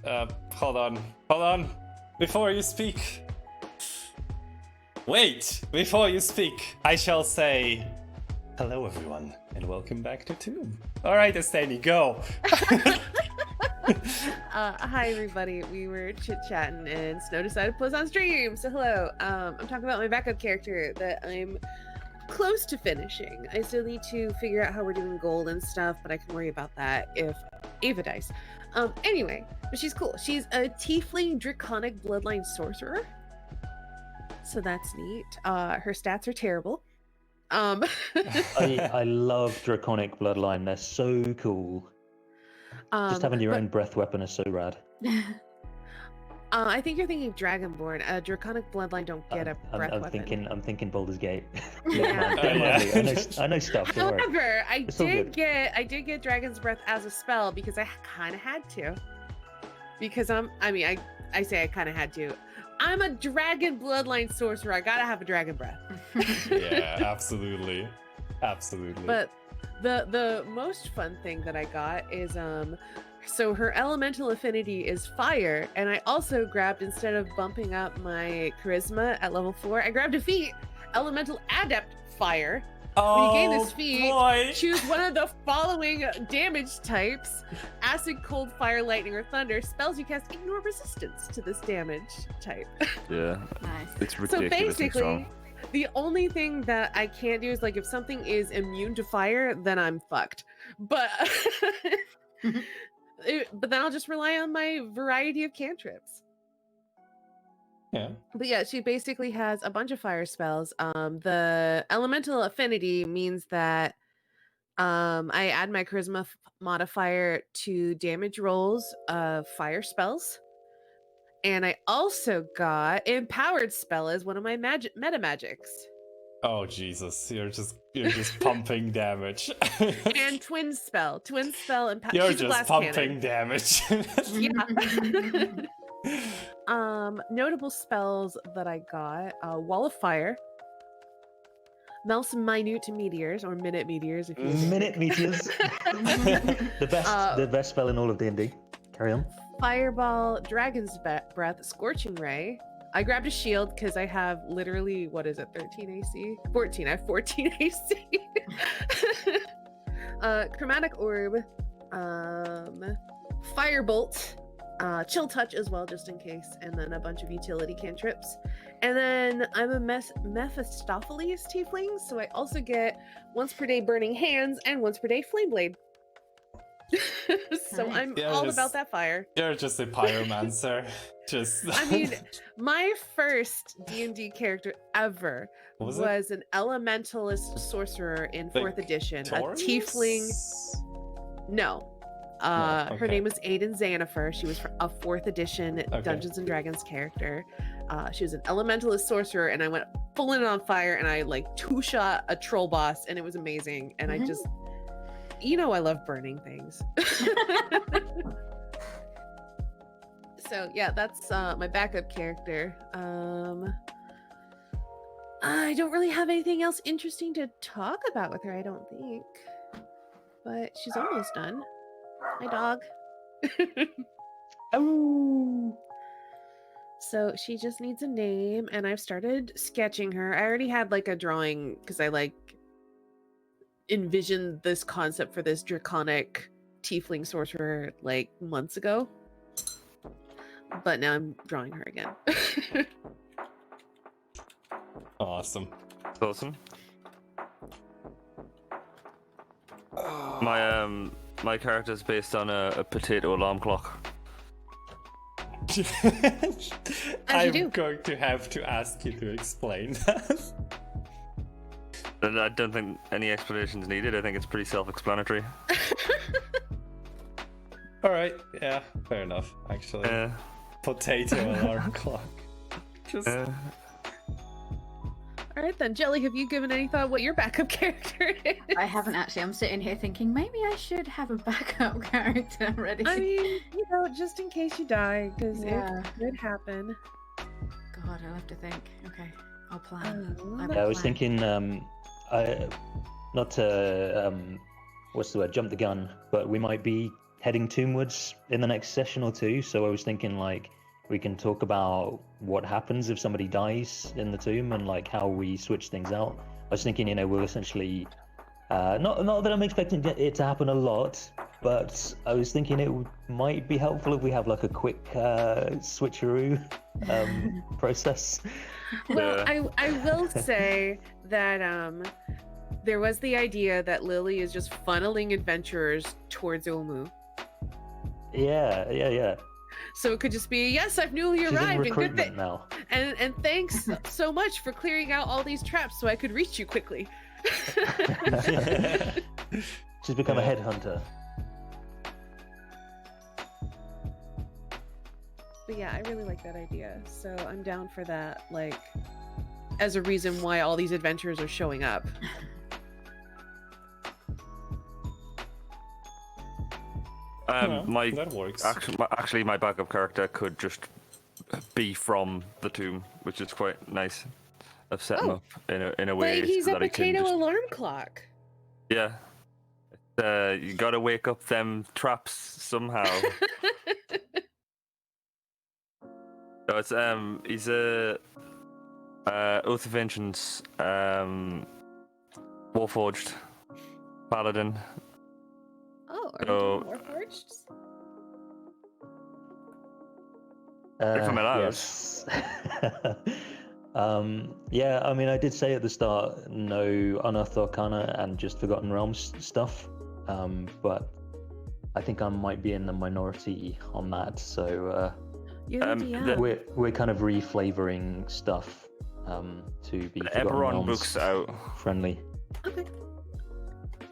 Hold on. Before you speak. Wait, before you speak, I shall say hello everyone, and welcome back to Tomb. Alright, Estani, go! Hi everybody, we were chit-chatting and Snow decided to post on stream, so hello. I'm talking about my backup character that I'm close to finishing. I still need to figure out how we're doing gold and stuff, but I can worry about that if Ava dies. Anyway, but she's cool. She's a tiefling draconic bloodline sorcerer. So that's neat. Her stats are terrible. I love draconic bloodline. They're so cool. Just having your own breath weapon is so rad. I think you're thinking Dragonborn. Draconic bloodline don't get a breath weapon. I'm thinking Baldur's Gate. Yeah. I know stuff. However, I did get Dragon's Breath as a spell because I kind of had to. Because I say I kind of had to. I'm a dragon bloodline sorcerer. I gotta have a dragon breath. Yeah, absolutely. But the most fun thing that I got is so her elemental affinity is fire, and I also grabbed, instead of bumping up my charisma at level 4, I grabbed a feat, elemental adept fire. When you gain this feat, choose one of the following damage types: acid, cold, fire, lightning, or thunder. Spells you cast ignore resistance to this damage type. Yeah, nice. It's ridiculous. So basically, the only thing that I can't do is, like, if something is immune to fire, then I'm fucked. But but then I'll just rely on my variety of cantrips. Yeah. But yeah, she basically has a bunch of fire spells. The elemental affinity means that I add my charisma modifier to damage rolls of fire spells. And I also got empowered spell as one of my meta magics. Oh Jesus, you're just pumping damage. And twin spell and you're just pumping damage. Yeah. Notable spells that I got: Wall of Fire, Melts Minute Meteors, or Minute Meteors, if you Minute Meteors. the best spell in all of D&D. Carry on. Fireball, Dragon's Breath, Scorching Ray. I grabbed a shield because I have literally, 13 AC? 14. I have 14 AC. Chromatic Orb, Firebolt, Chill Touch as well, just in case, and then a bunch of utility cantrips. And then I'm a Mephistopheles tiefling, so I also get once per day Burning Hands and once per day Flame Blade. So I'm all about that fire. You're just a pyromancer. I mean, my first D&D character ever was an elementalist sorcerer in 4th edition, a tiefling. No. Okay. Her name was Aiden Xanifer. She was a 4th edition Dungeons and Dragons character. She was an elementalist sorcerer, and I went full in on fire, and I like 2-shot a troll boss, and it was amazing. And I just, I love burning things. So yeah, that's my backup character. I don't really have anything else interesting to talk about with her, I don't think. But she's almost done. Hi, dog. Oh. So she just needs a name, and I've started sketching her. I already had like a drawing because I envisioned this concept for this draconic tiefling sorcerer like months ago. But now I'm drawing her again. Awesome. Awesome. My character's based on a potato alarm clock. I'm going to have to ask you to explain that. I don't think any explanation's needed. I think it's pretty self-explanatory. Alright, yeah, fair enough, actually. Potato alarm clock. Alright then, Jelly, have you given any thought what your backup character is? I haven't actually. I'm sitting here thinking maybe I should have a backup character ready. I mean, just in case you die, because it could happen. God, I'll have to think. Okay, I'll plan. I was thinking, not to, what's the word, jump the gun, but we might be heading tombwards in the next session or two. So I was thinking like we can talk about what happens if somebody dies in the tomb and like how we switch things out. I was thinking, we'll essentially not that I'm expecting it to happen a lot, but I was thinking it might be helpful if we have like a quick switcheroo process. Well, I will say that there was the idea that Lily is just funneling adventurers towards Omu. Yeah. So it could just be, yes, I've newly She's in arrived, and good recruitment now. and thanks so much for clearing out all these traps so I could reach you quickly. She's become a headhunter. But yeah, I really like that idea. So I'm down for that, like, as a reason why all these adventurers are showing up. That works. Actually, my backup character could just be from the tomb, which is quite nice. I've set him up in a way But he's so a that he can potato just... alarm clock. Yeah. You gotta wake up them traps somehow. No, it's he's a Oath of Ancients Warforged Paladin. Oh, are So- we doing Warforged? If I'm allowed. Yes. Yeah, I mean, I did say at the start, no Unearthed Arcana and just Forgotten Realms stuff, but I think I might be in the minority on that, so You're the DM. we're kind of reflavoring stuff to be The Forgotten Eberron Realms book's out. friendly. Okay.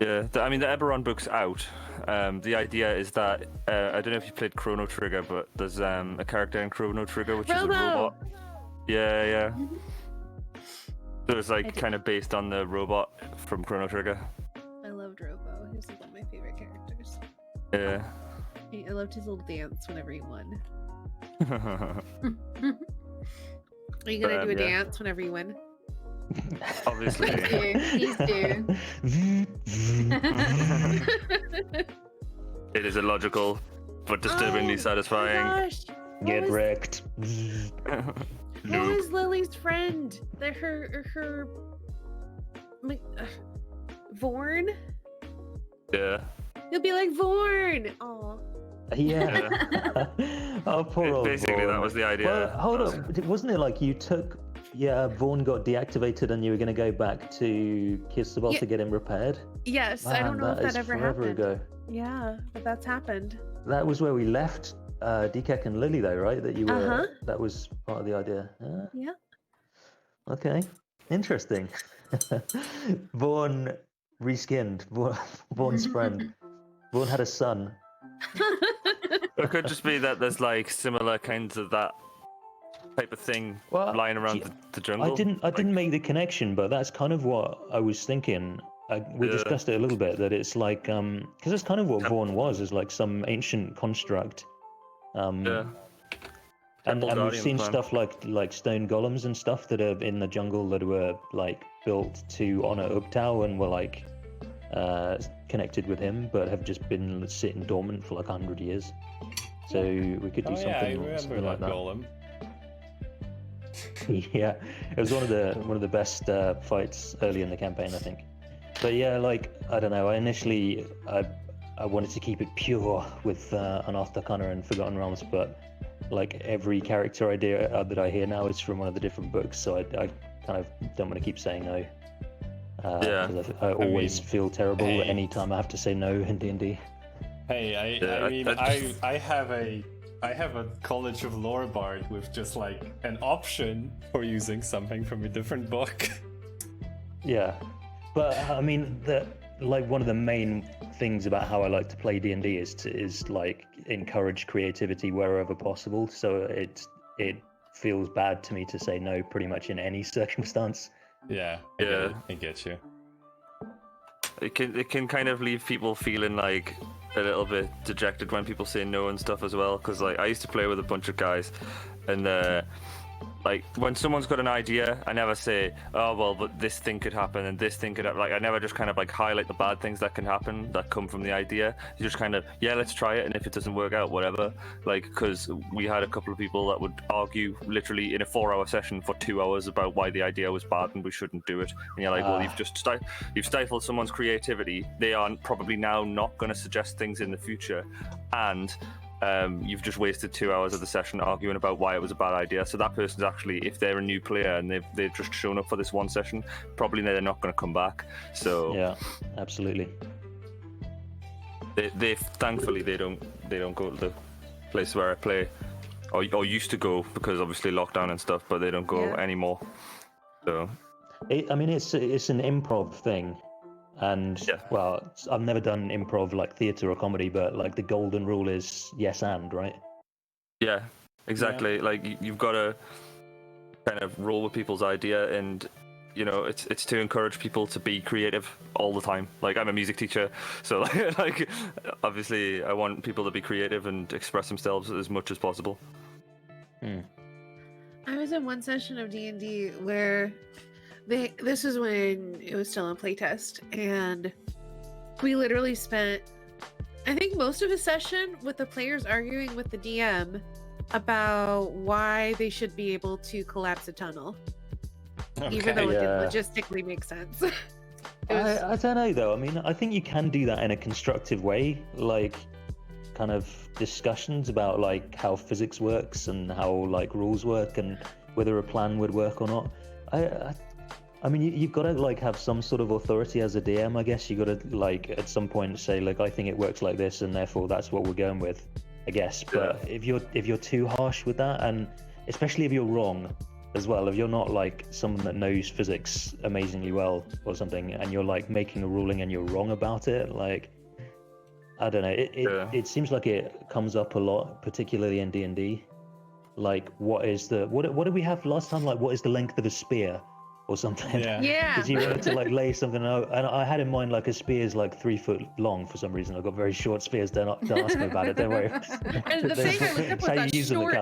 Yeah, the Eberron book's out. The idea is that I don't know if you played Chrono Trigger, but there's a character in Chrono Trigger which is a Robo! robot. Yeah. Mhm. So it's I like did. kind of based on the robot from Chrono Trigger. I loved Robo. He was like one of my favorite characters. Yeah. I loved his little dance whenever he won. Are you gonna do a Yeah. dance whenever you win? Obviously. Please do. It is illogical, but disturbingly Oh, satisfying. Gosh, Get was- wrecked. what Noob. was Lily's friend? Her Vorn? Uh, Yeah. He'll be like Vorn. Oh, Yeah. Oh, poor old Basically, that Vaughn. was the idea. Well, hold on. Wasn't it like you took... Yeah, Vaughn got deactivated and you were going to go back to Kirstabel Yeah. to get him repaired? yes. I don't Man, know if is that ever forever happened. ago. Yeah, but that's happened. That was where we left Dekek and Lily, though, right? That you were... Uh-huh. That was part of the idea. Yeah. Okay. Interesting. Vaughn reskinned. Vaughn's friend. Vaughn had a son. It could just be that there's like similar kinds of that type of thing Well, lying around gee, the jungle. I didn't make the connection, but that's kind of what I was thinking. We Yeah. discussed it a little bit, that it's like because that's kind of what Vaughn was, is like some ancient construct. Yeah. And Temple we've Guardian seen plan. stuff like stone golems and stuff that are in the jungle that were like built to honor Ubtao and were like connected with him, but have just been sitting dormant for like 100 years. So we could do Oh yeah, I something, remember something like that that. golem. Yeah, it was one of the best fights early in the campaign, I think. But yeah, like I don't know. I wanted to keep it pure with Unearthed Arcana and Forgotten Realms, but like every character idea that I hear now is from one of the different books, so I kind of don't want to keep saying no. Yeah. 'Cause I always mean, feel terrible hey. anytime I have to say no in D&D. Hey, Yeah, I mean, I- I have a College of Lore bard with just like an option for using something from a different book. Yeah, but I mean, like one of the main things about how I like to play D&D is like encourage creativity wherever possible. So it feels bad to me to say no pretty much in any circumstance. Yeah, Yeah. I get you. It can kind of leave people feeling like a little bit dejected when people say no and stuff as well. Because like I used to play with a bunch of guys, and like when someone's got an idea, I never say, oh well, but this thing could happen and this thing could happen. Like I never just kind of like highlight the bad things that can happen that come from the idea. You just kind of, yeah, let's try it, and if it doesn't work out, whatever. Like, because we had a couple of people that would argue literally in a 4-hour session for 2 hours about why the idea was bad and we shouldn't do it. And you're like, well, you've stifled someone's creativity. They are probably now not going to suggest things in the future, and you've just wasted 2 hours of the session arguing about why it was a bad idea. So that person's actually, if they're a new player and they've just shown up for this one session, probably they're not going to come back. So yeah, absolutely. They thankfully they don't go to the place where I play, or used to go, because obviously lockdown and stuff, but they don't go anymore. So I mean, it's an improv thing. And well, I've never done improv like theater or comedy, but like the golden rule is yes and, right? Yeah, exactly. Yeah. Like you've got to kind of roll with people's idea, and you know, it's to encourage people to be creative all the time. Like I'm a music teacher, so like obviously I want people to be creative and express themselves as much as possible. I was in one session of D&D where this is when it was still in playtest, and we literally spent, I think, most of a session with the players arguing with the DM about why they should be able to collapse a tunnel, even though it didn't logistically make sense. I don't know though. I mean, I think you can do that in a constructive way, like kind of discussions about like how physics works and how like rules work and whether a plan would work or not. I mean, you've got to like have some sort of authority as a DM, I guess. You got to like at some point say like, I think it works like this, and therefore that's what we're going with, I guess. But if you're too harsh with that, and especially if you're wrong as well, if you're not like someone that knows physics amazingly well or something, and you're like making a ruling and you're wrong about it, like I don't know. It seems like it comes up a lot, particularly in D&D. Like, what did we have last time? Like, what is the length of a spear? Or something. Yeah. Because you wanted to like lay something out, and I had in mind like a spear is like 3 foot long for some reason. I've got very short spears. Don't ask me about it. Don't worry. And the thing I looked up was a short.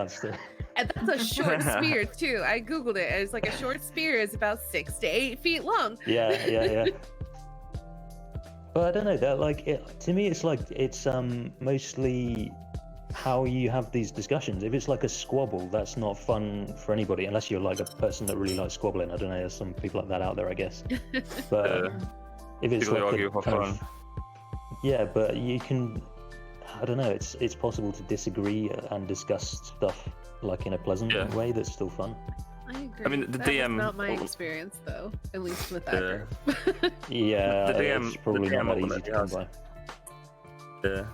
And that's a short spear too. I googled it. It's like a short spear is about 6 to 8 feet long. Yeah. But I don't know. That like to me, it's like it's mostly how you have these discussions. If it's like a squabble, that's not fun for anybody, unless you're like a person that really likes squabbling. I don't know, there's some people like that out there, I guess. But if it's like a kind of, but you can, I don't know, it's possible to disagree and discuss stuff like in a pleasant way that's still fun. I agree. I mean, the that DM is not my experience though, at least with that group. The DM, it's probably not that easy to come by. Yeah.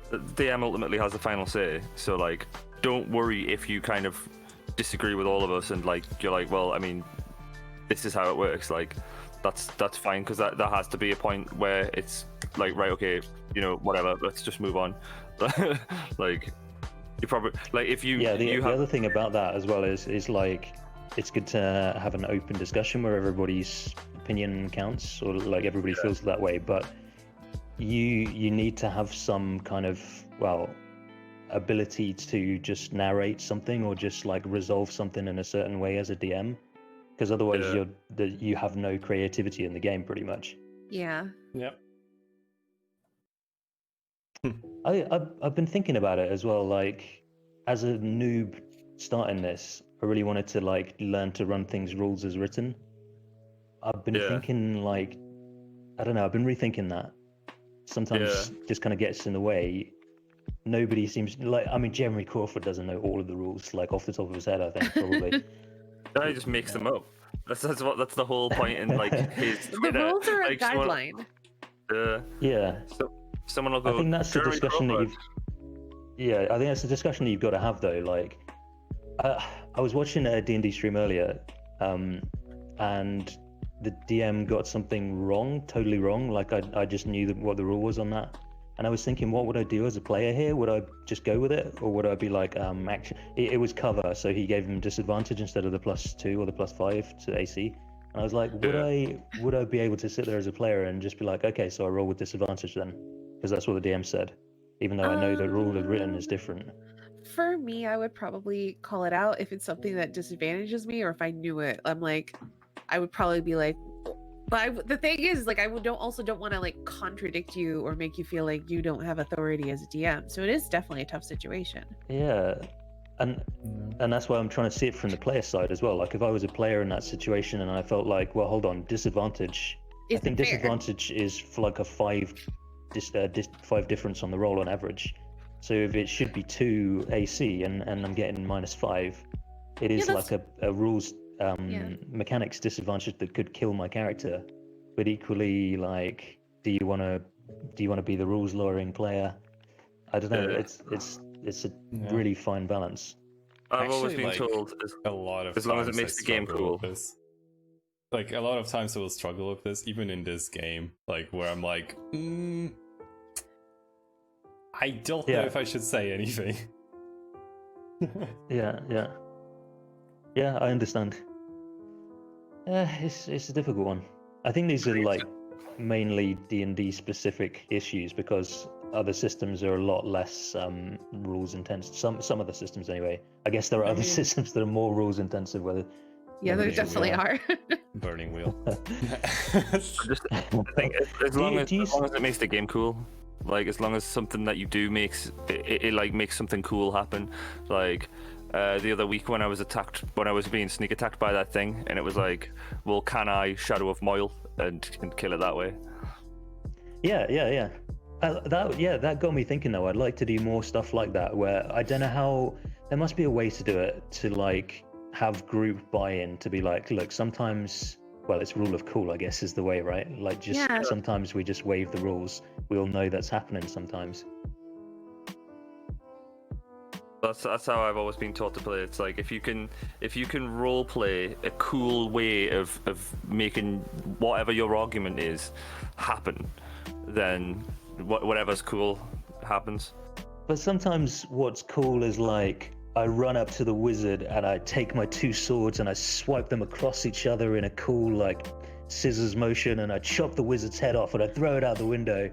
The DM ultimately has the final say, so like don't worry if you kind of disagree with all of us and like you're like, well, I mean, this is how it works, like that's fine, because that has to be a point where it's like, right, okay, you know, whatever, let's just move on. Like you probably like if you the other thing about that as well is like it's good to have an open discussion where everybody's opinion counts, or like everybody feels that way, but you need to have some kind of, well, ability to just narrate something or just like resolve something in a certain way as a DM, because otherwise you have no creativity in the game pretty much. Yeah. I've been thinking about it as well, like as a noob starting this, I really wanted to like learn to run things rules as written. I've been thinking like, I don't know, I've been rethinking that. Sometimes just kind of gets in the way. Nobody seems like, I mean, Jeremy Crawford doesn't know all of the rules like off the top of his head, I think, probably. He just makes them up. That's the whole point in like his the rules are a guideline. So someone will go, I think that's the discussion Crawford. I think that's the discussion that you've got to have though. Like I was watching a D&D stream earlier, and the DM got something wrong, totally wrong. Like I just knew what the rule was on that, and I was thinking, what would I do as a player here? Would I just go with it, or would I be like, action? It was cover, so he gave him disadvantage instead of the +2 or the +5 to AC. And I was like, would I be able to sit there as a player and just be like, okay, so I roll with disadvantage then, because that's what the DM said, even though I know the rule written is different. For me, I would probably call it out if it's something that disadvantages me, or if I knew it. I'm like, I would probably be like, but the thing is, like, don't want to like contradict you or make you feel like you don't have authority as a DM. So it is definitely a tough situation. Yeah, and that's why I'm trying to see it from the player side as well. Like, if I was a player in that situation and I felt like, well, hold on, disadvantage. I think fair. disadvantage is for like a 5 difference on the roll on average. So if it should be 2 AC and I'm getting -5, it is like a rules mechanics disadvantage that could kill my character. But equally, like, do you want to be the rules lawyering player? I don't know. It's a really fine balance. I've always been like, told a lot of as long as it times I makes the game struggle cool. with this. Like, a lot of times I will struggle with this, even in this game, like, where I'm like, I don't know if I should say anything. Yeah, I understand. It's a difficult one. I think these are like mainly D&D specific issues because other systems are a lot less rules intensive. Some other systems anyway. I guess there are other systems that are more rules intensive. Whether there definitely are. Burning Wheel. I think as long as it makes the game cool. Like, as long as something that you do makes it like makes something cool happen. Like the other week when I was being sneak attacked by that thing, and it was like, well, can I Shadow of Moyle and kill it that way? Yeah. That got me thinking though. I'd like to do more stuff like that where I don't know how. There must be a way to do it to like have group buy-in to be like, look, sometimes. Well, it's rule of cool, I guess, is the way, right? Like, sometimes we just waive the rules. We all know that's happening sometimes. That's how I've always been taught to play. It's like if you can role play a cool way of making whatever your argument is happen, then whatever's cool happens. But sometimes what's cool is like I run up to the wizard and I take my 2 swords and I swipe them across each other in a cool like scissors motion, and I chop the wizard's head off and I throw it out the window.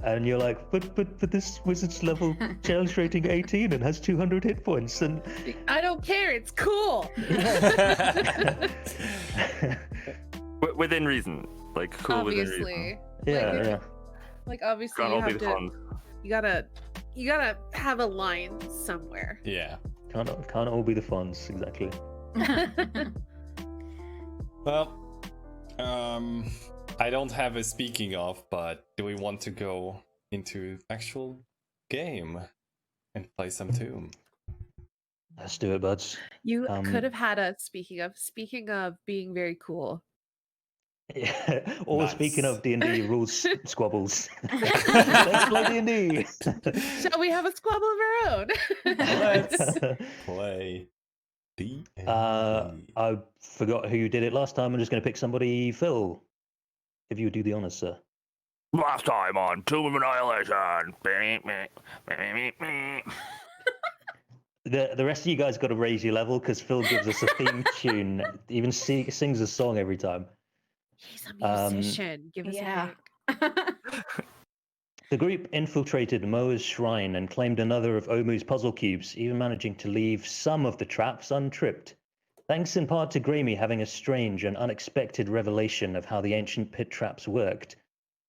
And you're like, but this wizard's level challenge rating 18 and has 200 hit points, and I don't care. It's cool. Within reason, like cool. Obviously. Within reason. Yeah. Like, obviously, Can't all be the fun. You gotta have a line somewhere. Yeah. Can't all be the funds, exactly. Well, I don't have a speaking of, but do we want to go into actual game and play some Tomb? Let's do it, buds. You could have had a speaking of being very cool. Yeah. Or Nice. Speaking of D&D rules squabbles. Let's play D&D. Shall we have a squabble of our own? Let's play D&D. I forgot who did it last time. I'm just going to pick somebody. Phil, if you would do the honors, sir. Last time on Tomb of Annihilation. The rest of you guys got to raise your level because Phil gives us a theme tune. Even sings a song every time. He's a musician. Give us a break. The group infiltrated Moa's shrine and claimed another of Omu's puzzle cubes, even managing to leave some of the traps untripped. Thanks in part to Graemy having a strange and unexpected revelation of how the ancient pit traps worked,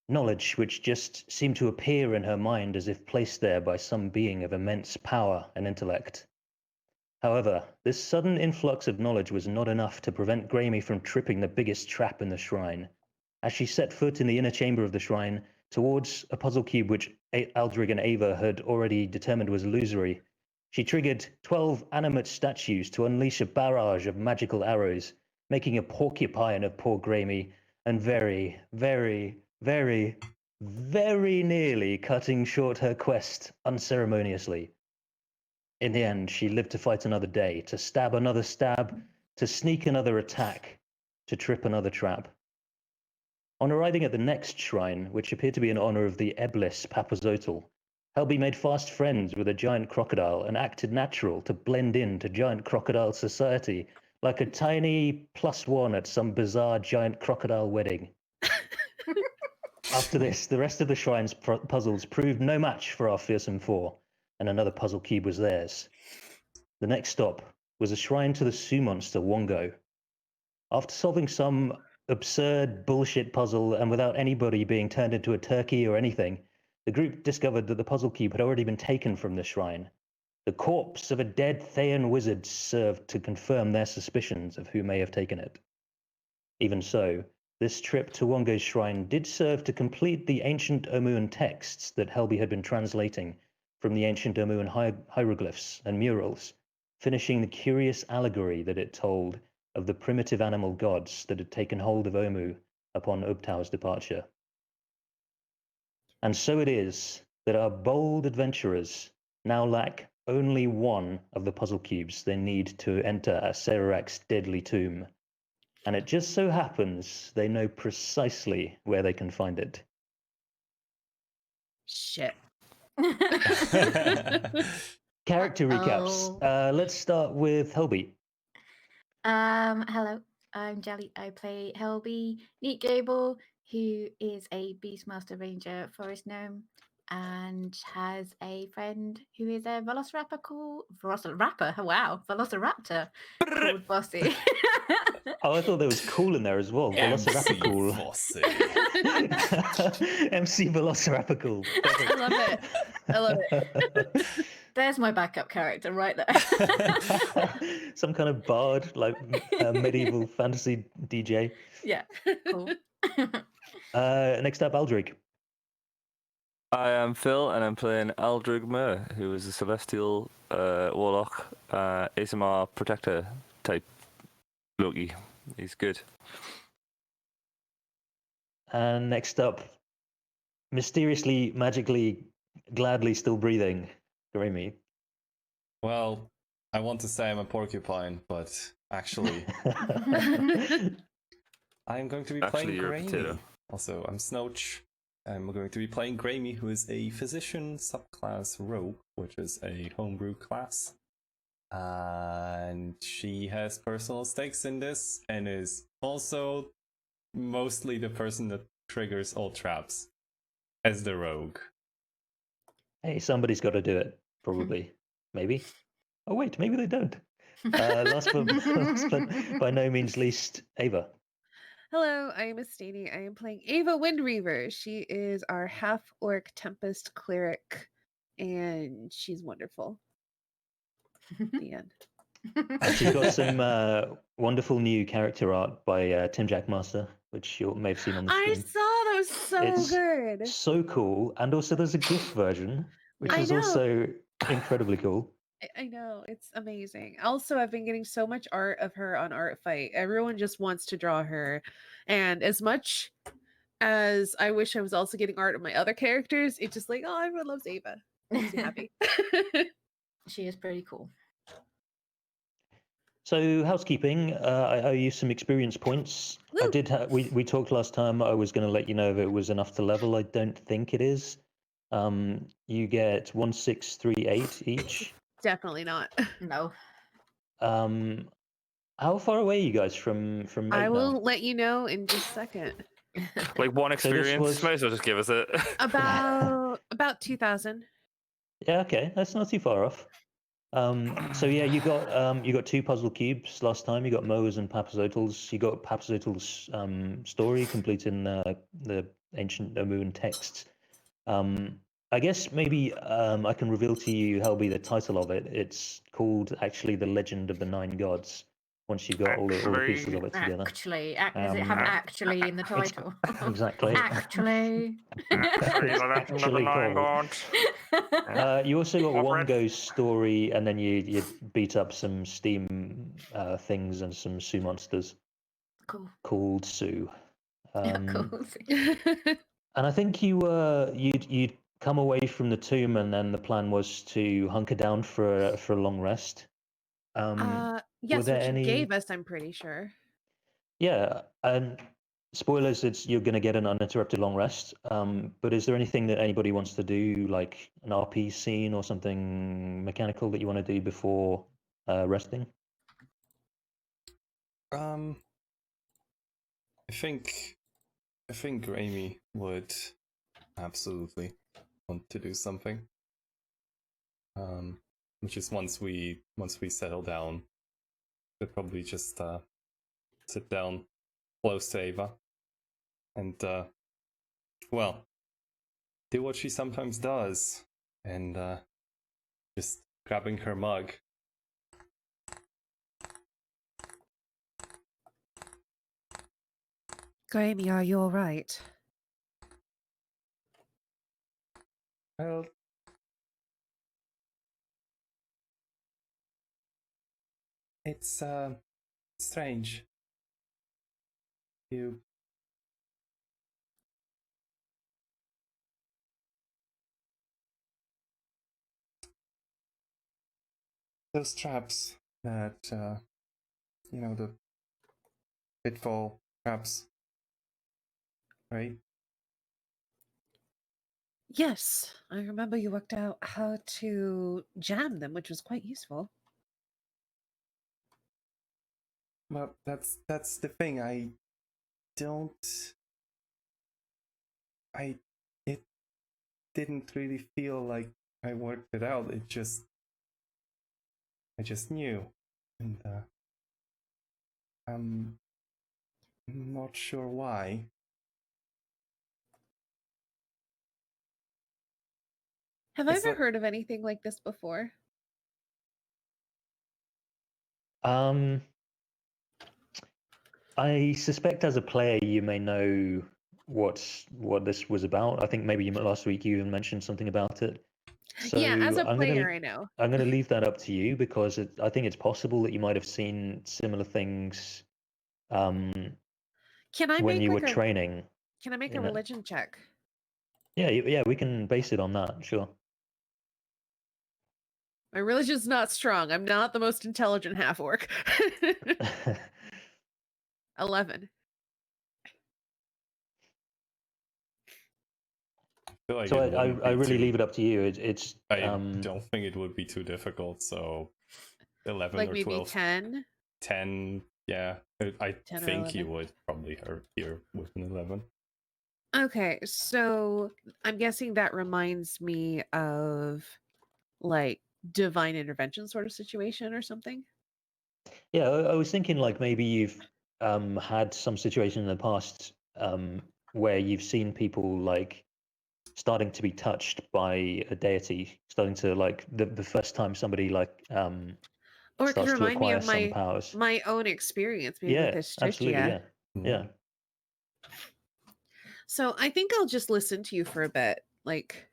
knowledge which just seemed to appear in her mind as if placed there by some being of immense power and intellect. However, this sudden influx of knowledge was not enough to prevent Graemy from tripping the biggest trap in the shrine. As she set foot in the inner chamber of the shrine, towards a puzzle cube which Aldrig and Ava had already determined was illusory, she triggered 12 animate statues to unleash a barrage of magical arrows, making a porcupine of poor Graemy, and very, very, very, very nearly cutting short her quest unceremoniously. In the end, she lived to fight another day, to stab another stab, to sneak another attack, to trip another trap. On arriving at the next shrine, which appeared to be in honor of the Eblis Papazotl, Helby made fast friends with a giant crocodile and acted natural to blend into giant crocodile society, like a tiny +1 at some bizarre giant crocodile wedding. After this, the rest of the shrine's puzzles proved no match for our fearsome four. and another puzzle cube was theirs. The next stop was a shrine to the Sioux monster Wongo. After solving some absurd bullshit puzzle and without anybody being turned into a turkey or anything, the group discovered that the puzzle cube had already been taken from the shrine. The corpse of a dead Thayan wizard served to confirm their suspicions of who may have taken it. Even so, this trip to Wongo's shrine did serve to complete the ancient Omuan texts that Helby had been translating from the ancient Omuan hieroglyphs and murals, finishing the curious allegory that it told of the primitive animal gods that had taken hold of Omu upon Ubtau's departure. And so it is that our bold adventurers now lack only one of the puzzle cubes they need to enter Acererak's deadly tomb. And it just so happens they know precisely where they can find it. Shit. Character recaps. Let's start with Helby. Hello, I'm Jelly. I play Helby Neat Gable, who is a Beastmaster Ranger Forest Gnome and has a friend who is a Velociraptor called Velociraptor called Bossy. Oh, I thought there was cool in there as well. Velociraptor cool. MC Velociraptor cool. I love it. I love it. There's my backup character right there. Some kind of bard, like medieval fantasy DJ. Yeah, cool. Next up, Aldrich. I am Phil, and I'm playing Aldrich Mer, who is a celestial warlock, ASMR protector type Loki. He's good. And next up, mysteriously, magically, gladly still breathing, Grammy. Well, I want to say I'm a porcupine, but actually, I'm going to be playing Grammy. Also, I'm Snooch. I'm going to be playing Grammy, who is a physician subclass rogue, which is a homebrew class. And she has personal stakes in this, and is also mostly the person that triggers all traps as the rogue. Hey, somebody's got to do it, probably. Maybe. Oh, wait, maybe they don't. Last but by no means least, Ava. Hello, I am Estini. I am playing Ava Windreaver. She is our half-orc Tempest cleric, and she's wonderful. The end. And she's got some wonderful new character art by Tim Jack Master, which you may have seen on the stream. I saw that was so It's good. so cool. And also there's a GIF version, which is also incredibly cool. I know, it's amazing. Also, I've been getting so much art of her on Artfight. Everyone just wants to draw her. And as much as I wish I was also getting art of my other characters, it's just like, oh, everyone loves Ava. Makes me happy. She is pretty cool. So housekeeping, I owe you some experience points. Woo! I did. We talked last time. I was going to let you know if it was enough to level. I don't think it is. You get 1638 each. Definitely not. No. How far away are you guys from I will now? let you know in just a second. Like one experience, was... might as well just give us it. About 2,000. Yeah, okay, that's not too far off. So yeah, you got 2 puzzle cubes last time. You got Moas and Papazotls. You got Papazotl's story completing the ancient Omuan texts. I guess maybe I can reveal to you, Helby, the title of it. It's called actually The Legend of the Nine Gods. Once you've got all the pieces of it together. Actually, does it have actually in the title? Exactly. Actually. Actually you also got Wongo's story, and then you beat up some Steam things and some Sioux monsters. Cool. Called Sioux. Cool. And I think you'd come away from the tomb, and then the plan was to hunker down for a long rest. Yes, which you gave us, I'm pretty sure. Yeah, and spoilers, you're going to get an uninterrupted long rest. But is there anything that anybody wants to do, like an RP scene or something mechanical that you want to do before resting? I think Amy would absolutely want to do something. Which is once we settle down, we'll probably just sit down close to Ava and well, do what she sometimes does, and just grabbing her mug. Graeme, are you all right? Well, it's strange. Those traps that the pitfall traps, right? Yes, I remember you worked out how to jam them, which was quite useful. Well, that's the thing. It didn't really feel like I worked it out. I just knew, and I'm not sure why. Have I ever heard of anything like this before? I suspect as a player you may know what this was about. I think maybe last week you even mentioned something about it. So yeah, as a player, I know. I'm going to leave that up to you because I think it's possible that you might have seen similar things Can I when make you were like a training. Can I make a religion check? Yeah, we can base it on that, sure. My religion's not strong. I'm not the most intelligent half-orc. 11. Like so I really leave it up to you. I don't think it would be too difficult. So 11 like or maybe 12. 10? 10, yeah. I 10 think you would probably hear with an 11. Okay, so I'm guessing that reminds me of like divine intervention sort of situation or something. Yeah, I was thinking like maybe you've had some situation in the past where you've seen people like starting to be touched by a deity, starting to like the first time somebody like or it could starts to remind me acquire of some powers. my own experience maybe with Yeah, this absolutely, Trichia. yeah. So I think I'll just listen to you for a bit, like,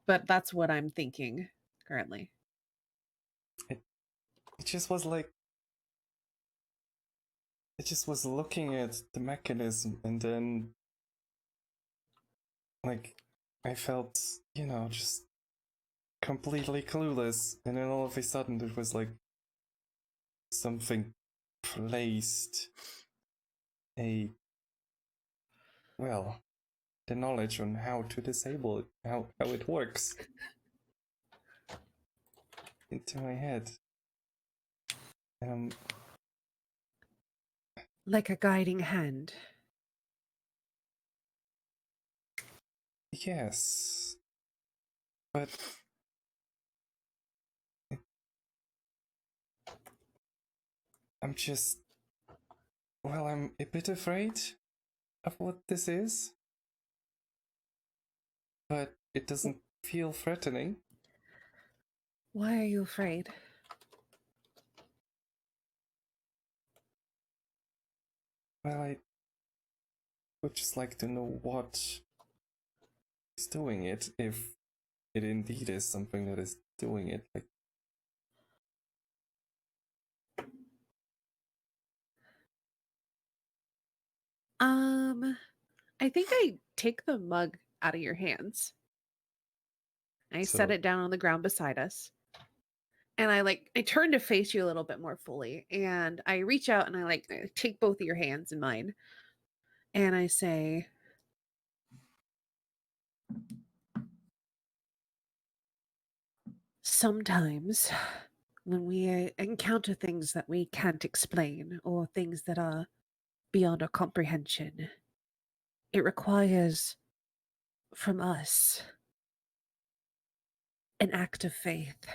but that's what I'm thinking currently. It just was like, it just was looking at the mechanism, and then like I felt, just completely clueless, and then all of a sudden there was like something placed the knowledge on how to disable it, how it works into my head. Like a guiding hand. Yes, but I'm a bit afraid of what this is, but it doesn't feel threatening. Why are you afraid? Well, I would just like to know what is doing it, if it indeed is something that is doing it. Like, I think I take the mug out of your hands. I set it down on the ground beside us. And I turn to face you a little bit more fully. And I reach out and I take both of your hands in mine. And I say, sometimes when we encounter things that we can't explain or things that are beyond our comprehension, it requires from us an act of faith.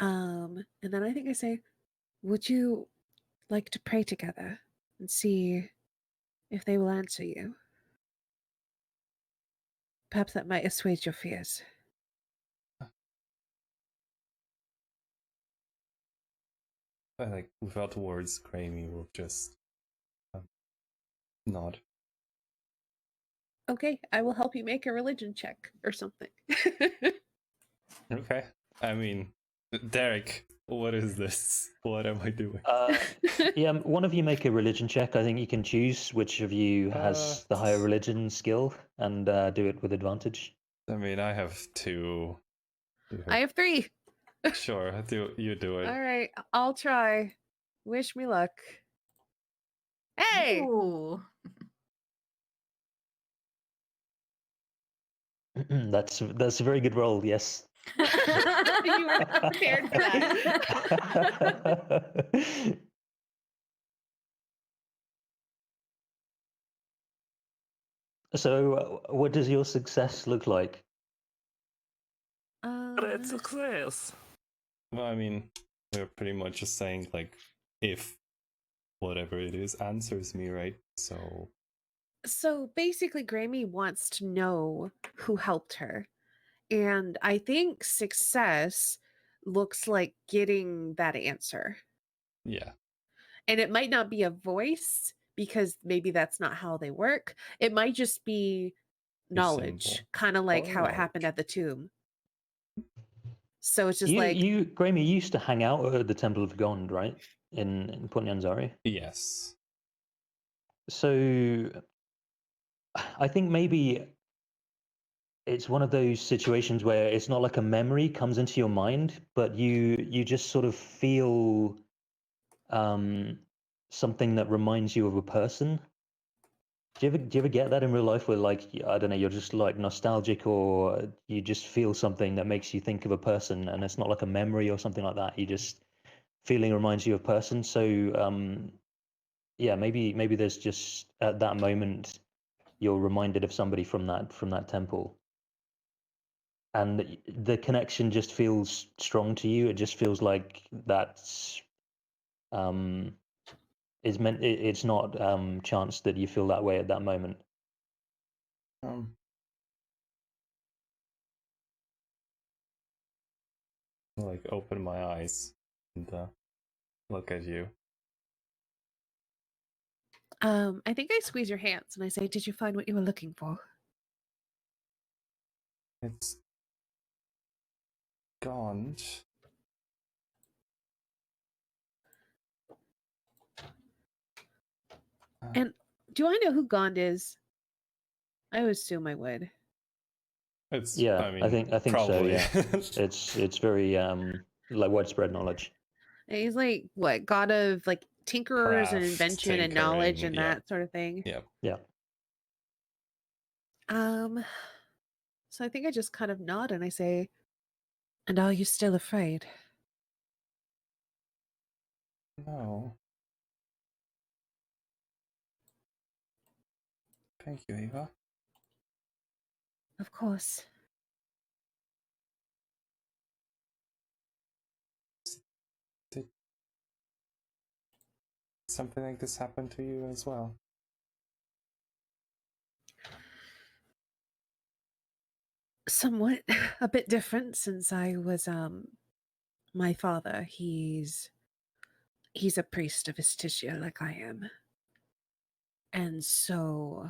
And then I think I say, would you like to pray together and see if they will answer you? Perhaps that might assuage your fears. Like, without words, Grammy will just nod. Okay, I will help you make a religion check or something. Okay. I mean, Derek, what is this? What am I doing? Yeah, one of you make a religion check. I think you can choose which of you has the higher religion skill and do it with advantage. I mean, I have 2. I have 3. Sure, you do it. All right, I'll try. Wish me luck. Hey! Ooh. That's a very good roll. Yes. You were prepared for that. So, what does your success look like? Great success. Well, I mean, we're pretty much just saying, like, if whatever it is answers me, right? So basically, Grammy wants to know who helped her. And I think success looks like getting that answer. Yeah. And it might not be a voice because maybe that's not how they work. It might just be knowledge, kind of like how it happened at the tomb. So it's just Grammy, you used to hang out at the Temple of Gond, right? In Port Nyanzari? Yes. So I think maybe it's one of those situations where it's not like a memory comes into your mind, but you just sort of feel something that reminds you of a person. Do you ever get that in real life where, like, I don't know, you're just like nostalgic, or you just feel something that makes you think of a person, and it's not like a memory or something like that. You just feeling reminds you of a person. So yeah, maybe there's just at that moment you're reminded of somebody from that temple, and the connection just feels strong to you. It just feels like that's is meant. It's not chance that you feel that way at that moment. Like, open my eyes and look at you. I think I squeeze your hands and I say, did you find what you were looking for? It's Gond. And do I know who Gond is? I would assume I would. Yeah, I think probably. so. Yeah, it's very like widespread knowledge. And he's like what, god of like tinkerers and invention and knowledge and that sort of thing. Yeah. So I think I just kind of nod and I say, and are you still afraid? No. Thank you, Ava. Of course. Did something like this happen to you as well? Somewhat. A bit different, since I was my father, he's a priest of Istitia like I am. And so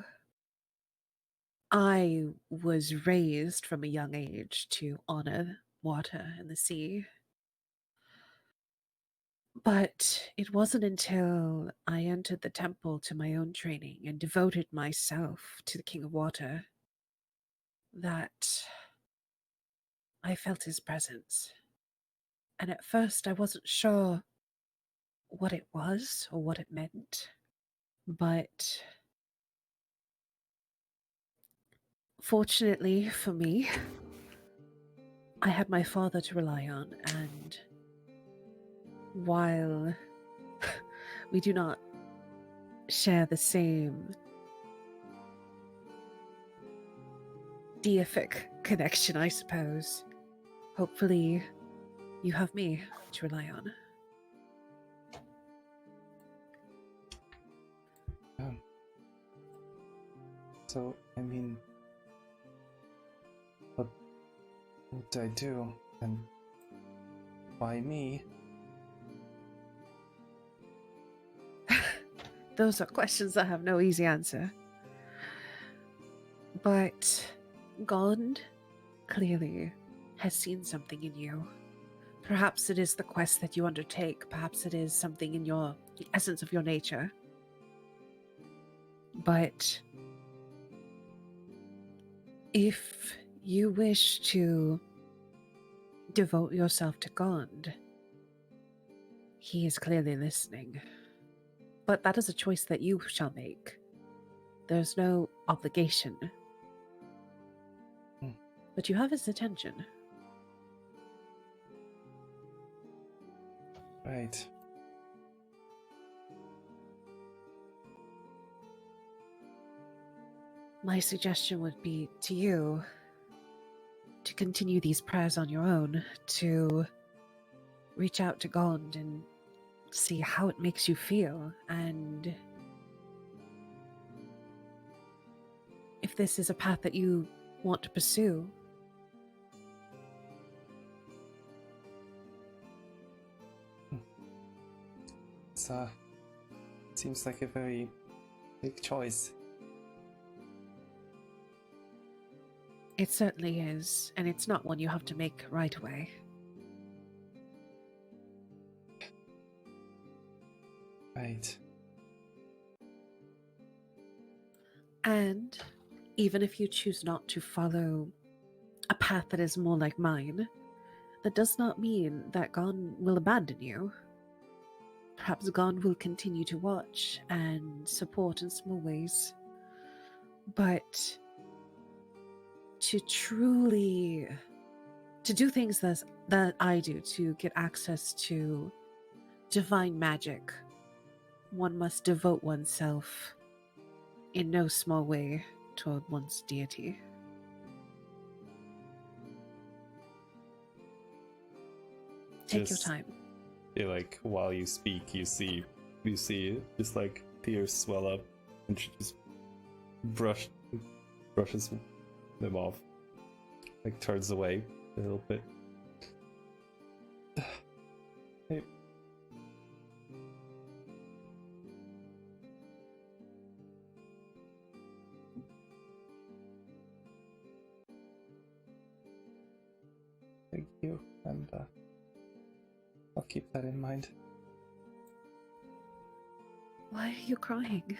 I was raised from a young age to honor water and the sea. But it wasn't until I entered the temple to my own training and devoted myself to the King of Water that I felt his presence. And at first I wasn't sure what it was or what it meant. But fortunately for me, I had my father to rely on, and while we do not share the same deific connection, I suppose, hopefully You have me to rely on. So, I mean, what do I do? And why me? Those are questions that have no easy answer. But Gond clearly has seen something in you. Perhaps it is the quest that you undertake. Perhaps it is something in the essence of your nature. But if you wish to devote yourself to Gond, he is clearly listening. But that is a choice that you shall make. There's no obligation. But you have his attention. Right. My suggestion would be to you to continue these prayers on your own, to reach out to Gond and see how it makes you feel, and if this is a path that you want to pursue. It's seems like a very big choice. It certainly is, and it's not one you have to make right away. Right. And even if you choose not to follow a path that is more like mine, that does not mean that Gon will abandon you. Perhaps Gon will continue to watch and support in small ways. But to do things that I do, to get access to divine magic, one must devote oneself in no small way toward one's deity. Take your time. Yeah, like while you speak, you see just like tears swell up, and she just brushes them off, like turns away a little bit. Hey. Thank you, and I'll keep that in mind. Why are you crying?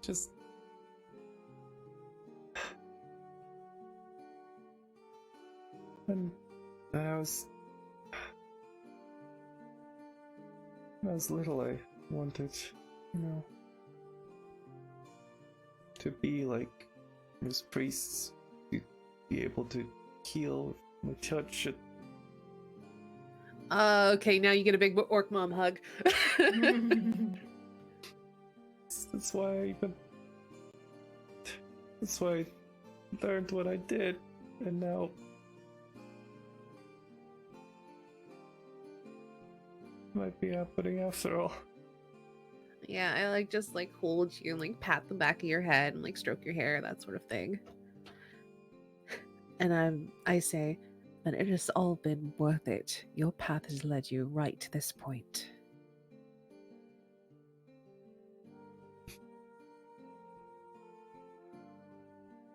Just when I was little, I wanted, to be like those priests, to be able to heal my touch. Okay, now you get a big orc mom hug. That's why I learned what I did, and now might be happening after all. Yeah, I just hold you and pat the back of your head and stroke your hair, that sort of thing. And I say that it has all been worth it. Your path has led you right to this point.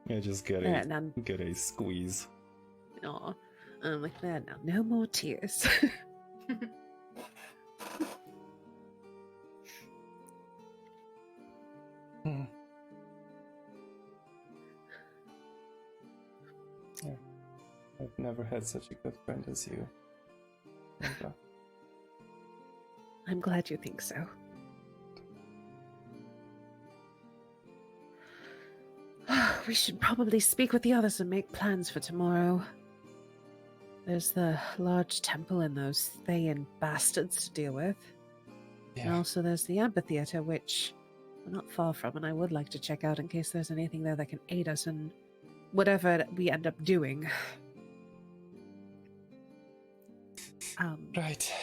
I just get a squeeze. Aw, I'm like that now. No more tears. Yeah, I've never had such a good friend as you. I'm glad you think so. We should probably speak with the others and make plans for tomorrow. There's the large temple and those Thayan bastards to deal with. Yeah. And also there's the amphitheater, which we're not far from, and I would like to check out in case there's anything there that can aid us in whatever we end up doing. Right.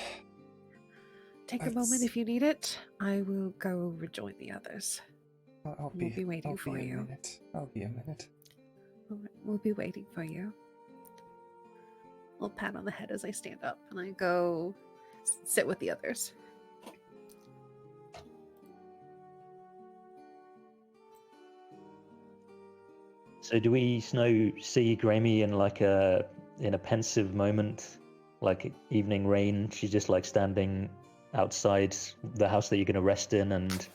Take a moment if you need it. I will go rejoin the others. We'll be waiting for you. I'll be a minute. We'll be waiting for you. I'll pat on the head as I stand up and I go sit with the others. So do we see Grammie in like a pensive moment, like evening rain? She's just like standing outside the house that you're gonna rest in and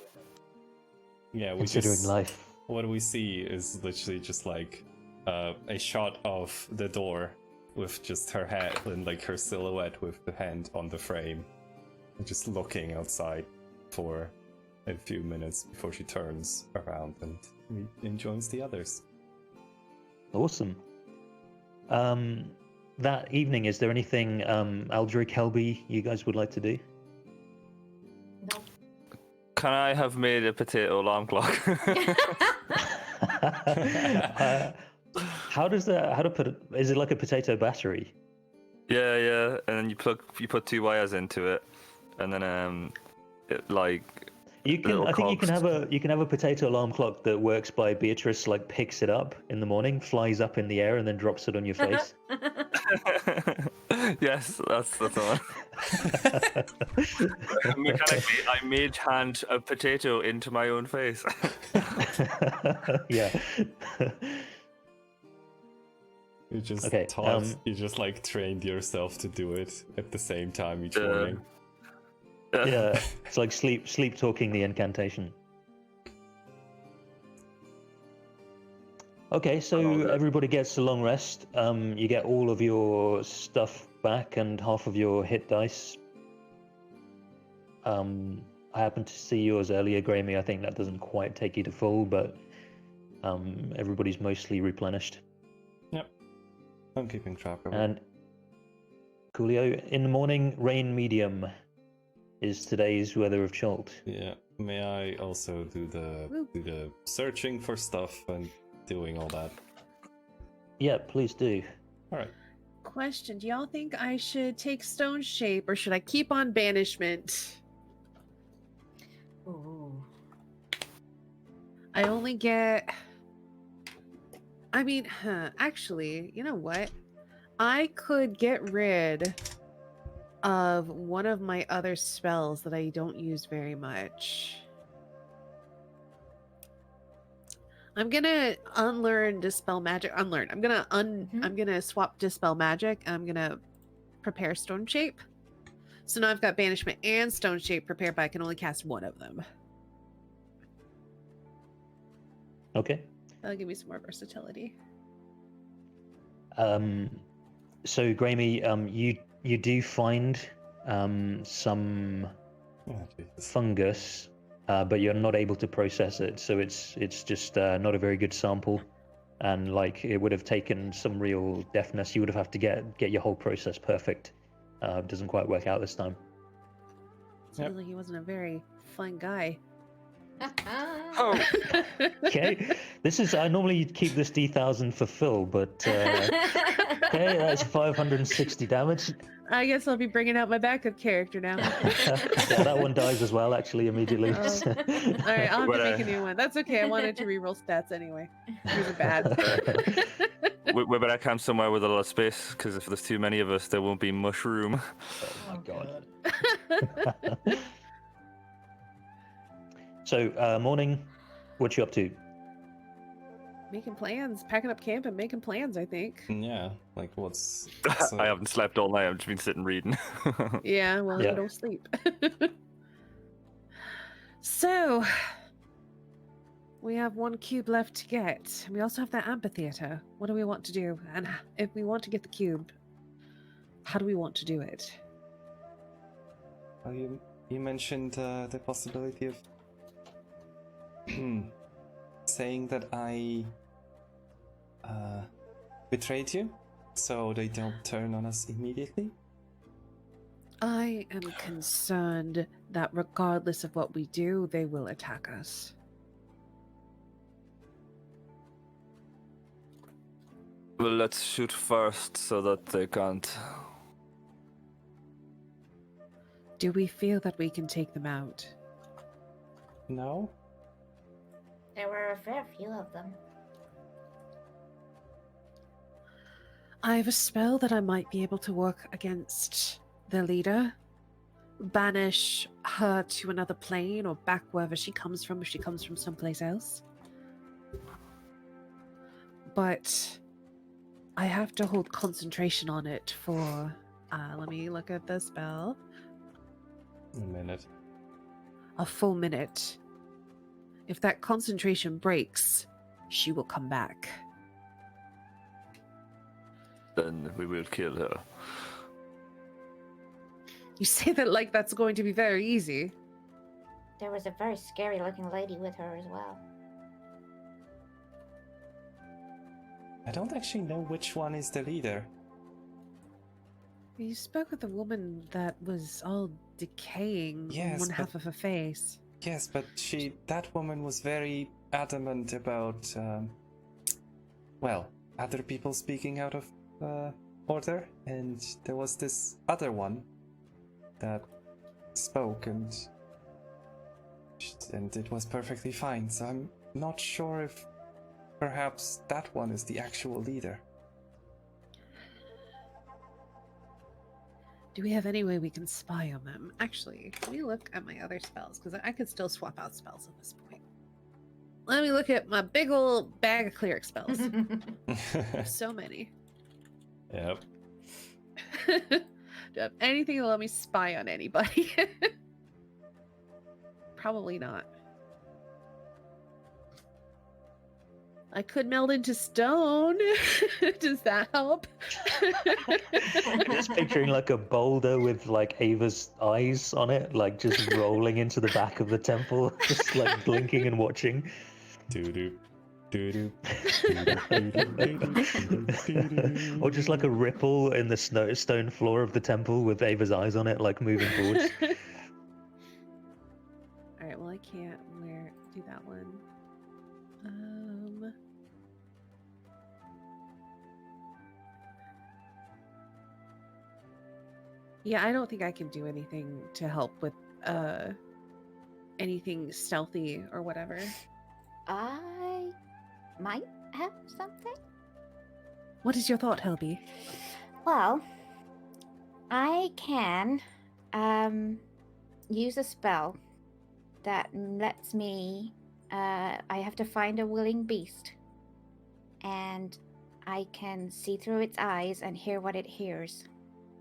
considering life. What we see is literally just like a shot of the door with just her head and like her silhouette with the hand on the frame, and just looking outside for a few minutes before she turns around and joins the others. Awesome. That evening, is there anything Aldrich, Helby, you guys would like to do? No. Can I have made a potato alarm clock? Is it like a potato battery? Yeah, and then you put 2 wires into it, and then you can have a potato alarm clock that works by Beatrice like picks it up in the morning, flies up in the air, and then drops it on your face. Yes, that's the one. Mechanically, I mage hand a potato into my own face. Yeah. You just okay, you just like trained yourself to do it at the same time each morning. Yeah, it's like sleep talking the incantation. Okay, so everybody gets a long rest. You get all of your stuff back and half of your hit dice. I happened to see yours earlier, Grammie. I think that doesn't quite take you to full, but everybody's mostly replenished. Yep, I'm keeping track of it. And Coolio, in the morning, rain medium is today's weather of Chult. Yeah, may I also do the searching for stuff and doing all that? Yeah, please do. All right. Question: do y'all think I should take stone shape or should I keep on banishment? Ooh. I only get. I mean, actually, you know what? I could get rid of one of my other spells that I don't use very much. I'm gonna unlearn dispel magic. I'm gonna swap dispel magic and I'm gonna prepare stone shape. So now I've got banishment and stone shape prepared, but I can only cast one of them. Okay. That'll give me some more versatility. So Grammie, you do find some fungus, but you're not able to process it, so it's just not a very good sample, and like it would have taken some real deftness. You would have to get your whole process perfect. Doesn't quite work out this time. Sounds like he wasn't a very fun guy. Oh. Okay, I normally keep this D1000 for Phil, but okay, that's 560 damage. I guess I'll be bringing out my backup character now. Yeah, that one dies as well, actually, immediately. Oh. All right, I'll have to make a new one. That's okay. I wanted to reroll stats anyway. These are bad. We better camp somewhere with a lot of space, because if there's too many of us, there won't be mushroom. Oh my god. So, morning, what you up to? Making plans, packing up camp and making plans, I think. Yeah, like what's... I haven't slept all night, I've just been sitting reading. Yeah, well, you don't sleep. So, we have one cube left to get. We also have that amphitheater. What do we want to do? And if we want to get the cube, how do we want to do it? Well, you mentioned the possibility of saying that I betrayed you, so they don't turn on us immediately? I am concerned that regardless of what we do, they will attack us. Well, let's shoot first so that they can't. Do we feel that we can take them out? No? There were a fair few of them. I have a spell that I might be able to work against the leader. Banish her to another plane or back wherever she comes from if she comes from someplace else. But I have to hold concentration on it for... let me look at the spell. A minute. A full minute. If that concentration breaks, she will come back. Then we will kill her. You say that like that's going to be very easy. There was a very scary looking lady with her as well. I don't actually know which one is the leader. You spoke with a woman that was all decaying on one half of her face. Yes, but that woman was very adamant about, other people speaking out of order, and there was this other one that spoke, and it was perfectly fine, so I'm not sure if perhaps that one is the actual leader. Do we have any way we can spy on them? Actually, let me look at my other spells, because I could still swap out spells at this point. Let me look at my big old bag of cleric spells. So many. Yep. Do I have anything to let me spy on anybody? Probably not. I could meld into stone. Does that help? I'm just picturing like a boulder with like Ava's eyes on it, like just rolling into the back of the temple, just like blinking and watching. Doo-doo. Doo-doo. Or just like a ripple in the stone floor of the temple with Ava's eyes on it, like moving forwards. Alright, well I can't do that one. Yeah, I don't think I can do anything to help with anything stealthy or whatever. I might have something. What is your thought, Helby? Well, I can use a spell that lets me I have to find a willing beast, and I can see through its eyes and hear what it hears.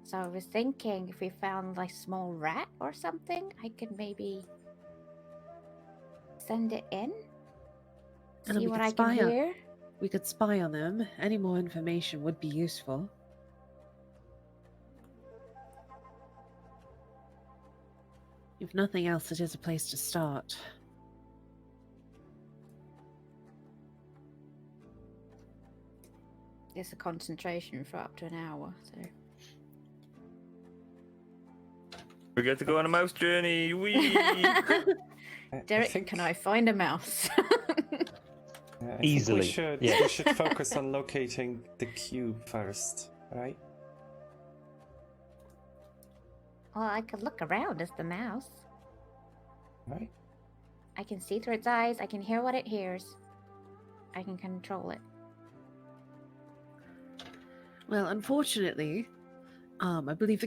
So I was thinking if we found like a small rat or something, I could maybe send it in, see what I can hear. We could spy on them. Any more information would be useful. If nothing else, it is a place to start. It's a concentration for up to an hour, so... We get to go on a mouse journey. Whee! Derek, can I find a mouse? Easily. We should focus on locating the cube first, right? Well, I could look around as the mouse. Right. I can see through its eyes. I can hear what it hears. I can control it. Well, unfortunately, I believe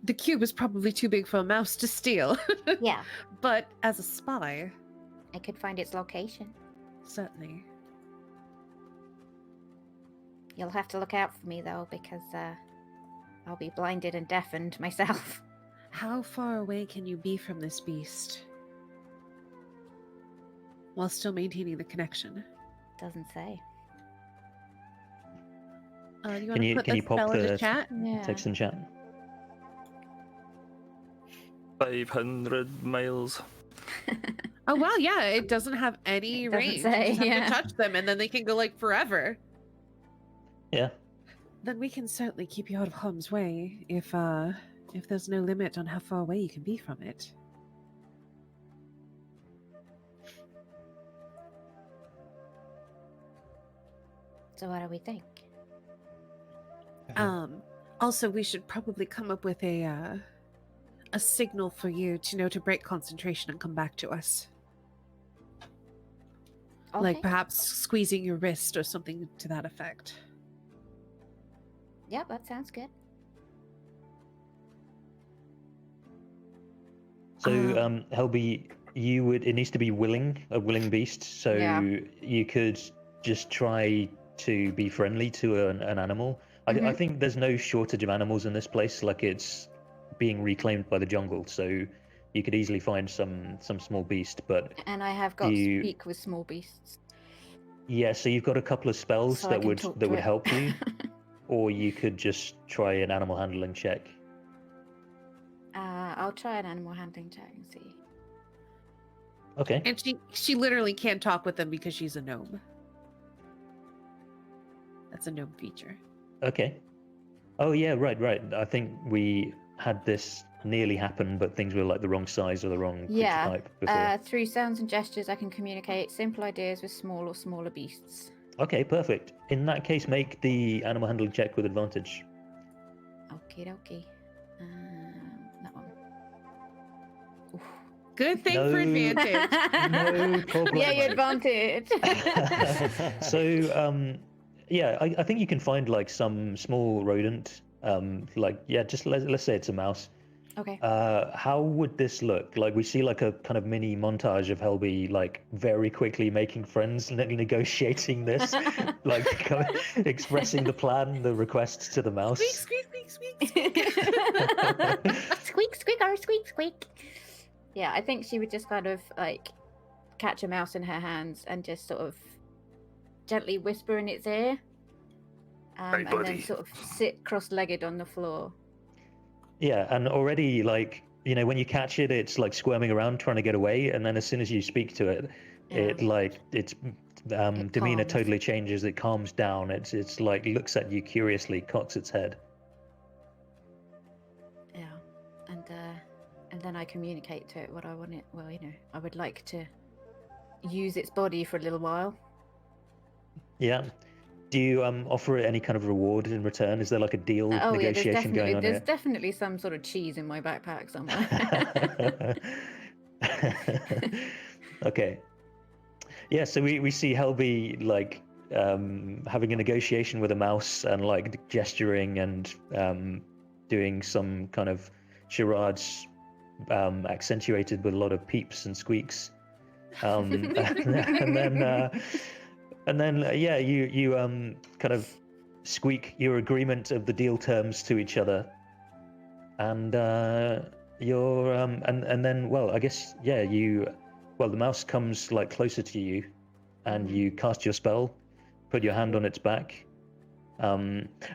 the cube is probably too big for a mouse to steal. Yeah. But as a spy... I could find its location. Certainly. You'll have to look out for me, though, because I'll be blinded and deafened myself. How far away can you be from this beast? While still maintaining the connection? Doesn't say. Can you pop the chat? Yeah. text in chat? 500 miles. Oh wow, yeah, it doesn't have any range. Say, you just have to touch them and then they can go like forever. Yeah. Then we can certainly keep you out of harm's way if there's no limit on how far away you can be from it. So what do we think? Also, we should probably come up with a a signal for you to know to break concentration and come back to us. Okay. Like perhaps squeezing your wrist or something to that effect. Yep, that sounds good. So, Helby, it needs to be a willing beast. So you could just try to be friendly to an animal. I think there's no shortage of animals in this place. Like, it's being reclaimed by the jungle, so you could easily find some small beast. And I have got speak with small beasts. Yeah, so you've got a couple of spells So that would help you, or you could just try an animal handling check. I'll try an animal handling check and see. Okay. And she literally can't talk with them because she's a gnome. That's a gnome feature. Okay. Oh yeah, right. I think we had this nearly happen, but things were like the wrong size or the wrong type before. Through sounds and gestures, I can communicate simple ideas with small or smaller beasts. Okay, perfect. In that case, make the animal handling check with advantage. Okie dokie. That one. Oof. Good thing for advantage. No problem. Yay, advantage. So, yeah, I think you can find like some small rodent. Just let's say it's a mouse. Okay. How would this look? Like, we see like a kind of mini montage of Helby like very quickly making friends and then negotiating this, like expressing the plan, the request to the mouse. Squeak, squeak, squeak, squeak, squeak. Squeak, squeak, or squeak, squeak. Yeah, I think she would just kind of like catch a mouse in her hands and just sort of gently whisper in its ear. Hey, and then sort of sit cross-legged on the floor. Yeah, and already, like, you know, when you catch it, it's like squirming around trying to get away, and then as soon as you speak to it, its demeanor calms. totally changes. It calms down. It's like looks at you curiously, cocks its head. Yeah, and then I communicate to it what I want it. Well, you know, I would like to use its body for a little while. Yeah. Do you offer it any kind of reward in return? Is there like a deal negotiation going on there's here? definitely some sort of cheese in my backpack somewhere. Okay. Yeah, so we see Helby like having a negotiation with a mouse and like gesturing and doing some kind of charades accentuated with a lot of peeps and squeaks. And then you kind of squeak your agreement of the deal terms to each other, and you're and then I guess the mouse comes like closer to you, and you cast your spell, put your hand on its back.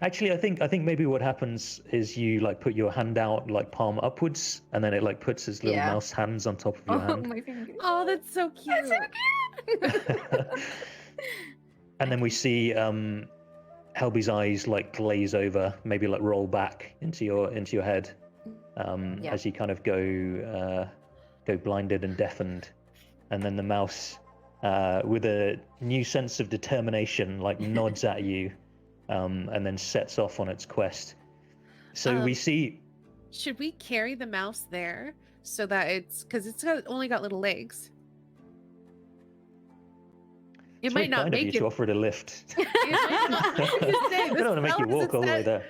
Actually, I think maybe what happens is you like put your hand out like palm upwards, and then it like puts its little mouse hands on top of your hand. My fingers. Oh, that's so cute. That's so cute. And then we see Helby's eyes like glaze over, maybe like roll back into your head, as you kind of go blinded and deafened, and then the mouse, with a new sense of determination, like nods at you, and then sets off on its quest. So we see. Should we carry the mouse there so that because it's only got little legs? It It's might very not kind of make you it. to offer it a lift. I don't want to make you walk all the way there.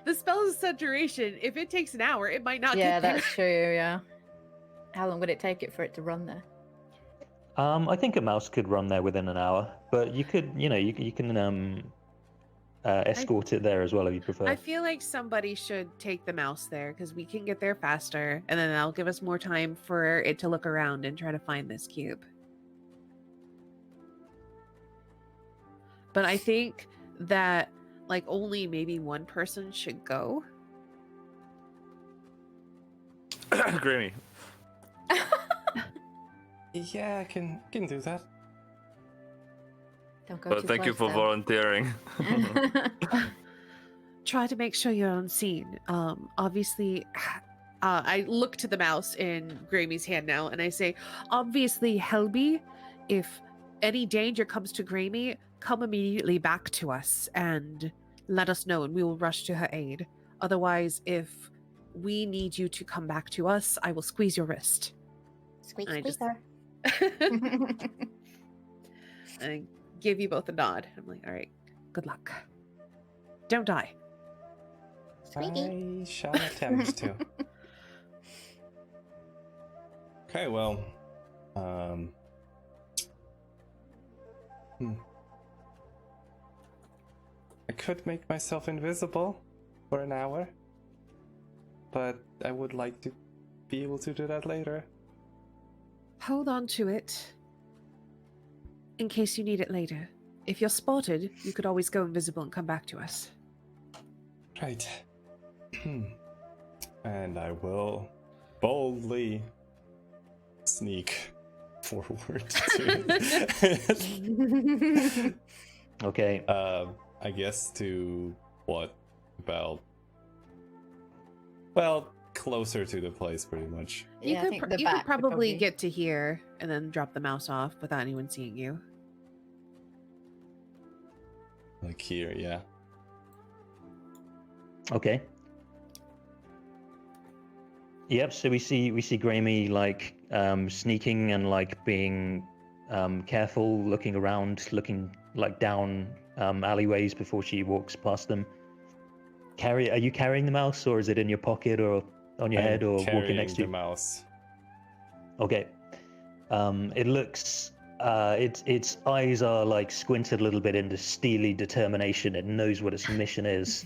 The spell is set duration. If it takes an hour, it might not. Yeah, get there. that's true. Yeah. How long would it take it for it to run there? I think a mouse could run there within an hour, but you could, you can escort it there as well if you prefer. I feel like somebody should take the mouse there because we can get there faster, and then that'll give us more time for it to look around and try to find this cube. But I think that like only maybe one person should go. Grimmy. Yeah, I can do that. Don't go Well, too thank you close, for though. volunteering. Try to make sure you're unseen. Obviously, I look to the mouse in Grammy's hand now, and I say, obviously, Helby, if any danger comes to Grammy, come immediately back to us and let us know, and we will rush to her aid. Otherwise, if we need you to come back to us. I will squeeze your wrist. Squeak, And squeaker. And I give you both a nod. I'm like, all right, good luck. Don't die. Squeaky. I shall attempt to. Okay, well, I could make myself invisible for an hour, but I would like to be able to do that later. Hold on to it in case you need it later. If you're spotted, you could always go invisible and come back to us. Right. And I will boldly sneak forward to it. Okay. I guess to what? About, well, closer to the place, pretty much. You Yeah, I think the could back would probably get to here and then drop the mouse off without anyone seeing you. Like here, yeah. Okay. Yep. So we see Graemy like sneaking and like being careful, looking around, looking like down alleyways before she walks past them. Are you carrying the mouse, or is it in your pocket, or on your head, or walking next to the you? mouse. Okay. It looks. Its eyes are like squinted a little bit into steely determination. It knows what its mission is.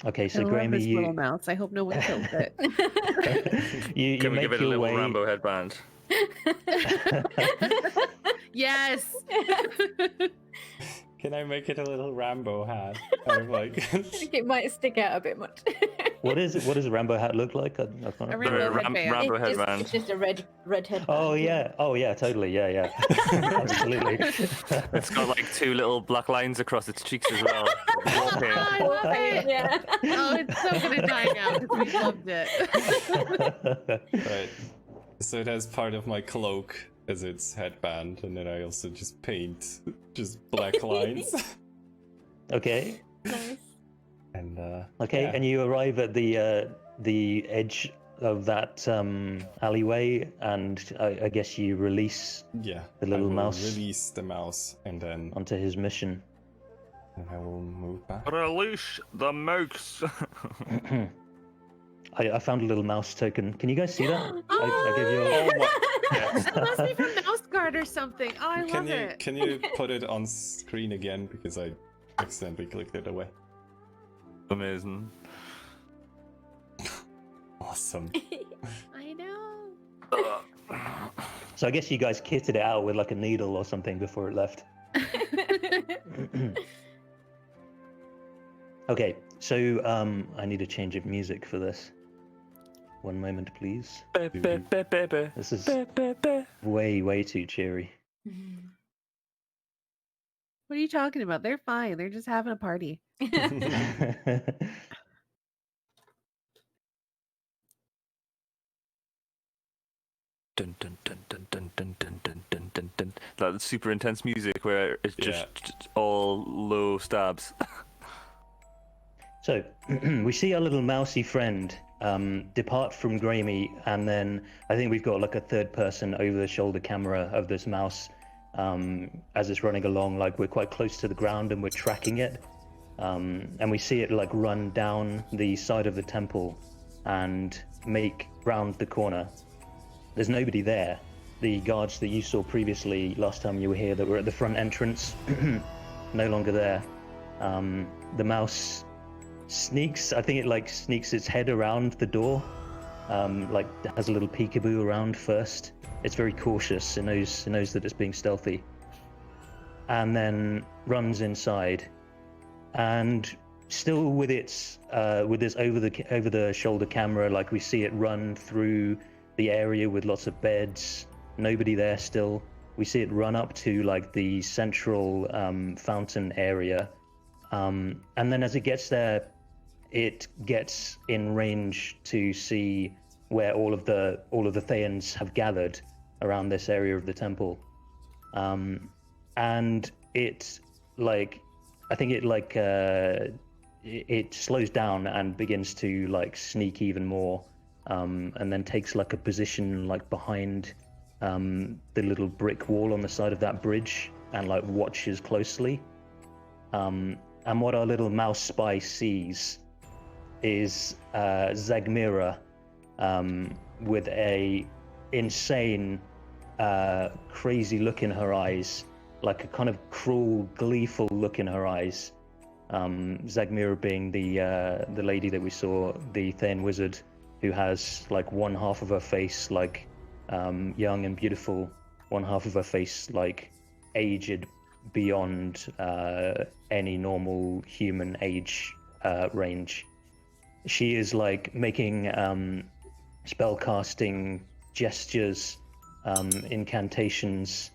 Okay, so I love Graemy, this little mouse. I hope no one kills it. you Can we make give it a your little way. Rambo headband? Yes. Can I make it a little Rambo hat? Or like... I think it might stick out a bit much. What is it? What does a Rambo hat look like? I can't A remember. rainbow headband. Rambo It's headband. just a red headband. Oh yeah, totally, yeah, absolutely. It's got like two little black lines across its cheeks as well. Oh, I love it. Yeah. Oh, it's so good at dying out because we loved it. Right. So it has part of my cloak as its headband, and then I also just paint just black lines. Okay. Nice. And Okay, yeah. and you arrive at the edge of that alleyway, and I guess you release Yeah, the little I will mouse release the mouse, and then onto his mission. I will move back. Release the mouse. I found a little mouse token. Can you guys see that? I gave you. It must be from Mouse Guard or something. Oh, I love it. Can you put it on screen again, because I accidentally clicked it away. Amazing. Awesome. I know. So I guess you guys kitted it out with like a needle or something before it left. Okay, so I need a change of music for this. One moment, please. This is way too cheery. What are you talking about? They're fine. They're just having a party. Dun, dun, dun, dun, dun, dun, dun, dun, dun, dun, dun. That super intense music where it's just all low stabs. So we see our little mousy friend depart from Graemy, and then I think we've got like a third person over the shoulder camera of this mouse as it's running along. Like we're quite close to the ground and we're tracking it, and we see it like run down the side of the temple and make round the corner. There's nobody there. The guards that you saw previously last time you were here that were at the front entrance, no longer there. The mouse sneaks, I think it like sneaks its head around the door, like has a little peekaboo around first. It's very cautious. It knows that it's being stealthy, and then runs inside, and still with its over the shoulder camera, like we see it run through the area with lots of beds, nobody there still. We see it run up to like the central fountain area, and then as it gets there, it gets in range to see where all of the Thayans have gathered around this area of the temple, and it like, I think it like it slows down and begins to like sneak even more, and then takes like a position like behind the little brick wall on the side of that bridge and like watches closely. And what our little mouse spy sees is Zagmira with a insane, crazy look in her eyes, like a kind of cruel, gleeful look in her eyes. Zagmira being the lady that we saw, the Thane wizard, who has like one half of her face like young and beautiful, one half of her face like aged beyond any normal human age range. She is like making spellcasting gestures, incantations,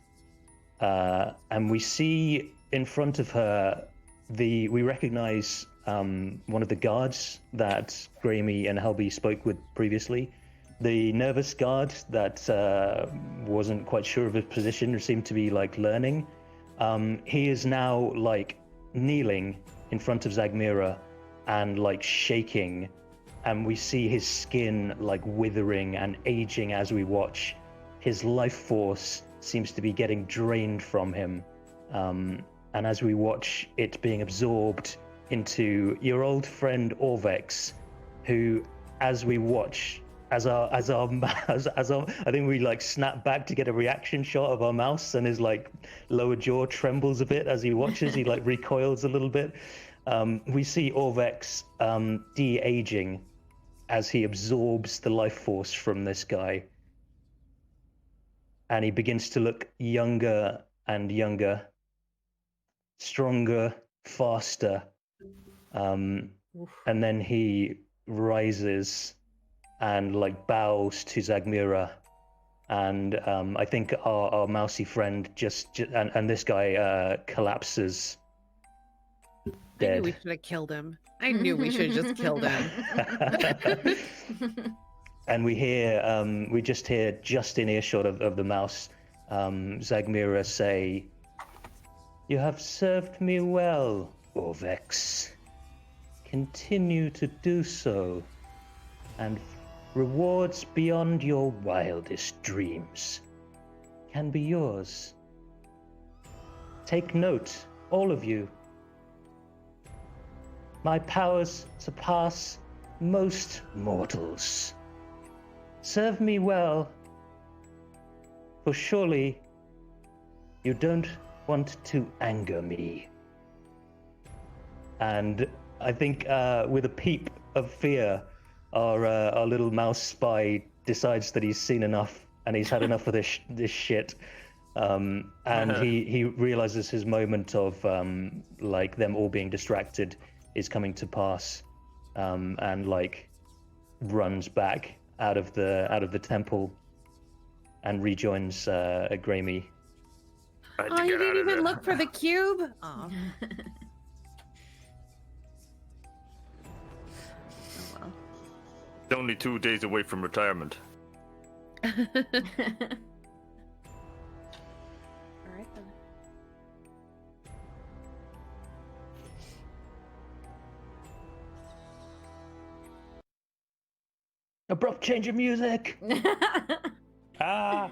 and we see in front of her we recognize one of the guards that Graeme and Helby spoke with previously. The nervous guard that wasn't quite sure of his position or seemed to be like learning. He is now like kneeling in front of Zagmira and like shaking, and we see his skin like withering and aging as we watch. His life force seems to be getting drained from him, and as we watch it being absorbed into your old friend Orvex, who, as we watch, as our I think we like snap back to get a reaction shot of our mouse, and his like lower jaw trembles a bit as he watches. He like recoils a little bit. We see Orvex de-aging as he absorbs the life force from this guy, and he begins to look younger and younger, stronger, faster, and then he rises and like bows to Zagmira, and I think our mousy friend and this guy collapses dead. I knew we should have killed him. I knew we should have just killed him. And we just hear just in earshot of the mouse, Zagmira say, "You have served me well, Orvex. Continue to do so, and rewards beyond your wildest dreams can be yours. Take note, all of you. My powers surpass most mortals. Serve me well, for surely you don't want to anger me." And I think with a peep of fear, our little mouse spy decides that he's seen enough and he's had enough of this shit, and he realizes his moment of like them all being distracted is coming to pass, and like runs back out of the temple and rejoins Graeme. Oh, you didn't even look for the cube? Oh. It's only 2 days away from retirement. All right then. Abrupt change of music. Ah.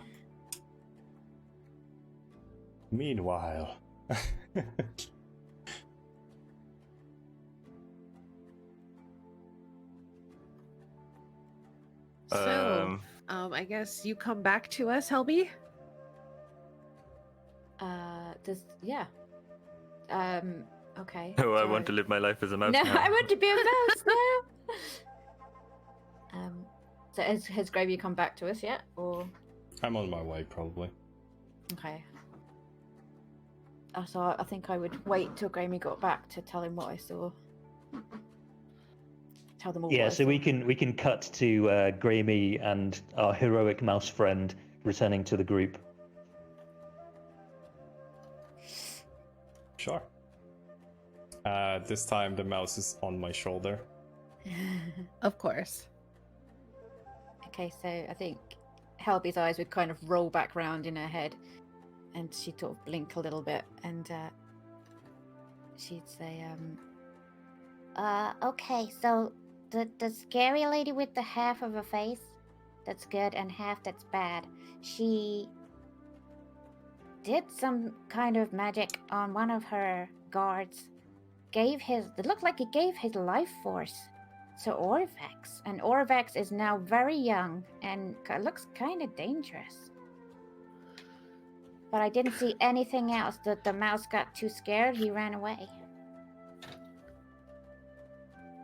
Meanwhile. So, I guess you come back to us, Helby? Yeah. Okay. Oh, I want to live my life as a mouse. No, now. I want to be a mouse now. So has Gravy come back to us yet, or? I'm on my way, probably. Okay. So I think I would wait till Grammy got back to tell him what I saw. Tell them all. Yeah, what I so saw. we can cut to Graeme and our heroic mouse friend returning to the group. Sure. This time the mouse is on my shoulder. Of course. Okay, so I think Helby's eyes would kind of roll back round in her head, and she'd sort of blink a little bit, and she'd say, Okay, so the scary lady with the half of a face that's good and half that's bad, she did some kind of magic on one of her guards. It looked like it gave his life force to Orvex, and Orvex is now very young and looks kind of dangerous. But I didn't see anything else. The mouse got too scared, he ran away.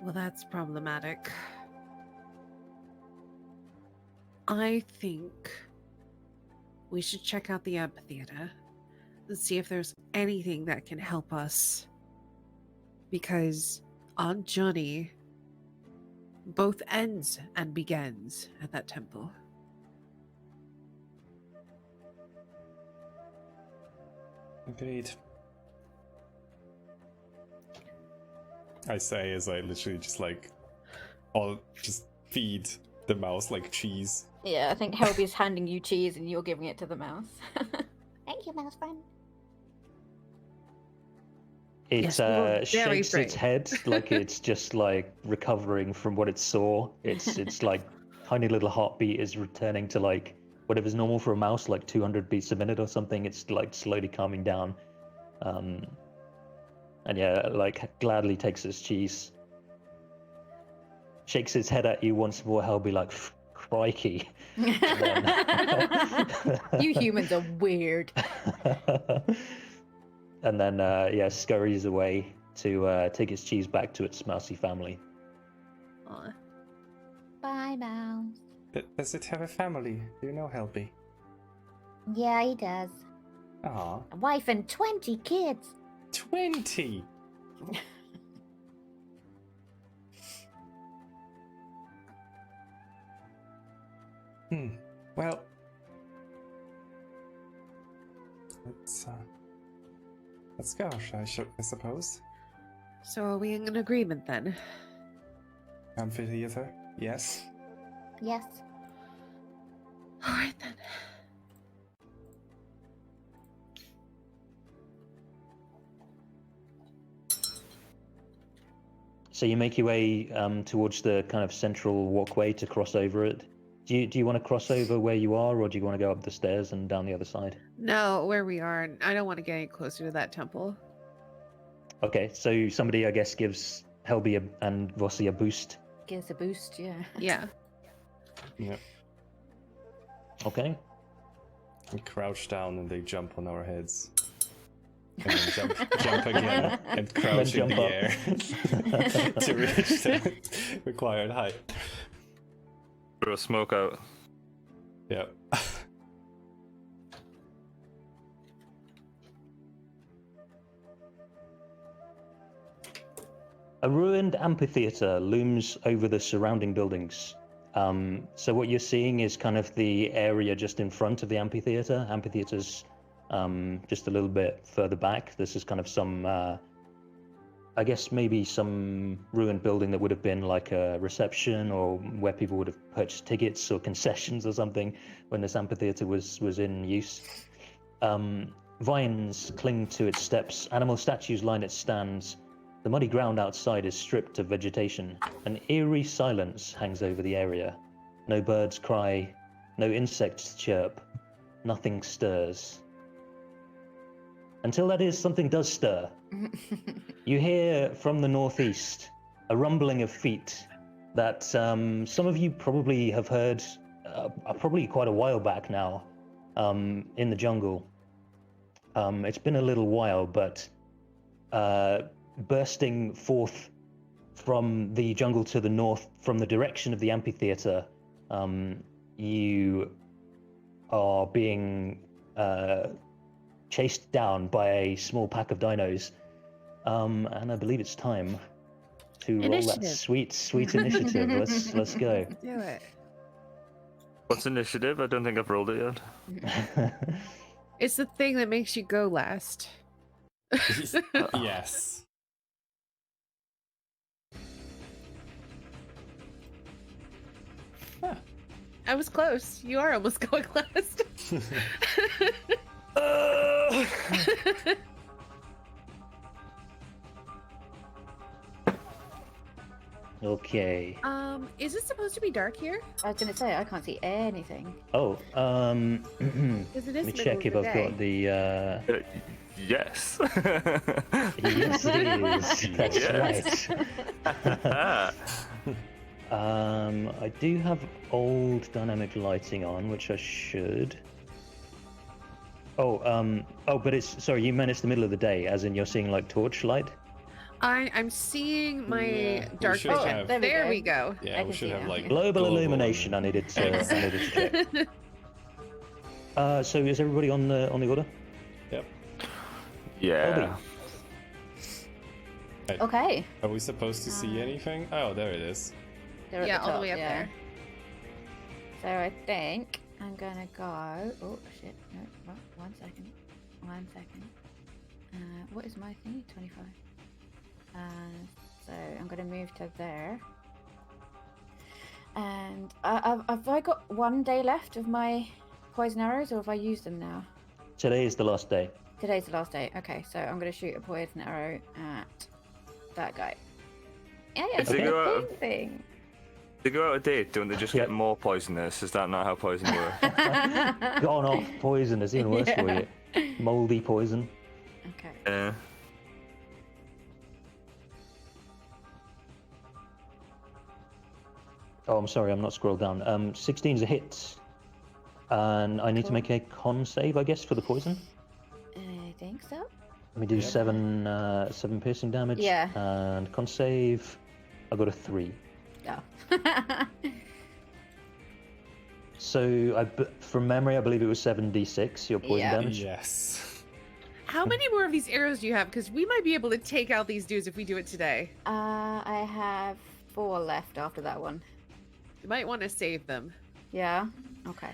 Well, that's problematic. I think we should check out the amphitheater and see if there's anything that can help us. Because our journey both ends and begins at that temple. Agreed. I say as I literally I'll just feed the mouse like cheese. Yeah, I think Helby's handing you cheese and you're giving it to the mouse. Thank you, mouse friend. It Yes, shakes its head like it's just like recovering from what it saw. It's like tiny little heartbeat is returning to like whatever's normal for a mouse, like 200 beats a minute or something. It's like slowly calming down. And yeah, like gladly takes its cheese. Shakes its head at you once more, Helby, like, crikey. You humans are weird. And then, scurries away to take its cheese back to its mousy family. Aw. Bye, mouse. Does it have a family? Do you know, Helby? Yeah, he does. Aw. A wife and 20 kids. 20! Well, let's go, I suppose. So are we in agreement then? Amphitheater, yes. Yes. Alright then. So you make your way towards the kind of central walkway to cross over it. Do you want to cross over where you are, or do you want to go up the stairs and down the other side? No, where we are. I don't want to get any closer to that temple. Okay, so somebody, I guess, gives Helby and Vossi a boost. Gives a boost, yeah. Yeah. Yep. Okay. We crouch down and they jump on our heads. And then jump again and crouch in the air to reach the required height. Throw smoke out. Yep. A ruined amphitheater looms over the surrounding buildings. So what you're seeing is kind of the area just in front of the amphitheater. Amphitheater's just a little bit further back. This is kind of some, I guess maybe some ruined building that would have been like a reception, or where people would have purchased tickets or concessions or something when this amphitheater was in use. Vines cling to its steps. Animal statues line its stands. The muddy ground outside is stripped of vegetation. An eerie silence hangs over the area. No birds cry, no insects chirp, nothing stirs. Until that is, something does stir. You hear from the northeast a rumbling of feet that some of you probably have heard probably quite a while back now in the jungle. It's been a little while, but bursting forth from the jungle to the north, from the direction of the amphitheater, you are being chased down by a small pack of dinos. And I believe it's time to roll that sweet initiative. Let's go. Do it. What's initiative? I don't think I've rolled it yet. It's the thing that makes you go last. Yes. Huh. I was close. You are almost going last. Okay. Is it supposed to be dark here? I was gonna say I can't see anything. Oh, Because it let is me middle check of if the I've day. got the. Yes. Yes, it is. That's Yes. right. I do have old dynamic lighting on, which I should. Oh, but it's sorry. You meant it's the middle of the day, as in you're seeing like torchlight. I'm seeing my Yeah, we dark should vision. have- There we go. Yeah, I we can should see have now, like yeah. Global illumination. I illumination. needed to. I needed to check. So is everybody on the order? Yep. Yeah. Okay. Are we supposed to see anything? Oh, there it is. They're at Yeah, the all the top, way up yeah. there. So I think I'm gonna go. Oh shit! No, one second. 1 second. What is my thingy? 25. So I'm gonna move to there. And have I got 1 day left of my poison arrows, or have I used them now? Today is the last day. Today's the last day. Okay, so I'm gonna shoot a poison arrow at that guy. Yeah, If they go out of- thing. They go out of date, don't they just get more poisonous? Is that not how poison works? Gone off poison is even worse for you. Moldy poison. Okay. Yeah. Oh, I'm sorry, I'm not scrolled down. 16 is a hit. And I need to Cool. make a con save, I guess, for the poison. I think so. Let me do Yep. seven piercing damage. Yeah. And con save, I got a 3. Oh. So, from memory, I believe it was 7d6, your poison Yeah. damage. Yes. How many more of these arrows do you have? Because we might be able to take out these dudes if we do it today. I have 4 left after that one. You might want to save them. Yeah. Okay.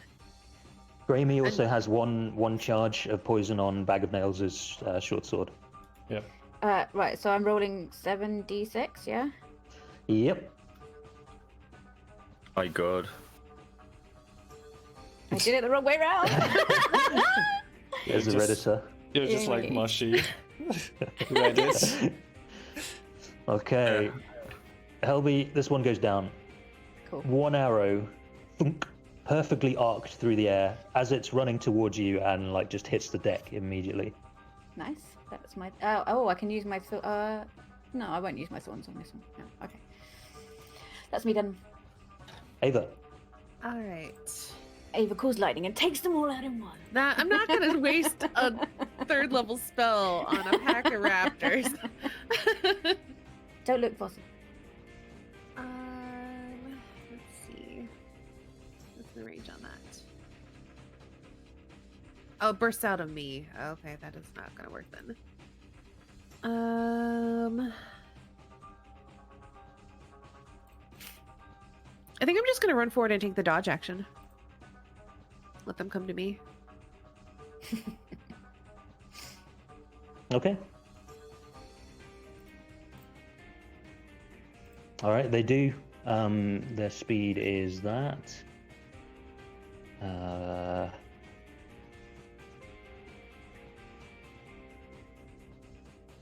Graemy also has one charge of poison on Bag of Nails' short sword. Yep. Right. So I'm rolling 7d6. Yeah. Yep. My God. I did it the wrong way round. There's a Just- Redditor. You're just like Yay. mushy. Reddit. Okay. Helby, this one goes down. Cool. One arrow, thunk, perfectly arced through the air as it's running towards you and like just hits the deck immediately. Nice. That's my. Oh, I can use my. No, I won't use my thorns on this one. No. Okay. That's me done. Ava. All right. Ava calls lightning and takes them all out in one. I'm not going to waste a 3rd level spell on a pack of raptors. Don't look fossil. Let's see. What's the range on that? Oh, it bursts out of me. Okay, that is not going to work then. I think I'm just going to run forward and take the dodge action. Let them come to me. Okay. All right, they do. Their speed is that. I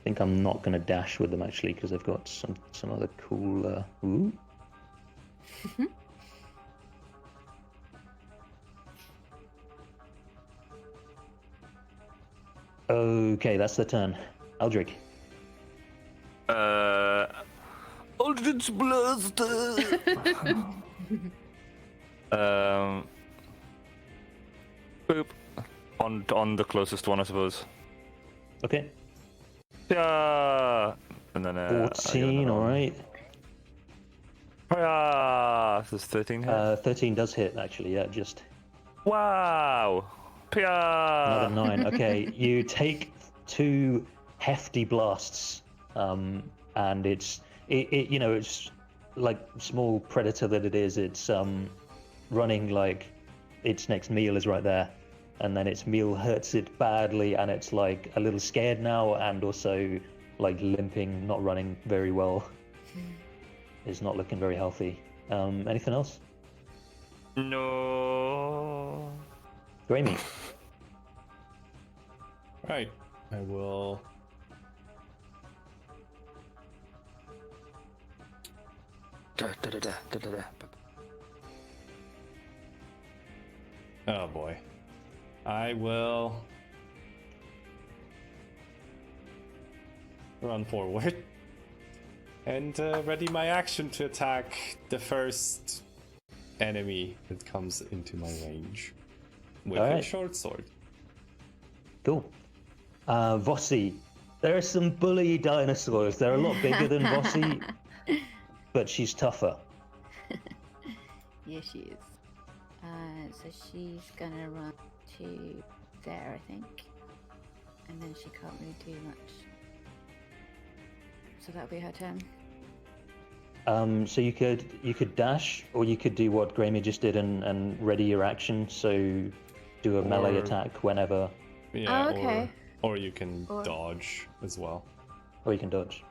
think I'm not going to dash with them actually because I've got some other cool. Ooh. Okay, that's the turn. Aldrich. Aldrich Blaster. Boop. On the closest one, I suppose. Okay. Yeah. And then 14, alright. Yeah. So it's 13 hit. 13 does hit actually, yeah, just. Wow. Another Pia. 9. Okay, you take 2 hefty blasts, and it's like small predator that it is. It's running like its next meal is right there, and then its meal hurts it badly, and it's like a little scared now, and also like limping, not running very well. Is not looking very healthy. Anything else? No. Graemy. Right. I will. Oh boy. I will run forward and ready my action to attack the first enemy that comes into my range with a short sword. Cool. Vossi, there are some bully dinosaurs. They're a lot bigger than Vossi, but she's tougher. Yeah, she is. So she's gonna run to there, I think. And then she can't really do much. So that'll be her turn. So you could dash, or you could do what Graeme just did and ready your action. So do a melee attack whenever. Yeah. Oh, okay. Or you can dodge as well. Or you can dodge.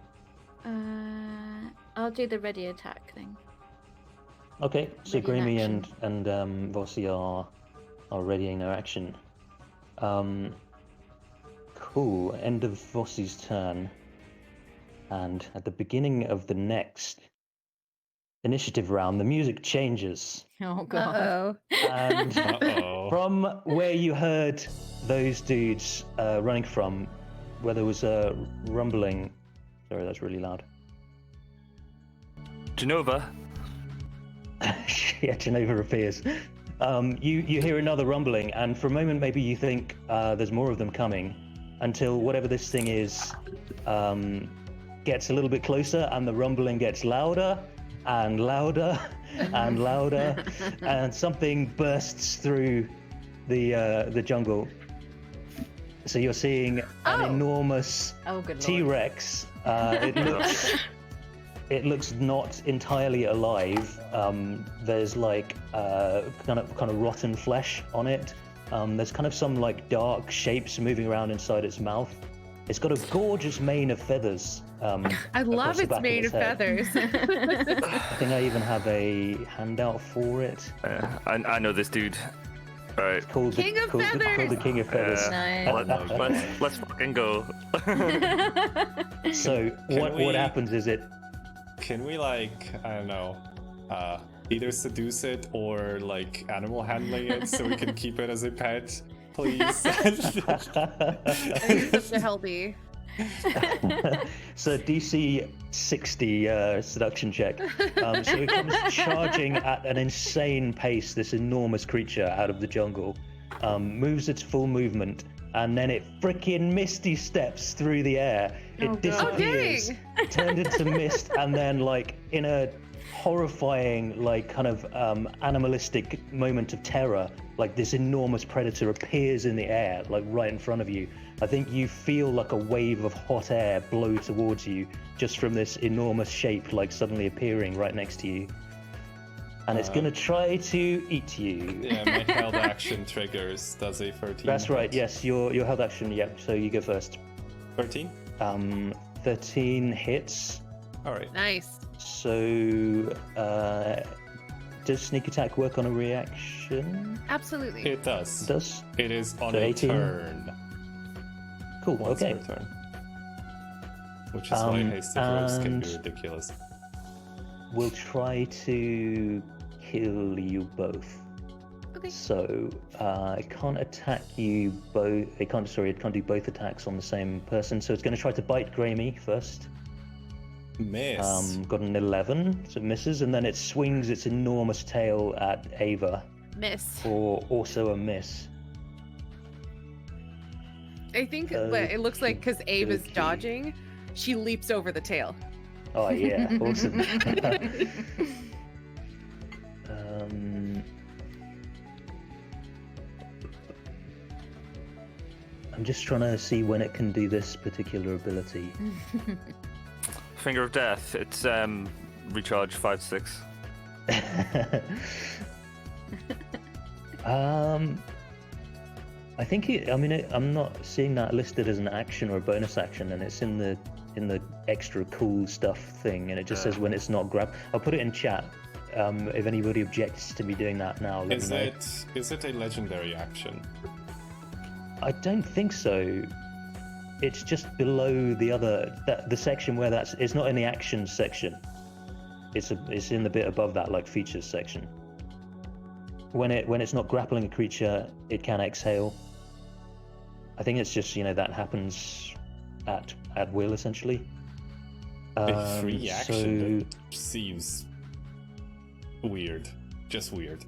I'll do the ready attack thing. Okay, so Ready in Graeme and Vossi are readying their action. Cool. End of Vossi's turn. And at the beginning of the next initiative round, the music changes. Oh god. Uh-oh. And from where you heard those dudes running from, where there was a rumbling. Sorry, that's really loud. Genova. Yeah, Genova appears. You hear another rumbling, and for a moment maybe you think there's more of them coming, until whatever this thing is gets a little bit closer, and the rumbling gets louder and louder and louder, and something bursts through the jungle. So you're seeing an enormous T-Rex. It looks not entirely alive. There's like kind of rotten flesh on it. There's kind of some like dark shapes moving around inside its mouth. It's got a gorgeous mane of feathers. I love its mane of feathers. I think I even have a handout for it. I know this dude. All right. Called the King of Feathers. Nice. Let's fucking go. So what happens is it. Can we I don't know, either seduce it or animal handling it so we can keep it as a pet, please? You're such a healthy. So DC 60 seduction check. So it comes charging at an insane pace, this enormous creature out of the jungle, moves its full movement, and then it freaking misty steps through the air. It disappears, turned into mist, and then in a horrifying, kind of animalistic moment of terror, this enormous predator appears in the air, right in front of you. I think you feel like a wave of hot air blow towards you just from this enormous shape suddenly appearing right next to you. And it's gonna try to eat you. Yeah, my held action triggers. Does a 13 That's right, hit? yes, your held action, yep, so you go first. 13? 13 hits. Alright. Nice. So, does sneak attack work on a reaction? Absolutely. It does. It does? It is on So a 18. turn. Cool, Once okay. per turn. Which is why hasted rolls can be ridiculous. We'll try to kill you both. Okay. So, it can't attack you both. It can't do both attacks on the same person. So it's going to try to bite Graeme first. Miss. Got an 11, so it misses, and then it swings its enormous tail at Ava. Miss. For also a miss. I think it looks like because Ava's dodging, she leaps over the tail. Oh yeah, awesome. I'm just trying to see when it can do this particular ability. Finger of Death. It's recharge 5-6. I think I'm not seeing that listed as an action or a bonus action, and it's in the extra cool stuff thing, and it just says when it's not grabbed. I'll put it in chat. If anybody objects to me doing that now, let me know. Is it a legendary action? I don't think so. It's just below the section where it's not in the action section. It's in the bit above that, like features section. When it's not grappling a creature, it can exhale. I think it's just that happens at will essentially. A free action that seems weird, just weird.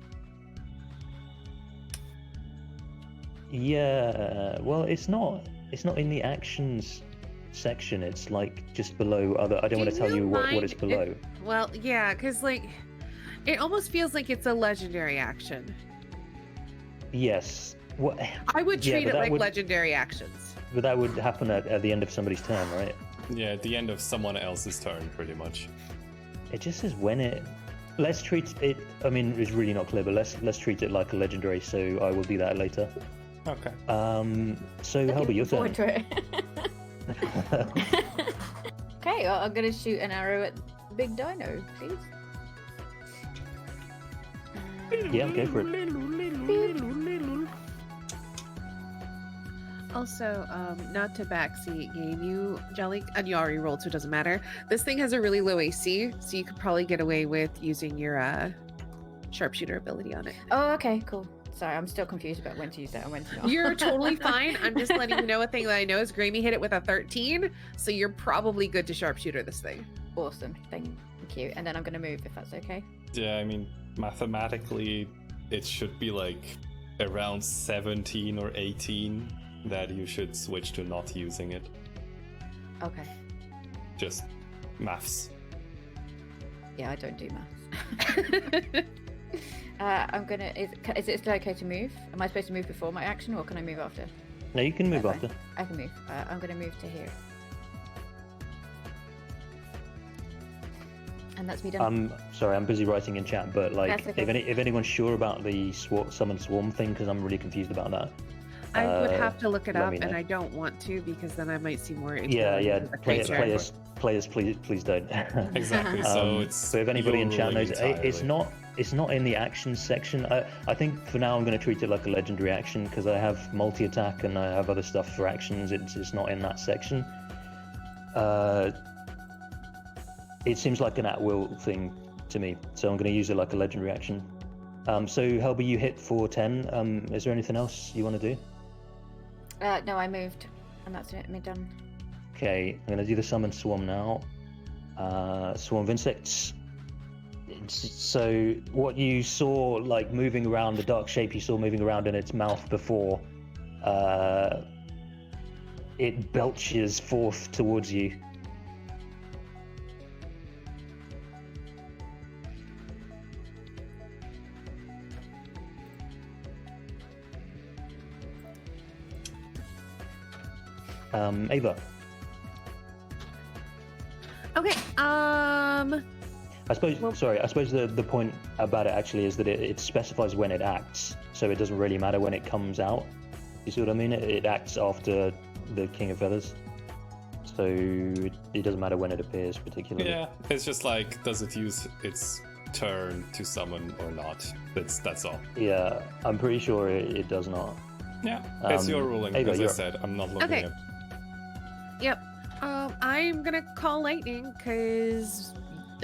Yeah, well, it's not in the actions section. It's like just below other. I don't want to tell you what is below. Well, yeah, because like it almost feels like it's a legendary action. Yes. What? I would treat it like legendary actions. But that would happen at the end of somebody's turn, right? Yeah, at the end of someone else's turn, pretty much. It just says when it. Let's treat it. I mean, it's really not clear, but let's treat it like a legendary. So I will do that later. Okay. So Helby, your turn. Okay, well, I'm gonna shoot an arrow at Big Dino, please. Yeah, go for it. Also, not to backseat game you, Jelly, and you already rolled, so it doesn't matter. This thing has a really low AC, so you could probably get away with using your sharpshooter ability on it. Oh, okay, cool. Sorry, I'm still confused about when to use that and when to not. You're totally fine. I'm just letting you know a thing that I know is Grammy hit it with a 13, so you're probably good to sharpshooter this thing. Awesome, thank you. And then I'm gonna move if that's okay. Yeah, I mean, mathematically, it should be like around 17 or 18 that you should switch to not using it. Okay. Just maths. Yeah, I don't do maths. I'm gonna. Is it still okay to move? Am I supposed to move before my action, or can I move after? No, you can move after. I can move. I'm gonna move to here. And that's me done. I'm sorry, I'm busy writing in chat, but like, okay. if anyone's sure about the summon swarm thing, because I'm really confused about that. I would have to look it up, me know. and I don't want to because then I might see more. Yeah. Players, please don't. Exactly. So so if anybody in chat knows, it's not in the actions section. I think for now I'm going to treat it like a legendary action because I have multi-attack and I have other stuff for actions. It's not in that section. It seems like an at-will thing to me, so I'm going to use it like a legendary action. So Helby, you hit for 10. Is there anything else you want to do? No, I moved, and that's it. Me done. Okay, I'm going to do the summon swarm now. Swarm of insects. So what you saw, like moving around, the dark shape you saw moving around in its mouth before, it belches forth towards you. Ava. Okay. I suppose the point about it actually is that it specifies when it acts, so it doesn't really matter when it comes out. You see what I mean? It acts after the King of Feathers, so it doesn't matter when it appears particularly. Yeah, it's just like, does it use its turn to summon or not? That's all. Yeah, I'm pretty sure it does not. Yeah, it's your ruling. Ava, as I said, I'm not looking at. Yep. I'm gonna call lightning because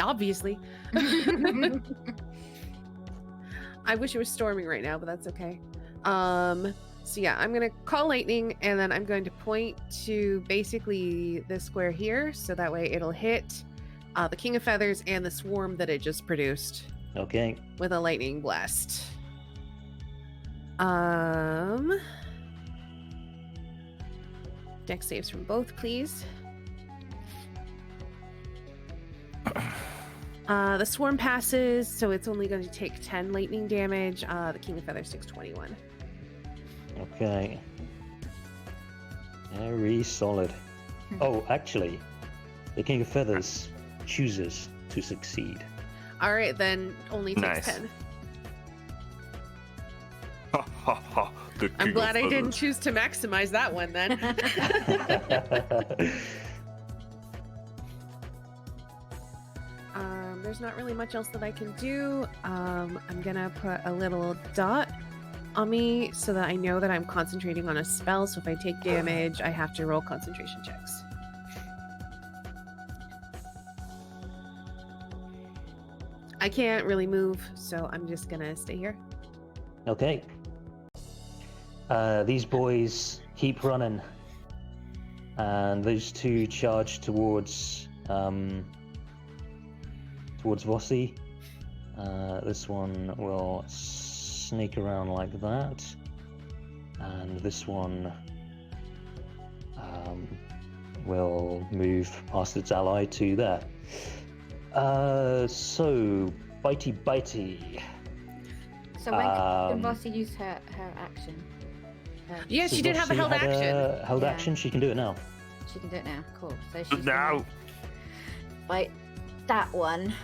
obviously. I wish it was storming right now, but that's okay. So yeah, I'm gonna call lightning and then I'm going to point to basically this square here, so that way it'll hit the King of Feathers and the swarm that it just produced. Okay. With a lightning blast. Dex saves from both, please. The swarm passes, so it's only going to take 10 lightning damage. The King of Feathers takes 21. Okay. Very solid. Oh, actually, the King of Feathers chooses to succeed. All right, then only takes 10. Ha ha ha. I'm glad I didn't choose to maximize that one then. There's not really much else that I can do. I'm gonna put a little dot on me so that I know that I'm concentrating on a spell. So if I take damage, I have to roll concentration checks. I can't really move, so I'm just gonna stay here. Okay. These boys keep running, and those two charge towards Vossi. This one will sneak around like that, and this one will move past its ally to there. So bitey. So when can Vossi use her action? Yeah, she did have a held action. Held action. She can do it now. She can do it now. Cool. So she's now. Bite that one.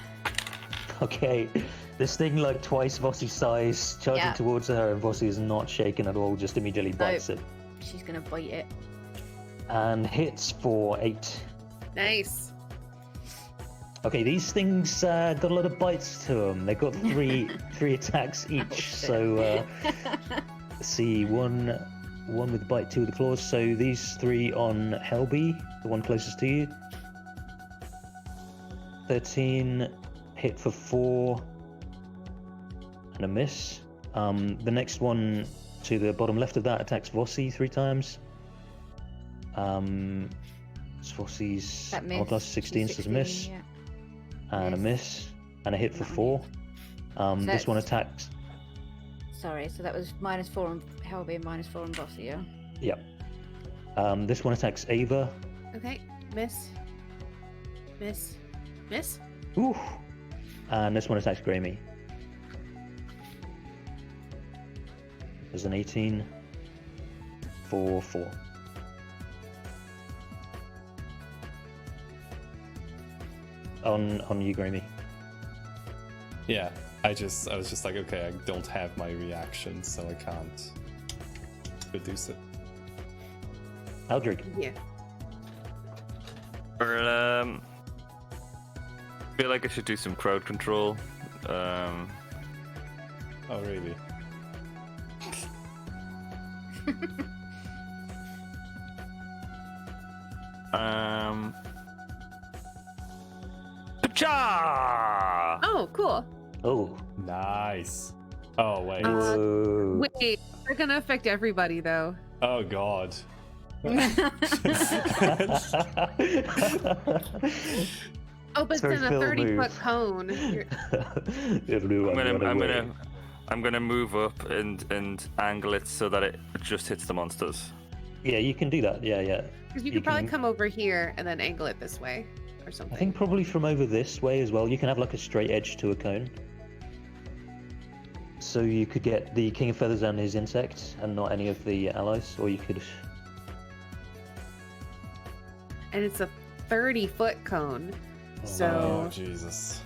Okay. This thing, like twice Vossi's size, charging towards her, and Vossi is not shaken at all. Just immediately bites it. She's gonna bite it. And hits for 8. Nice. Okay, these things got a lot of bites to them. They got three attacks each. So let's see, one with bite, 2 with the claws. So these 3 on Helby, the one closest to you. 13 hit for 4 and a miss. The next one to the bottom left of that attacks Vossi 3 times. Vossi's plus 16, so it's a miss. Yeah. And a miss, and a hit for 4. This one attacks. Sorry, so that was -4 on Helby and -4 on Vossi, yeah? Yep. This one attacks Ava. Okay, miss. Miss. Miss? Ooh. And this one attacks Grammy. There's an 18 for 4. On you, Grammy. Yeah, I was just like, okay, I don't have my reaction, so I can't reduce it. Aldrich. Yeah. I feel like I should do some crowd control. Oh, really? Cha! Oh, cool. Oh. Nice. Oh, wait. Wait, they're gonna affect everybody, though. Oh, God. Oh, but it's in a 30-foot cone. I'm gonna move up and angle it so that it just hits the monsters. Yeah, you can do that. Yeah. Because you could probably come over here and then angle it this way, or something. I think probably from over this way as well. You can have like a straight edge to a cone. So you could get the King of Feathers and his insect, and not any of the allies, or you could. And it's a 30-foot cone, so. Oh, Jesus.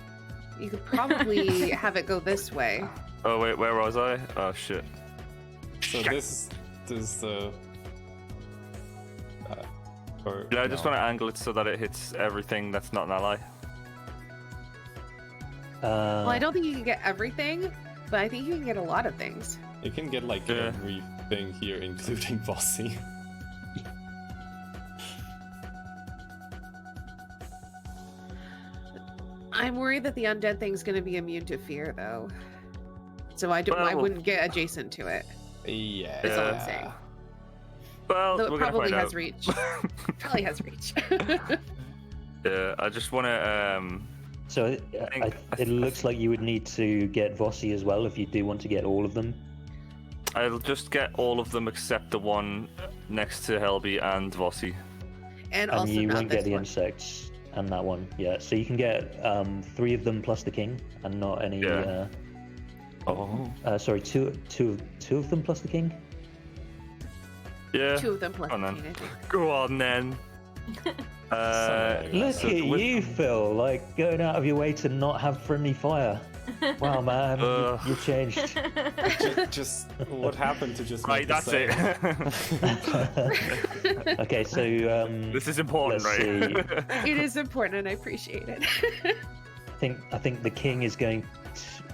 You could probably have it go this way. Oh wait, where was I? Oh shit. So this is the. Yeah, I just want to angle it so that it hits everything that's not an ally. Well, I don't think you can get everything, but I think you can get a lot of things. You can get like everything here, including Vossi. I'm worried that the undead thing's going to be immune to fear, though. So I wouldn't get adjacent to it. Yeah. That's all I'm saying. Well, though it we're probably gonna find has out. reach. Probably has reach. Yeah, I just want to. So it looks like you would need to get Vossi as well if you do want to get all of them. I'll just get all of them except the one next to Helby and Vossi. And also you not won't this get the one. insects and that one. Yeah, so you can get 3 of them plus the king, and not any. Yeah. Sorry, two of them plus the king. Yeah. 2 of them plus Go on, 15, then. I think. Go on then. Look so at with- you, Phil, like going out of your way to not have friendly fire. Wow, man, you changed. Just what happened to just Right, make that's the it. Okay, so This is important, let's right? It is important, and I appreciate it. I think the king is going.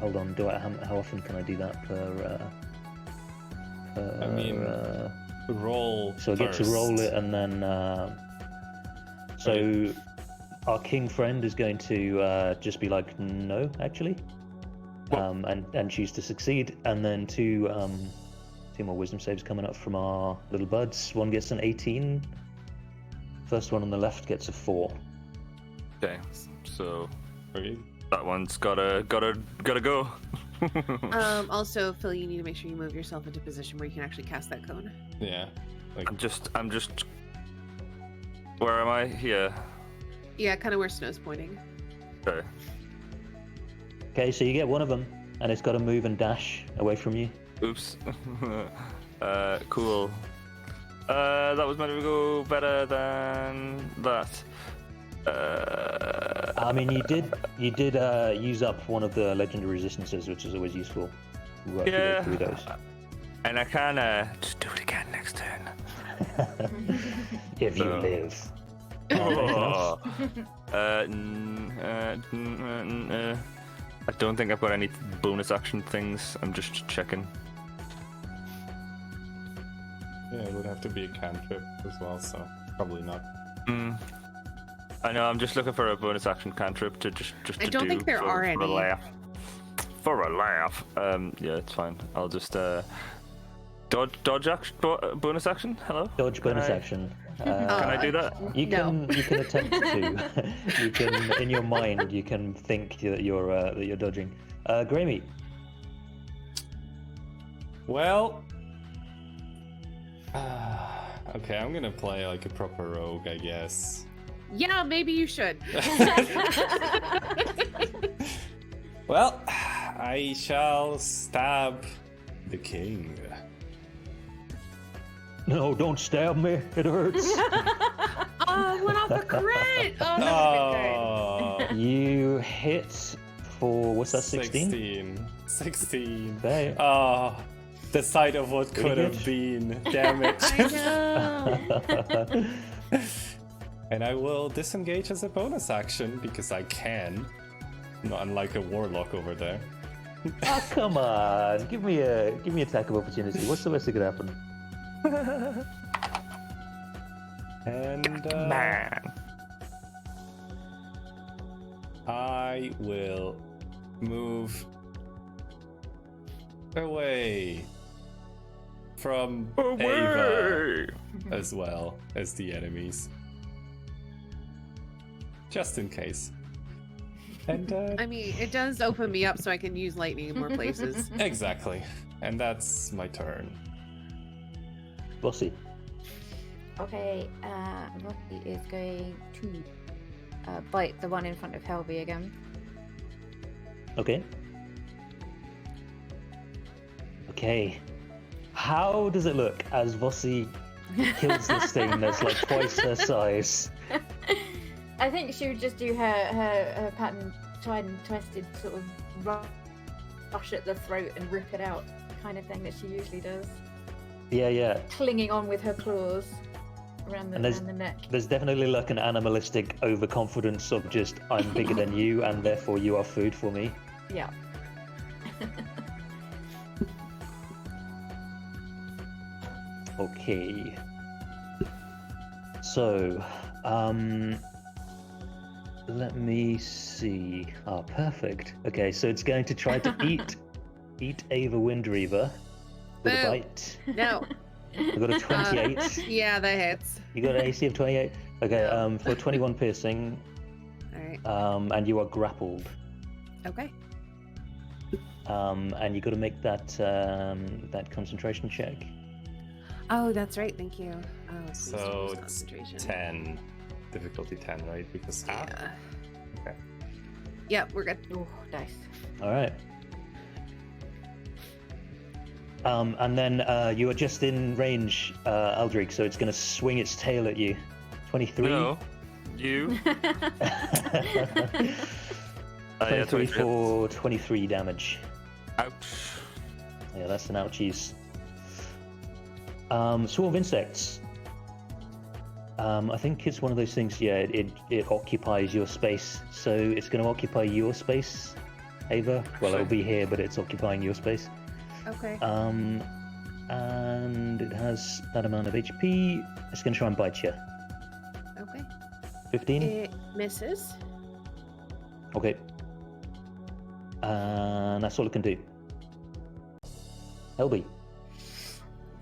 Hold on, how often can I do that per? I mean, roll. So I get to first. roll it, and then so our king friend is going to just be like, no, actually, and choose to succeed. And then two more wisdom saves coming up from our little buds. One gets an 18. First one on the left gets a 4. Okay, so that one's gotta go. Also, Phil, you need to make sure you move yourself into a position where you can actually cast that cone. Yeah. I'm just. Where am I? Here. Yeah, kind of where Snow's pointing. Okay. Okay, so you get one of them, and it's got to move and dash away from you. Oops. Cool. That was meant to go better than that. I mean, you did use up one of the legendary resistances, which is always useful. Yeah. Through those. And I can just do it again next turn. If you live. I don't think I've got any bonus action things. I'm just checking. Yeah, it would have to be a cantrip as well, so probably not. I know. I'm just looking for a bonus action cantrip to just I don't think there are any. For a laugh. For a laugh. Yeah, it's fine. I'll just dodge action, bonus action. Hello. Dodge bonus action. Can I do that? You can attempt to. You can, in your mind, you can think that you're dodging. Grammy. Well, okay, I'm gonna play like a proper rogue, I guess. Yeah, maybe you should. Well, I shall stab the king. No, don't stab me. It hurts. Oh, went off a crit. Oh, that's a good. You hit for, what's that, 16? 16. Okay. Oh, the sight of what could have been. Damn it. I know. And I will disengage as a bonus action because I can. Not unlike a warlock over there. Oh, come on. Give me attack of opportunity. What's the worst that could happen? And Man. I will move away from Ava as well as the enemies. Just in case. And I mean, it does open me up so I can use lightning in more places. exactly. And that's my turn. Bossy. Okay, Rocky is going to bite the one in front of Helby again. Okay. Okay. How does it look as Vossi kills this thing that's like twice her size? I think she would just do her pattern, tried and twisted sort of rush at the throat and rip it out kind of thing that she usually does. Yeah. Clinging on with her claws around the neck. There's definitely like an animalistic overconfidence of just, I'm bigger than you and therefore you are food for me. Yeah. Okay. So, let me see. Ah, perfect. Okay, so it's going to try to eat Ava Windreaver with a bite. No. I got a 28. Yeah, that hits. You got an AC of 28. Okay, for 21 piercing. All right. And you are grappled. Okay. And you got to make that concentration check. Oh, that's right. Thank you. Oh, So it's 10. Difficulty 10, right? Because half? Yeah. Okay. Yep, we're good. Oh, nice. All right. And then you are just in range, Aldrich, so it's going to swing its tail at you. 23. No, you. 23 for 23 damage. Ouch. Yeah, that's an ouchies. Swarm of insects. I think it's one of those things, yeah, it occupies your space. So it's going to occupy your space, Ava. Well, it'll be here, but it's occupying your space. Okay. And it has that amount of HP. It's going to try and bite you. Okay. 15? It misses. Okay. And that's all it can do. Helby.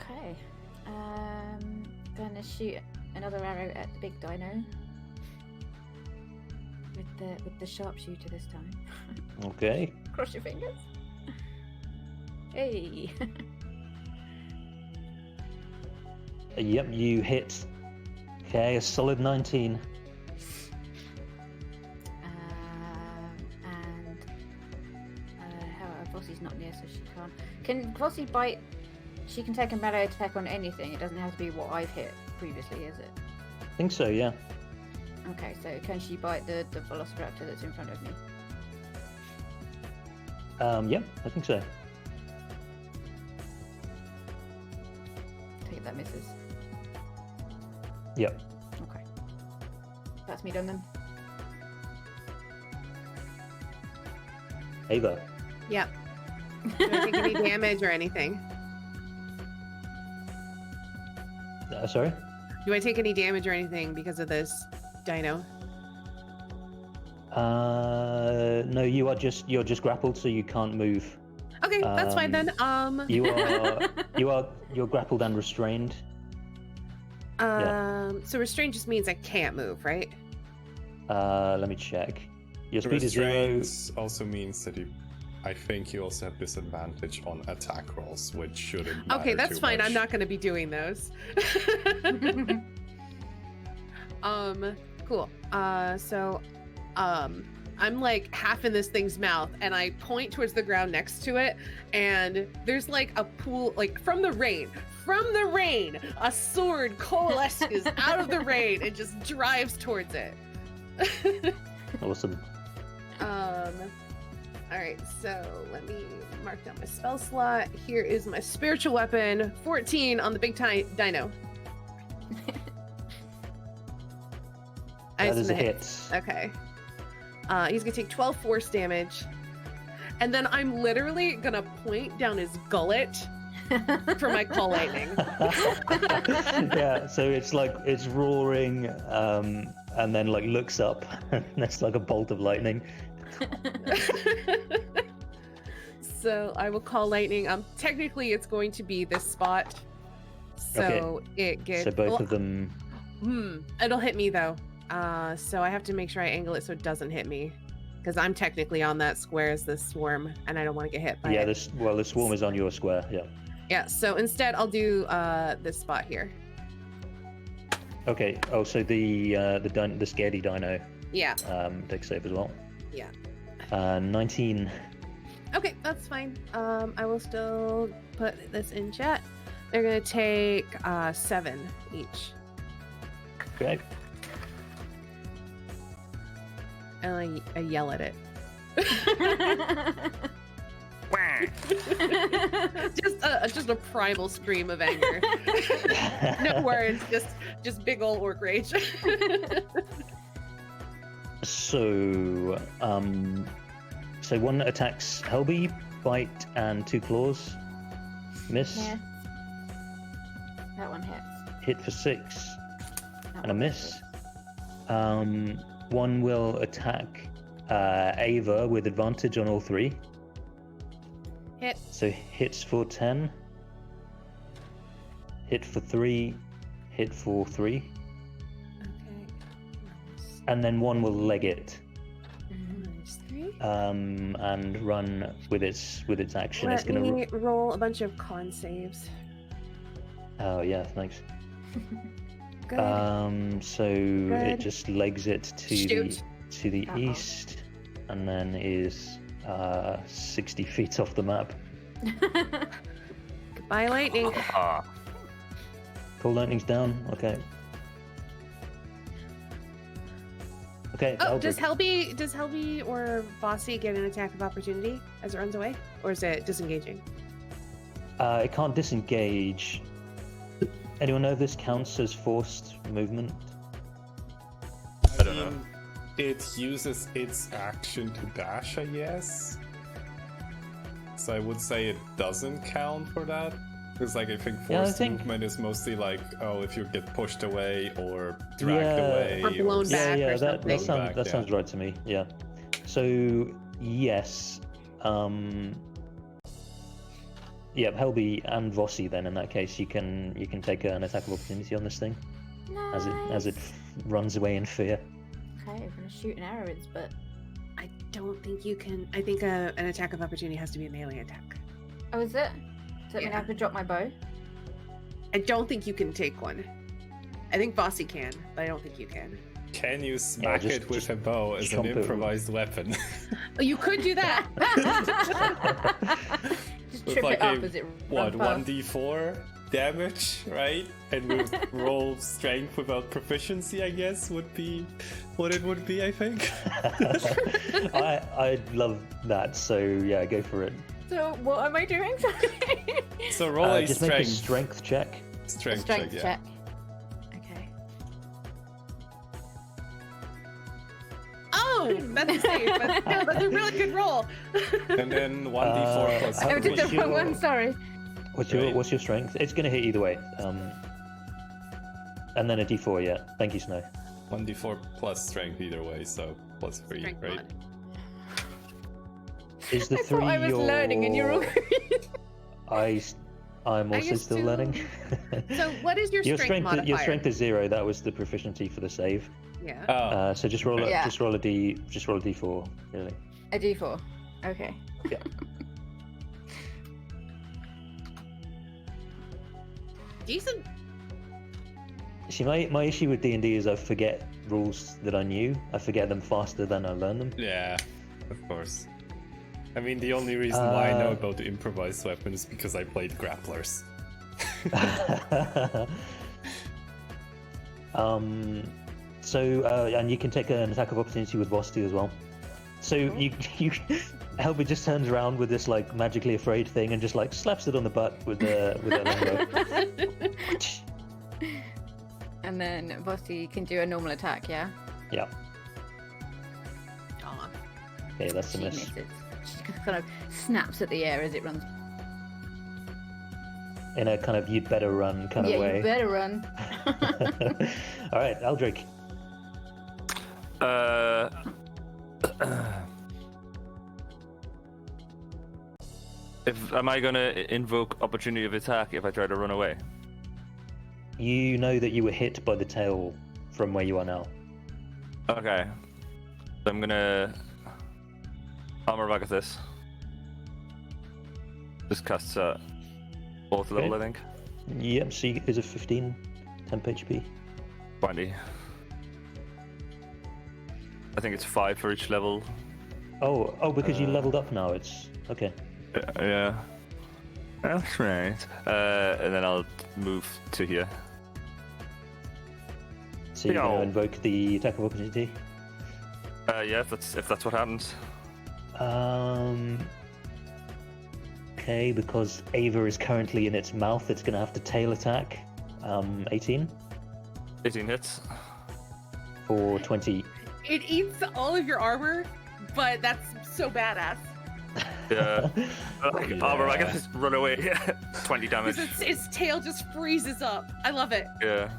Okay. Gonna shoot another arrow at the big dino. With the sharpshooter this time. Okay. Cross your fingers. Hey. Yep, you hit. Okay, a solid 19. And Vossi's not near, so she can't. Can Vossi bite? She can take a melee attack on anything. It doesn't have to be what I've hit previously, is it? I think so, yeah. Okay, so can she bite the Velociraptor that's in front of me? Yeah, I think so. Take that misses. Yep. Okay. That's me done then. Ava. Yep. Do I take any damage or anything? Sorry? Do I take any damage or anything because of this dino? No, you're just grappled, so you can't move. Okay, that's fine then. You're grappled and restrained. So restraint just means I can't move, right? Let me check. Your speed is 0. Restraint also means that I think you also have disadvantage on attack rolls, which shouldn't matter Okay, that's too fine. much. I'm not going to be doing those. Cool. I'm like half in this thing's mouth, and I point towards the ground next to it, and there's like a pool, like from the rain, a sword coalesces out of the rain and just drives towards it. Awesome. All right, so let me mark down my spell slot. Here is my spiritual weapon, 14 on the big dino. That is a hit. Okay. He's gonna take 12 force damage, and then I'm literally gonna point down his gullet for my call lightning. Yeah, so it's roaring, and then like looks up, and there's like a bolt of lightning. So I will call lightning. Technically it's going to be this spot. So it gets. So both of them. It'll hit me though. So I have to make sure I angle it so it doesn't hit me, because I'm technically on that square as the swarm, and I don't want to get hit by it. The swarm is on your square. Yeah. Yeah. So instead, I'll do this spot here. Okay. Oh, so the scaredy dino. Yeah. Dex save as well. Yeah. 19. Okay, that's fine. I will still put this in chat. They're gonna take 7 each. Okay. And I yell at it. just a primal scream of anger. No words, just big ol' orc rage. So one attacks Helby, bite and 2 claws. Miss. Yeah. That one hits. Hit for 6 That and a one miss. hits. One will attack Ava with advantage on all 3. Hit. So hits for 10. Hit for 3. Hit for 3. Okay. And then one will leg it. Minus 3. And run with its action. Let It's gonna me roll a bunch of con saves. Oh yeah, thanks. Good. So it just legs it to Shoot. the east, and then is 60 feet off the map. Goodbye, lightning. Cool, lightning's down. Okay. Okay. Oh, Albert. does Helby or Bossy get an attack of opportunity as it runs away, or is it disengaging? It can't disengage. Anyone know if this counts as forced movement? I don't know. It uses its action to dash, I guess. So I would say it doesn't count for that. Because like I think forced movement is mostly like, oh, if you get pushed away or dragged away or blown back or something. That sounds right to me. Yeah. So yes, yeah, Helby and Vossi. Then in that case, you can take an attack of opportunity on this thing as it runs away in fear. Okay, I'm gonna shoot an arrow at its butt. I don't think you can. I think an attack of opportunity has to be a melee attack. Oh, is it? Does that mean I have to drop my bow? I don't think you can take one. I think Vossi can, but I don't think you can. Can you smack it with a bow as an improvised weapon? Oh, you could do that. Just trip it up as it runs past. 1d4 damage, right? And with roll strength without proficiency, I guess, would be what it would be, I think. I'd love that, so yeah, go for it. So what am I doing? So roll a just strength. Make a strength check. Strength check. yeah. Okay. Oh, that's safe. That's a really good roll. And then 1d4 plus. I did the wrong one. Sorry. What's your strength? It's gonna hit either way. And then a d4. Yeah. Thank you, Snow. 1d4 plus strength either way, so plus 3, Strength right? mod. Is the I 3 thought I was learning, and you're all. I'm also used still to- learning. So what is your strength modifier? Your strength is 0. That was the proficiency for the save. Yeah. Oh, So just roll Yeah. a d4, really. A D4. Okay. Yeah. Decent. See, my issue with D&D is I forget rules that I knew. I forget them faster than I learn them. yeah, of course. I mean, the only reason why I know about the improvised weapon is because I played grapplers. And you can take an attack of opportunity with Vosti as well. So you Helby just turns around with this like magically afraid thing and just like slaps it on the butt with a longbow. And then Vossi can do a normal attack, yeah? Yeah. Aw. Okay, that's a She miss. misses. She kind of snaps at the air as it runs. In a kind of you'd better run kind of Yeah, way. you better run. All right, Aldrich. Am I gonna invoke opportunity of attack if I try to run away? You know that you were hit by the tail from where you are now. Okay. So I'm gonna armor back at this. This casts fourth level, I think. Yep, so is a 15, temp HP. 20. I think it's 5 for each level. Oh, because you leveled up now, it's... Okay. Yeah. That's right. And then I'll move to here. So you're going to invoke the attack of opportunity? Yeah, if that's what happens. Okay, because Ava is currently in its mouth, it's going to have to tail attack. 18? 18 hits. For 20. It eats all of your armor, but that's so badass. Yeah. Armor back at this, run away. 20 damage. Because its tail just freezes up. I love it. Yeah.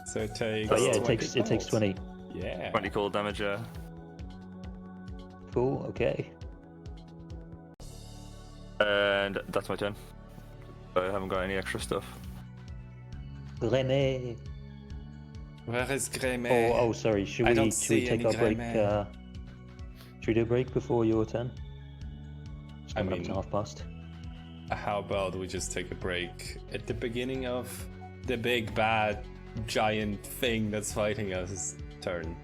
So it takes. Oh yeah, it takes 20. Yeah. 20 cold damage, yeah. Cool, okay. And that's my turn. I haven't got any extra stuff. René. Where is Grémé? Oh, sorry. Should we take our break? Should we do a break before your turn? It's coming up to past. How about we just take a break at the beginning of the big bad giant thing that's fighting us turn?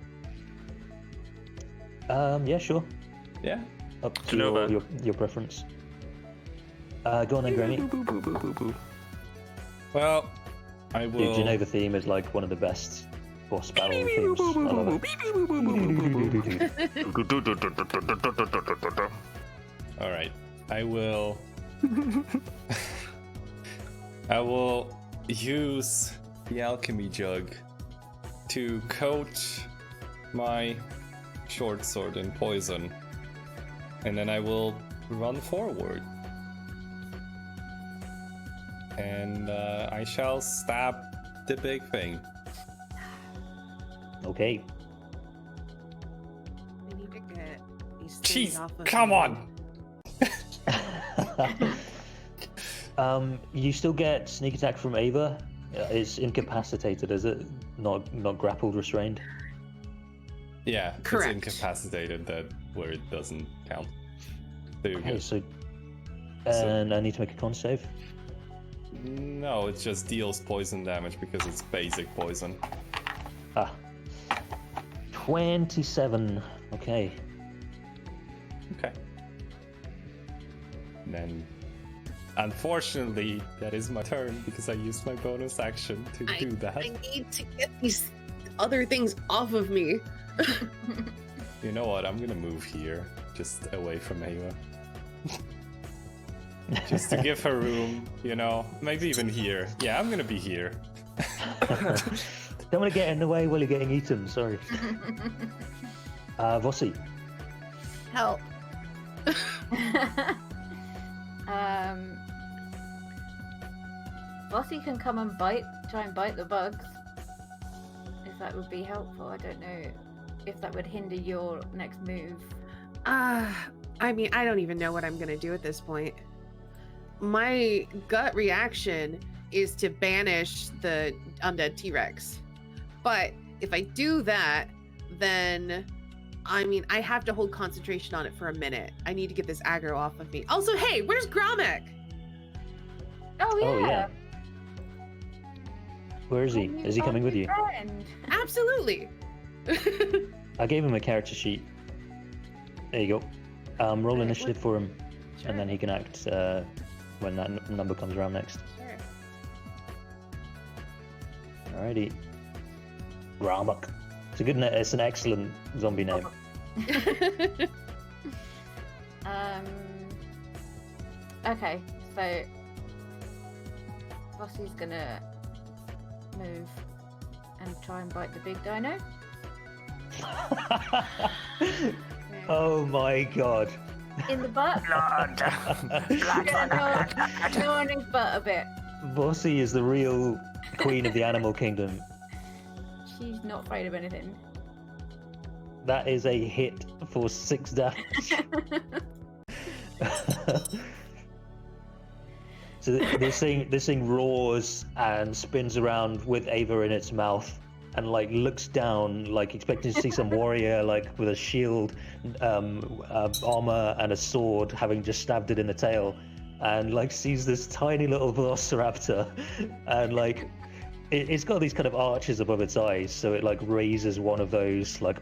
Yeah, sure. Yeah. Up to your preference. Go on then, Granny. Well, I will. The Genova theme is like one of the best boss battle themes. I love it. All right. I will. I will use the alchemy jug to coat my short sword in poison, and then I will run forward. and I shall stab the big thing. Okay. I need to get these things off of come me. on! You still get sneak attack from Ava. It's incapacitated, is it? Not grappled, restrained. Yeah, Correct. It's incapacitated, that where it doesn't count. There you Okay, go. so I need to make a con save. No, it just deals poison damage because it's basic poison. 27. Okay. Okay. And then, unfortunately, that is my turn because I used my bonus action to do that. I need to get these other things off of me. You know what? I'm gonna move here, just away from Ava. Just to give her room, you know? Maybe even here. Yeah, I'm gonna be here. Don't want to get in the way while you're getting eaten, sorry. Vossi. Help. Vossi can come and try and bite the bugs. If that would be helpful. I don't know if that would hinder your next move. I mean, I don't even know what I'm gonna do at this point. My gut reaction is to banish the undead T-Rex. But if I do that, then I mean, I have to hold concentration on it for a minute. I need to get this aggro off of me. Also, hey, where's Gromek? Oh yeah. Oh, yeah. Where is he? Is he coming with you? Friend. Absolutely. I gave him a character sheet. There you go. Roll Alright, initiative for him, Sure. and then he can act when that number comes around next. Sure. Alrighty. Ramak. It's an excellent zombie name. Okay, so Vossi's gonna move and try and bite the big dino. Oh my god. In the butt. No on his butt a bit. Vossi is the real queen of the animal kingdom. She's not afraid of anything. That is a hit for 6 damage. So this thing roars and spins around with Ava in its mouth, and like looks down, like expecting to see some warrior like with a shield, armor, and a sword, having just stabbed it in the tail, and like sees this tiny little velociraptor, and like it's got these kind of arches above its eyes, so it like raises one of those like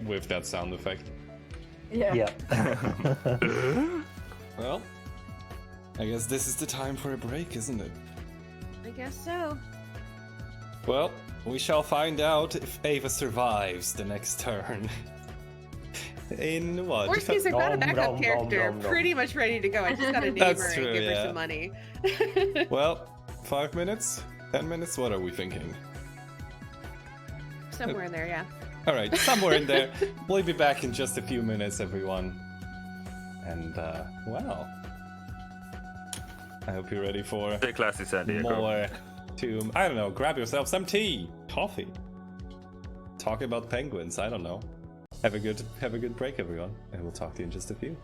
With that sound effect. Yeah. Well, I guess this is the time for a break, isn't it? I guess so. Well, we shall find out if Ava survives the next turn. In what? Worst case, I've got a backup nom, character nom, nom. pretty much ready to go. I just got a neighbor That's and true, give her yeah. some money. Well, 5 minutes? 10 minutes? What are we thinking? Somewhere in there, yeah. Alright, somewhere in there. We'll be back in just a few minutes, everyone. And, well... I hope you're ready for Stay classy, San Diego. more to... I don't know, grab yourself some tea, coffee. Talk about penguins, I don't know. Have a good break, everyone. And we'll talk to you in just a few.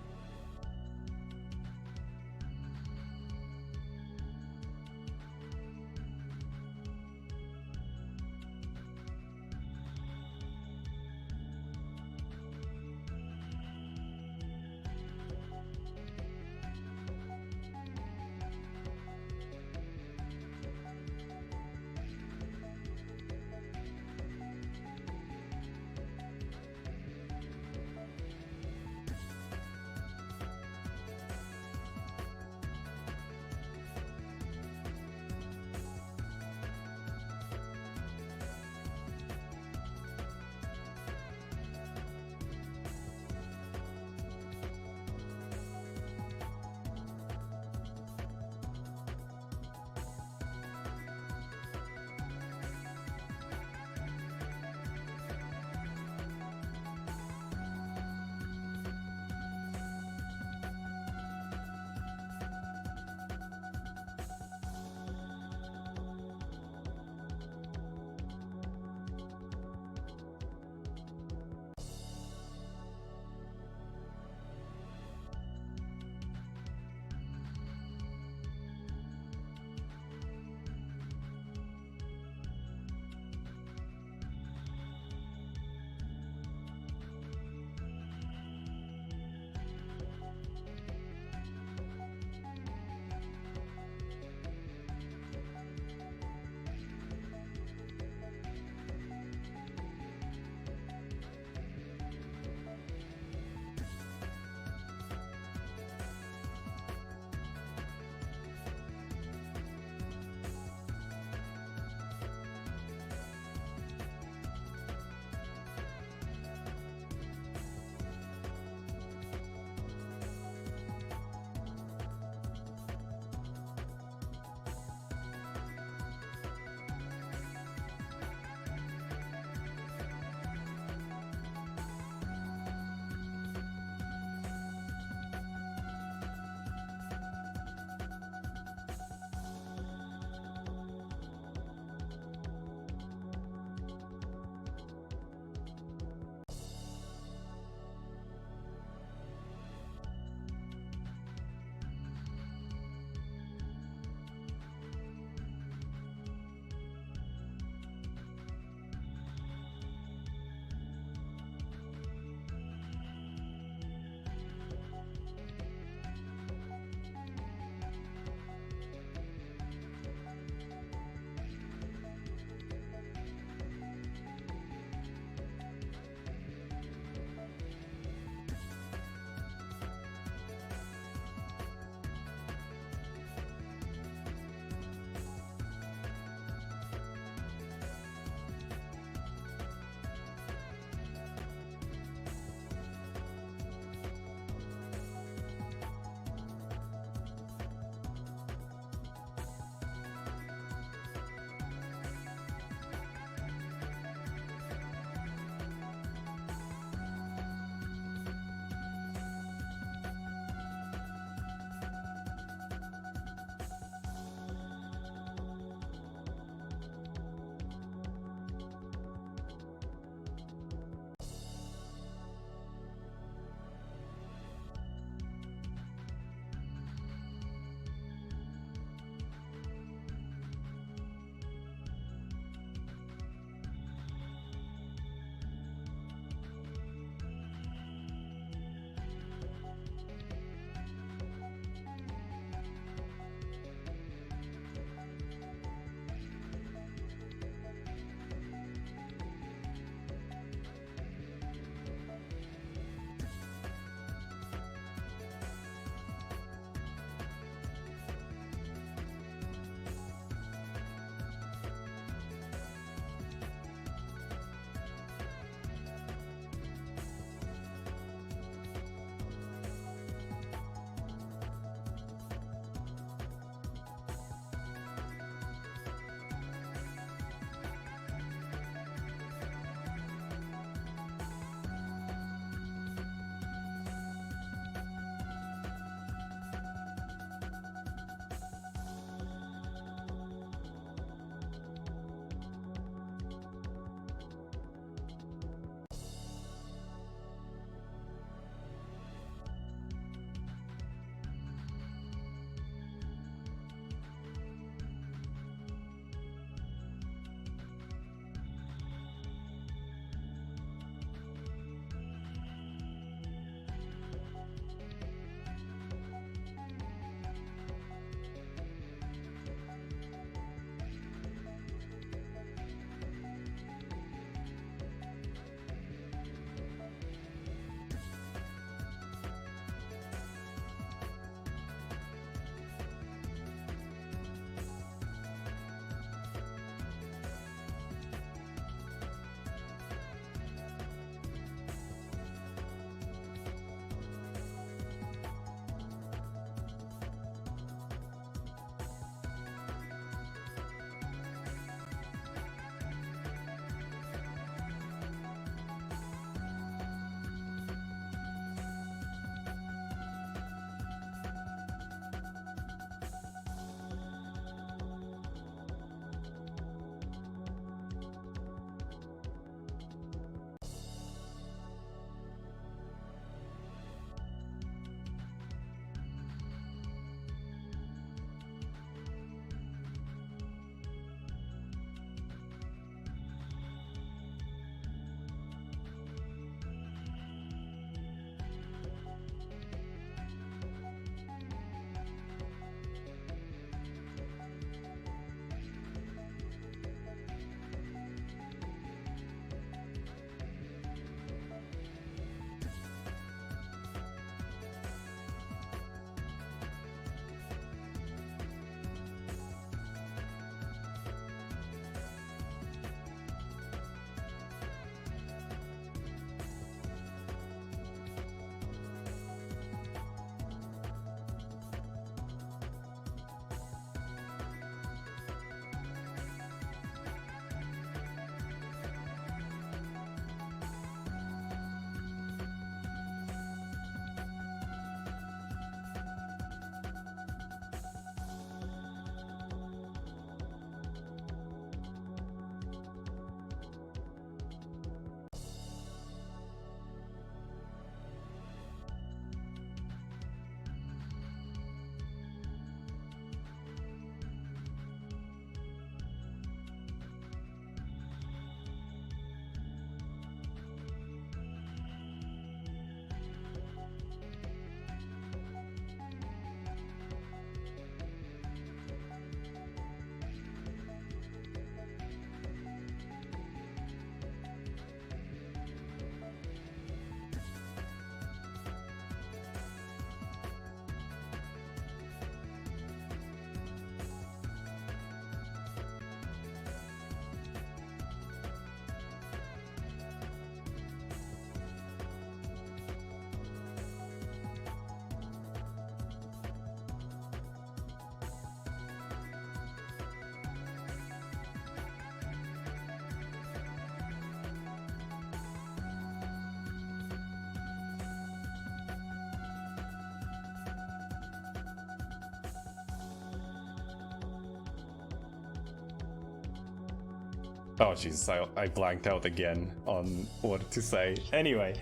Oh Jesus, I blanked out again on what to say. Anyway,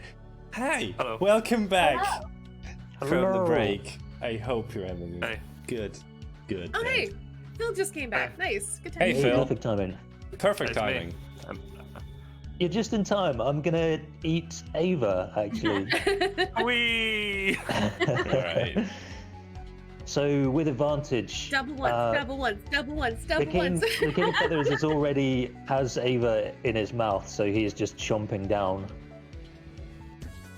hey, Hello. welcome back from the Hello. break. I hope you're having Hey. good. Oh, hey, Phil just came back. Nice. Good Hey, time. Phil. Perfect timing. Perfect It's me. timing. You're just in time. I'm gonna eat Ava, actually. Wee! Alright. So with advantage, double ones, double ones, double ones, the double ones. King of Feathers is already has Ava in his mouth, so he is just chomping down.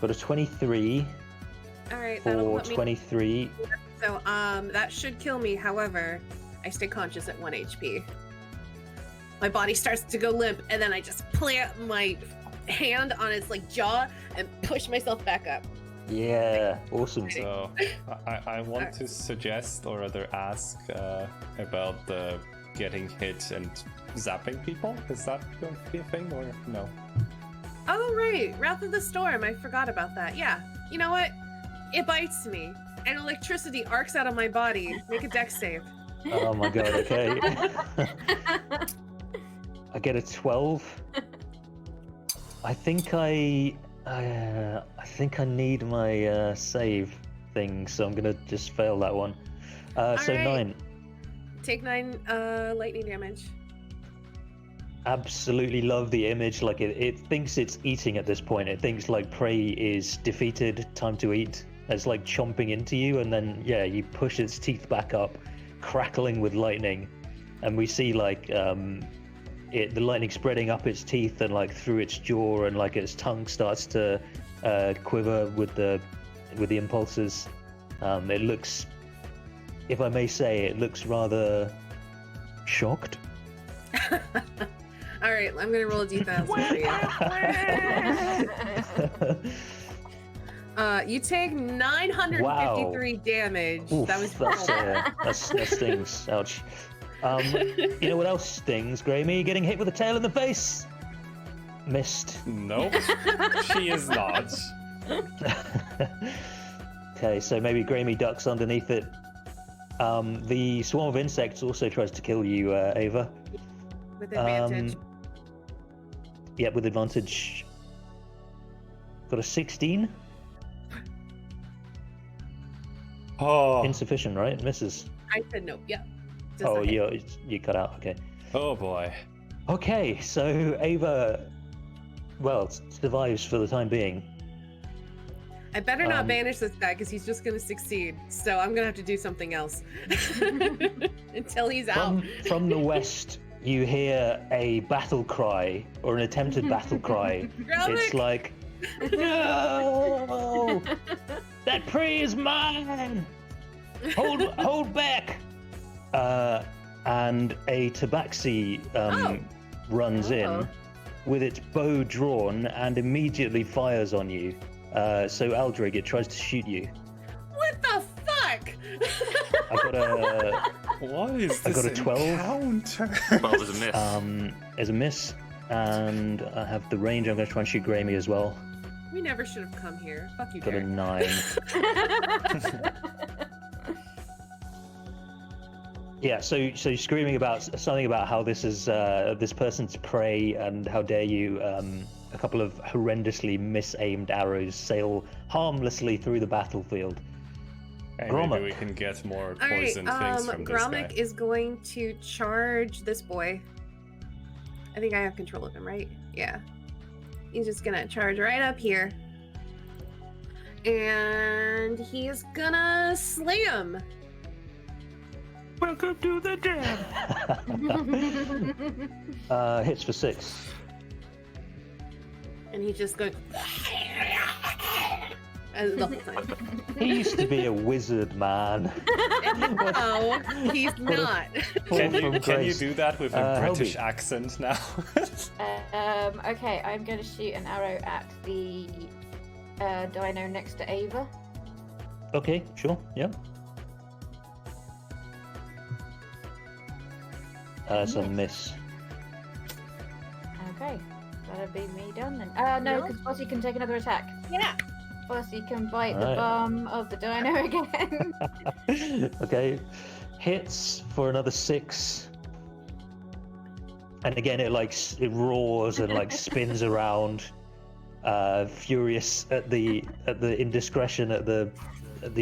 Got a 23 All right, that'll for put me. 23. So that should kill me. However, I stay conscious at 1 HP. My body starts to go limp, and then I just plant my hand on its like jaw and push myself back up. Yeah, awesome. So I want to suggest or rather ask about the getting hit and zapping people. Is that going to be a thing or no? Oh right, Wrath of the Storm. I forgot about that. Yeah. You know what? It bites me, and electricity arcs out of my body. Make a dex save. Oh my god, okay. I get a 12. I think I need my save thing, so I'm gonna just fail that one. So right. 9. Take 9 lightning damage. Absolutely love the image. Like it thinks it's eating at this point. It thinks like prey is defeated, time to eat. It's like chomping into you, and then yeah, you push its teeth back up, crackling with lightning, and we see like the lightning spreading up its teeth and like through its jaw, and like its tongue starts to quiver with the impulses. It looks, if I may say, it looks rather shocked. All right, I'm gonna roll a d1000 for you. You take 953 damage. Oof, That was that stings. Ouch. You know what else stings, Graeme? Getting hit with a tail in the face. Missed. Nope. She is not. Okay, so maybe Graeme ducks underneath it. The swarm of insects also tries to kill you, Ava. with advantage. Yeah, with advantage. Got a 16. Oh. Insufficient, right? Misses. I said nope. Yep. Oh, you cut out. Okay. Oh boy. Okay, so Ava, well, survives for the time being. I better not banish this guy because he's just going to succeed. So I'm going to have to do something else until he's out. From the west, you hear a battle cry, or an attempted battle cry. It's like, no! That prey is mine! Hold back! And a tabaxi runs in with its bow drawn and immediately fires on you. So Aldrig, it tries to shoot you. What the fuck? I got a. What is this? I got a 12. Encounter? Well, it was a miss. As a miss, and I have the range. I'm going to try and shoot Graeme as well. We never should have come here. Fuck you, Got a Derek. 9. Yeah, so screaming about something about how this is this person's prey, and how dare you? A couple of horrendously misaimed arrows sail harmlessly through the battlefield. Hey, Grommack. maybe we can get more All right, poison things from this Grommack guy. is going to charge this boy. I think I have control of him, right? Yeah. He's just gonna charge right up here. And he's gonna slay him. Welcome to the jam. Hits for 6. And he's just going the whole time. He used to be a wizard, man. No, he's not. Can you From grace. do that with a British Helby. accent now? Okay, I'm going to shoot an arrow at the dino next to Ava. Okay, sure, yeah. So miss. Okay, that'll be me done then. No, No? because Bossy can take another attack. Yeah. Bossy can bite the Alright. bum of the dino again. Okay, hits for another 6. And again, it it roars and like spins around, furious at the indiscretion, at the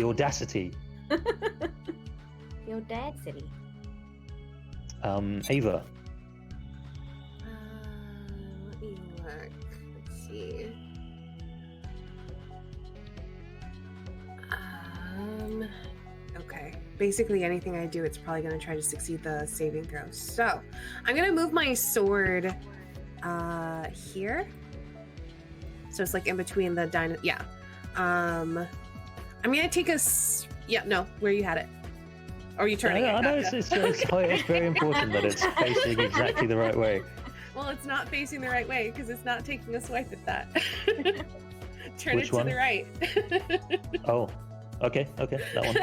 audacity. The audacity. Ava. Let me look. Let's see. Okay. Basically, anything I do, it's probably going to try to succeed the saving throw. So, I'm going to move my sword here. So it's like in between the dino. Yeah. I'm going to take a. Yeah, no, where you had it. Or are you turning it? No, it's very important that it's facing exactly the right way. Well, it's not facing the right way because it's not taking a swipe at that. Turn Which it to one? the right. Oh, okay, that one.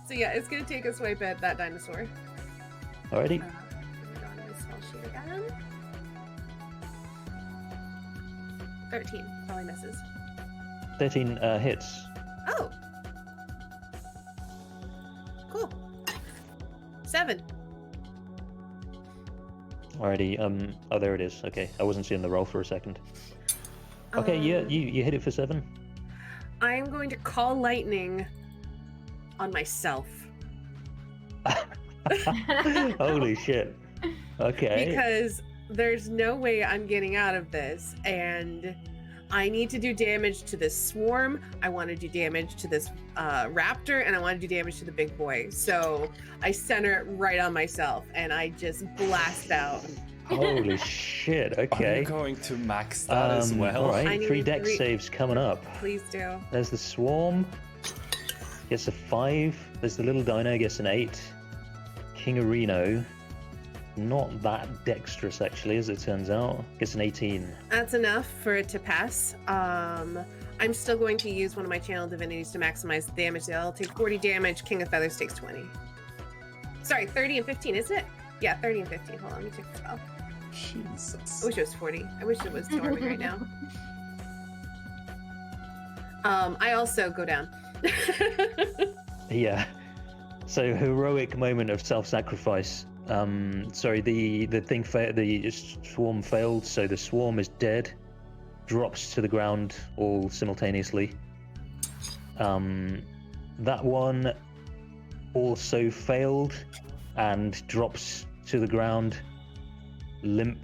So yeah, it's gonna take a swipe at that dinosaur. Alrighty. Put it on my spell sheet again. 13 probably misses. 13 hits. Oh, cool. 7. Alrighty. Oh, there it is. Okay, I wasn't seeing the roll for a second. Okay, yeah, you hit it for 7. I'm going to call lightning on myself. Holy shit. Okay. Because there's no way I'm getting out of this, and I need to do damage to this swarm. I want to do damage to this raptor, and I want to do damage to the big boy. So I center it right on myself, and I just blast out. Holy shit. Okay. I'm going to max that as well. All right, 3 need dex saves coming up. Please do. There's the swarm. Gets a 5. There's the little dino, gets an 8. Kingarino, not that dexterous actually, as it turns out. Gets an 18. That's enough for it to pass. I'm still going to use one of my channel divinities to maximize the damage. I'll take 40 damage. King of Feathers takes 20. Sorry, 30 and 15, isn't it? Yeah, 30 and 15. Hold on, let me check the spell. Jesus. I wish it was 40. I wish it was storming right now. I also go down. Yeah. So heroic moment of self-sacrifice. Sorry, the thing the swarm failed, so the swarm is dead, drops to the ground all simultaneously. That one also failed and drops to the ground, limp,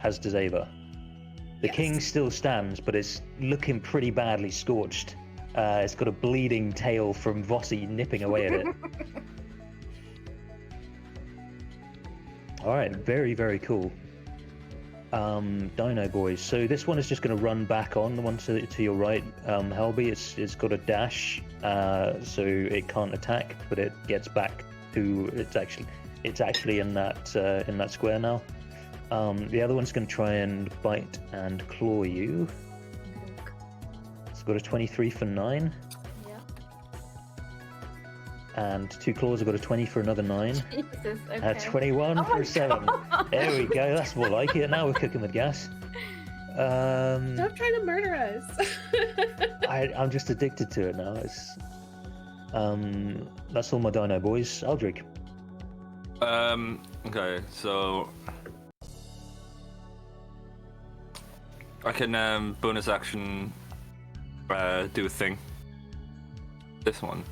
as does Ava. The king still stands, but it's looking pretty badly scorched. It's got a bleeding tail from Vossi nipping away at it. All right, very, very cool. Dino boys. So this one is just going to run back on, the one to your right, Helby. It's got a dash, so it can't attack, but it gets back to it's actually in that square now. The other one's going to try and bite and claw you. It's got a 23 for 9. Yeah. And 2 claws have got a 20 for another 9. Jesus, okay. 21 for 7. There we go, that's more like it. Now we're cooking with gas. Stop trying to murder us. I'm just addicted to it now. It's that's all my dino boys. Aldrich. Okay, so I can bonus action do a thing. This one.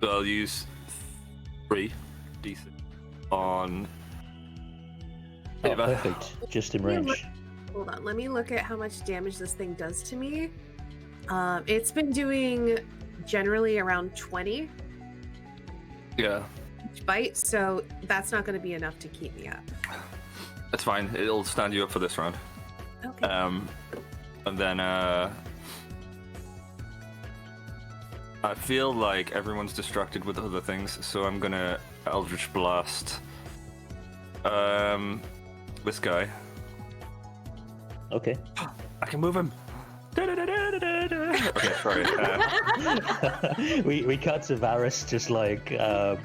So I'll use 3 d6 on. Oh, perfect. Just in range. Hold on, let me look at how much damage this thing does to me. It's been doing generally around 20. Yeah. Each bite, so that's not going to be enough to keep me up. That's fine. It'll stand you up for this round. Okay. And then I feel like everyone's distracted with other things, so I'm gonna Eldritch Blast this guy. Okay. I can move him. Okay, sorry. We cut to Varys just like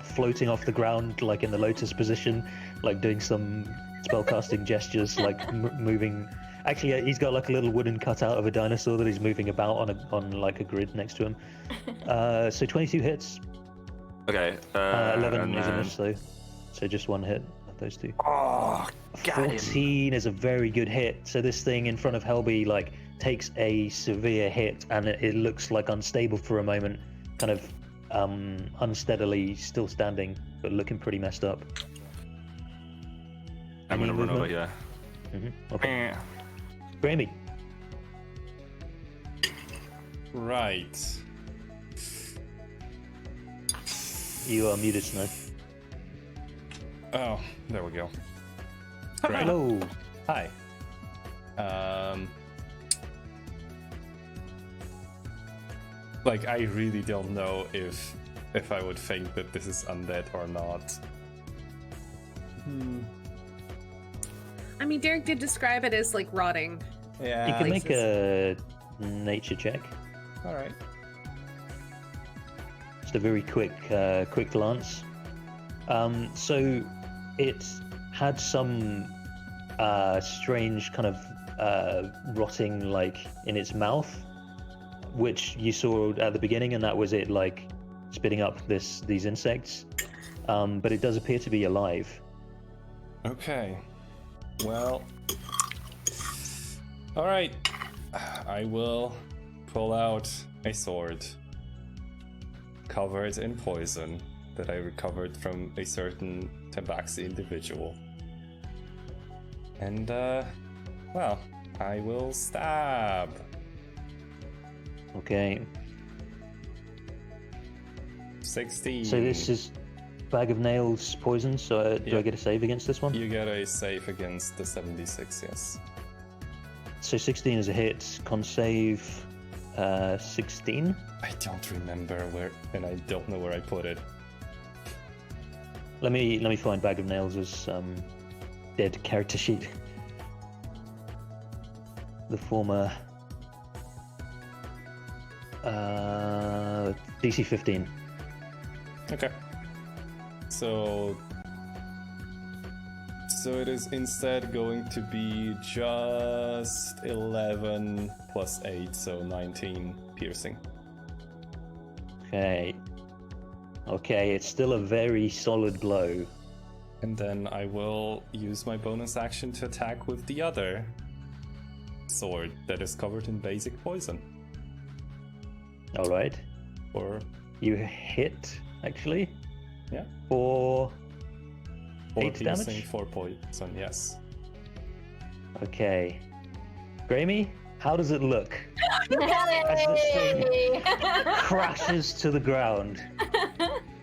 floating off the ground, like in the lotus position, like doing some spellcasting gestures, like moving. Actually, he's got like a little wooden cutout of a dinosaur that he's moving about on like a grid next to him. So 22 hits. Okay. 11 is a then... miss though, so just one hit of those two. Oh, got 14 is a very good hit. So this thing in front of Helby like takes a severe hit, and it looks like unstable for a moment, kind of unsteadily still standing, but looking pretty messed up. I'm gonna run over here. Okay. Grammy. Right. You are muted, Snow. Oh, there we go. Great. Hello. Hi. Like, I really don't know if I would think that this is undead or not. I mean, Derek did describe it as like rotting. Yeah. You can make a nature check. All right. Just a very quick glance. So it had some strange kind of rotting like in its mouth, which you saw at the beginning, and that was it like spitting up these insects. But it does appear to be alive. Okay. Well. All right. I will pull out a sword covered in poison that I recovered from a certain Tabaxi individual. And, well, I will stab. Okay. 16. So this is Bag of Nails poison, so do I get a save against this one? You get a save against the 76, yes. So 16 is a hit, con save 16? I don't remember where, and I don't know where I put it. Let me find Bag of Nails' dead character sheet. The former DC 15. Okay. So it is instead going to be just 11 plus 8, so 19 piercing. Okay. Okay, it's still a very solid blow. And then I will use my bonus action to attack with the other sword that is covered in basic poison. Alright. Or you hit, actually. Yeah. For 4 8 piercing, damage? 4 poison, yes. Okay. Grammy, how does it look? As this thing crashes to the ground.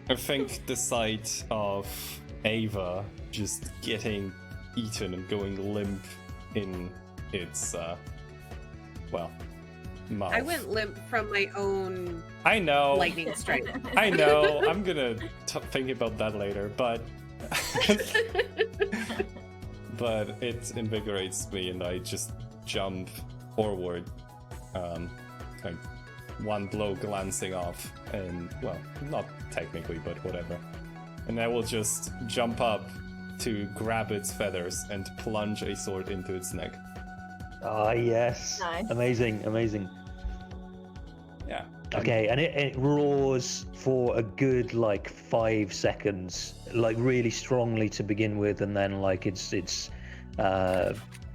I think the sight of Ava just getting eaten and going limp in its, mouth. I went limp from my own I know. lightning strike. I know. I'm gonna think about that later, but but it invigorates me, and I just jump forward, like one blow glancing off, and well, not technically, but whatever. And I will just jump up to grab its feathers and plunge a sword into its neck. Ah, yes. Nice. Amazing, amazing. Yeah. Okay, and it roars for a good like 5 seconds, like really strongly to begin with, and then like its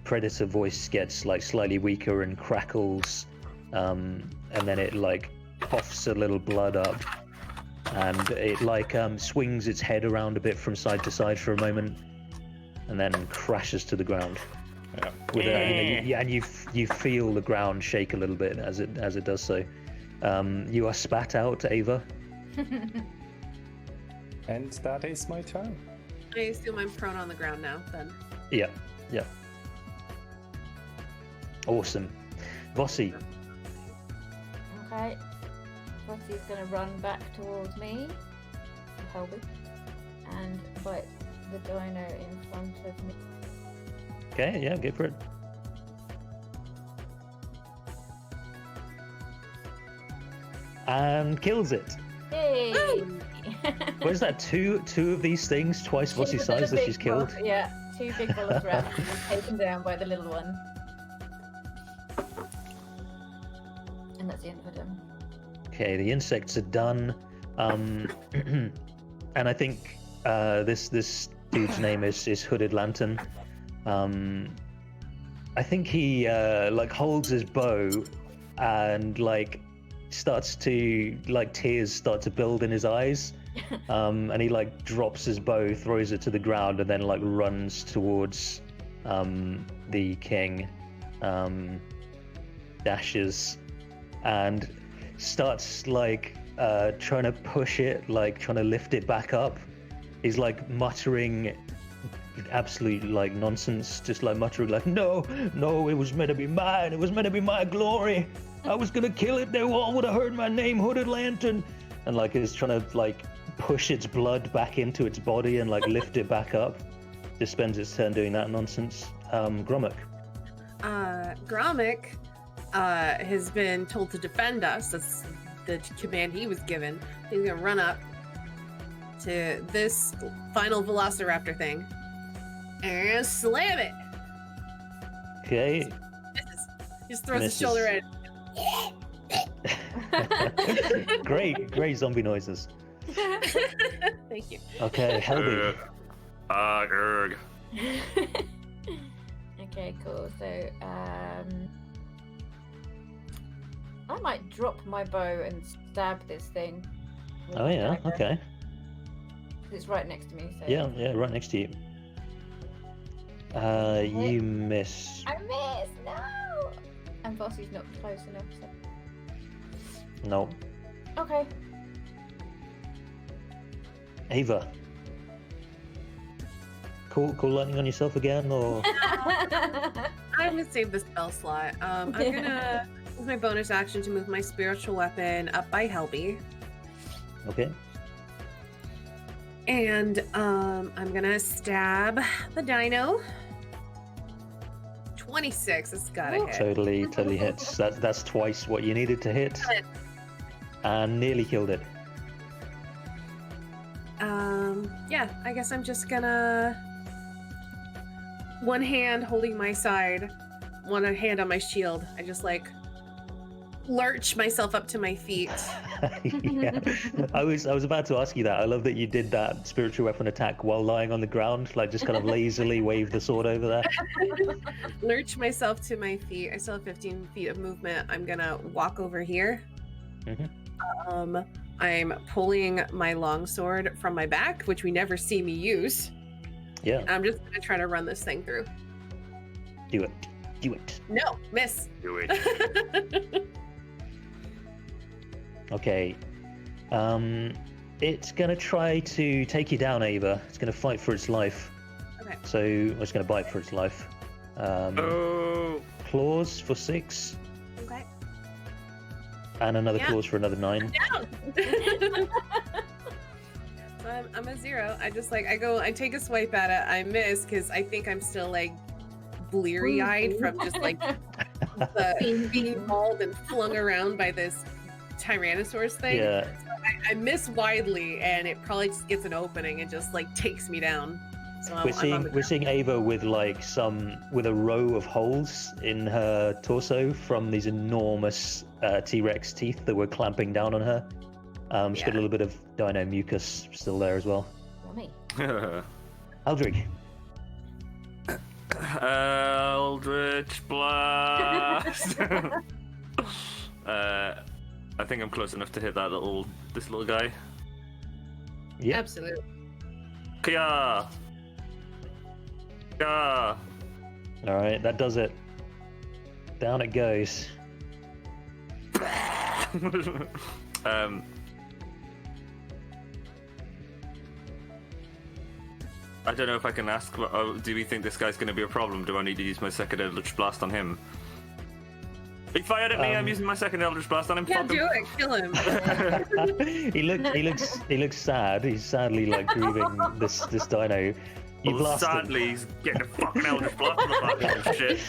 predator voice gets like slightly weaker and crackles, and then it like coughs a little blood up, and it like swings its head around a bit from side to side for a moment, and then crashes to the ground. Yeah. With and you feel the ground shake a little bit as it does so. You are spat out, Ava. And that is my turn. I assume I'm prone on the ground now, then. Yeah. Awesome. Vossi. Okay. Vossi's gonna run back towards me, Helby, and bite the dino in front of me. Okay, yeah, go for it. And kills it. Yay! What is that? Two of these things, twice Vossi's size that she's killed? Yeah, 2 big velociraptors taken down by the little one. And that's the end of them. Okay, the insects are done. And I think this dude's name is Hooded Lantern. I think he like holds his bow and like starts to like tears start to build in his eyes. And he like drops his bow, throws it to the ground, and then like runs towards the king, dashes and starts like trying to push it, like trying to lift it back up. He's like muttering absolute like nonsense, just like muttering like, no, it was meant to be mine, it was meant to be my glory, I was gonna kill it, they all would have heard my name, Hooded Lantern. And like is trying to like push its blood back into its body and like lift it back up. Just spends its turn doing that nonsense. Gromit. Gromit has been told to defend us. That's the command he was given. He's gonna run up to this final Velociraptor thing and slam it. Okay. Just throws his shoulder in. Great zombie noises. Thank you. Okay, Helby. Erg. Okay, cool. So, I might drop my bow and stab this thing. Oh yeah, okay. It's right next to me. So. Yeah, right next to you. You miss. I miss. No. And Bossy's not close enough. So. No. Okay. Ava. Cool lightning on yourself again, or? I'm gonna save the spell slot. I'm gonna use my bonus action to move my spiritual weapon up by Helby. Okay. And I'm gonna stab the dino. 26. It's gotta hit. Totally hits. That's twice what you needed to hit. And nearly killed it. Yeah, I guess I'm just gonna one hand holding my side, one hand on my shield. I just like lurch myself up to my feet. Yeah. I was about to ask you that. I love that you did that spiritual weapon attack while lying on the ground, like just kind of lazily wave the sword over there. Lurch myself to my feet. I still have 15 feet of movement. I'm gonna walk over here. Mm-hmm. I'm pulling my longsword from my back, which we never see me use. Yeah. I'm just gonna try to run this thing through. Do it. No, miss. Do it. Okay. It's gonna try to take you down, Ava. It's gonna fight for its life. Okay. So it's gonna bite for its life. Claws for 6. Okay. And another claws for another 9. Down. So I'm a 0. I just like I take a swipe at it. I miss because I think I'm still like bleary-eyed from just like being mauled and flung around by this Tyrannosaurus thing. Yeah. So I miss widely, and it probably just gets an opening and just like takes me down. So We're seeing Ava with like with a row of holes in her torso from these enormous T-Rex teeth that were clamping down on her. She's got a little bit of dino mucus still there as well. Yummy. Eldrick. Eldritch Blast. I think I'm close enough to hit this little guy. Yeah. Absolutely. Kya. All right, that does it. Down it goes. I don't know if I can ask, do we think this guy's going to be a problem? Do I need to use my second Eldritch Blast on him? He fired at me, I'm using my second Eldritch Blast on him. Yeah, do it. Kill him. he looks sad. He's sadly like grieving this dino. You blasted him. Sadly, he's getting a fucking Eldritch Blast on the back of his shit.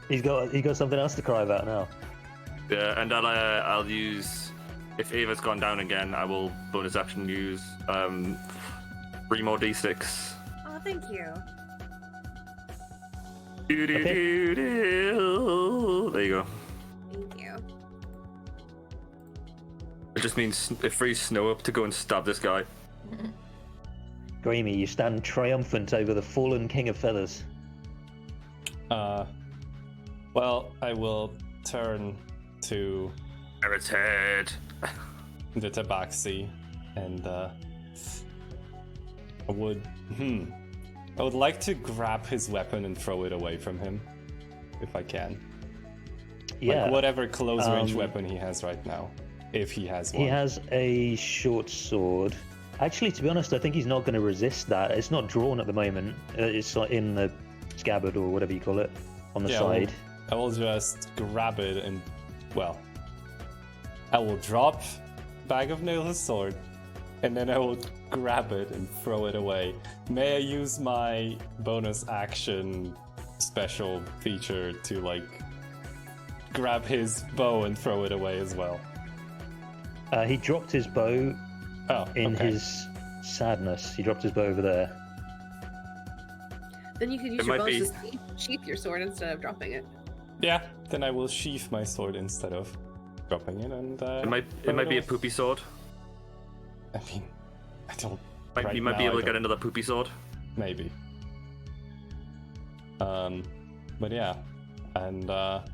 He's got something else to cry about now. Yeah, and I'll use, if Ava's gone down again, I will bonus action use 3 more d6. Oh, thank you. Okay. There you go. Thank you. just means it frees Snow up to go and stab this guy. Grammy, you stand triumphant over the fallen King of Feathers. Well, I will turn to Its head. the tabaxi, and I would like to grab his weapon and throw it away from him, if I can. Yeah. Like whatever close range weapon he has right now, if he has one. He has a short sword. Actually, to be honest, I think he's not going to resist that. It's not drawn at the moment. It's in the scabbard or whatever you call it on the side. I will just grab it and, well, I will drop Bag of Nails' sword, and then I will grab it and throw it away. May I use my bonus action special feature to, like, grab his bow and throw it away as well? He dropped his bow in his sadness. He dropped his bow over there. Then you can use your bonus to sheath your sword instead of dropping it. Yeah, then I will sheath my sword instead of dropping it, and it might be a poopy sword. I mean, I don't. You might be able to get another poopy sword. Maybe. But yeah, and I'll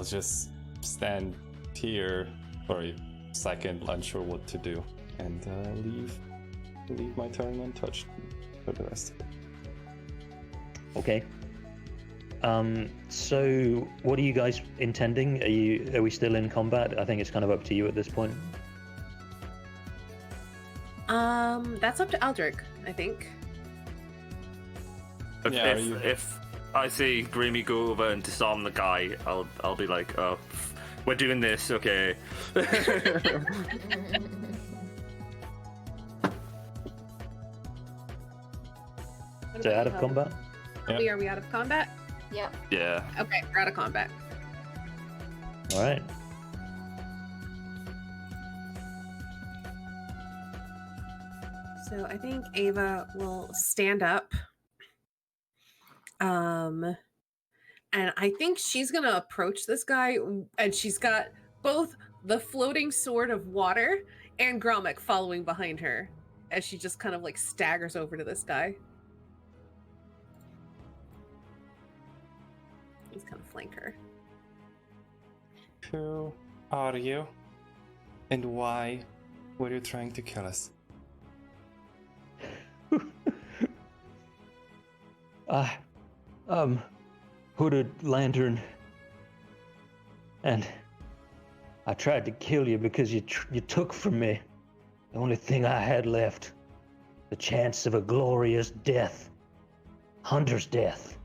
just stand here for a second, unsure what to do, and leave my turn untouched for the rest of it. Okay. So what are you guys intending? Are we still in combat? I think it's kind of up to you at this point. That's up to Aldrich, I think. If I see Grammy go over and disarm the guy, I'll be like, oh, we're doing this, okay. So out of combat? Yep. Are we out of combat? Yep. Yeah. Okay, we're out of combat. All right. So I think Ava will stand up. And I think she's gonna approach this guy, and she's got both the floating sword of water and Grommet following behind her as she just kind of like staggers over to this guy. He's kind of flank her. Who are you? And why were you trying to kill us? Hooded lantern, and I tried to kill you because you took from me the only thing I had left, the chance of a glorious death, hunter's death.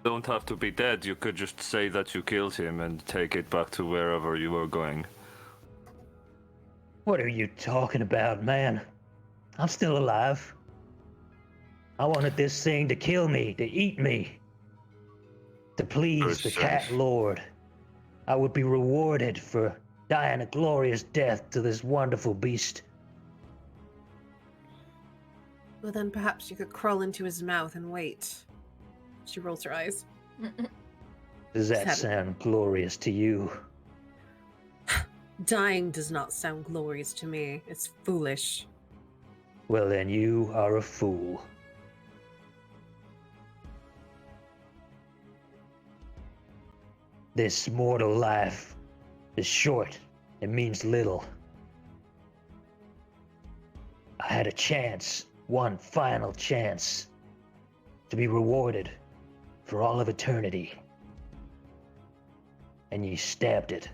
Don't have to be dead. You could just say that you killed him and take it back to wherever you were going. What are you talking about, man? I'm still alive. I wanted this thing to kill me, to eat me, to please the Cat Lord. I would be rewarded for dying a glorious death to this wonderful beast. Well, then perhaps you could crawl into his mouth and wait. She rolls her eyes. Does that sound glorious to you? Dying does not sound glorious to me. It's foolish. Well, then you are a fool. This mortal life is short. It means little. I had a chance, one final chance, to be rewarded for all of eternity. And you stabbed it.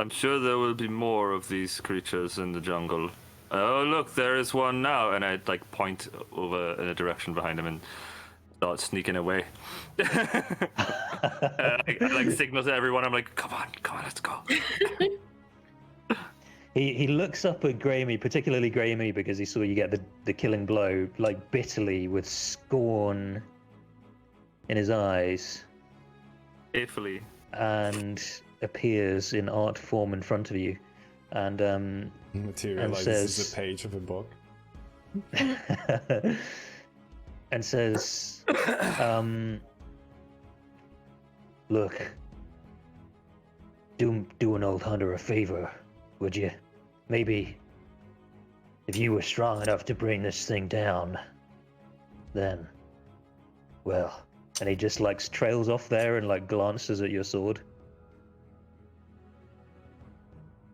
I'm sure there will be more of these creatures in the jungle. Oh, look, there is one now. And I'd like point over in a direction behind him and start sneaking away. I signal to everyone. I'm like, come on, let's go. He looks up at Grammy, particularly Grammy, because he saw you get the killing blow, like bitterly, with scorn in his eyes. Carefully. And appears in art form in front of you. and materializes as a page of a book. And says, look, do an old hunter a favor, would you? Maybe if you were strong enough to bring this thing down, then, well, and he just like trails off there and like glances at your sword.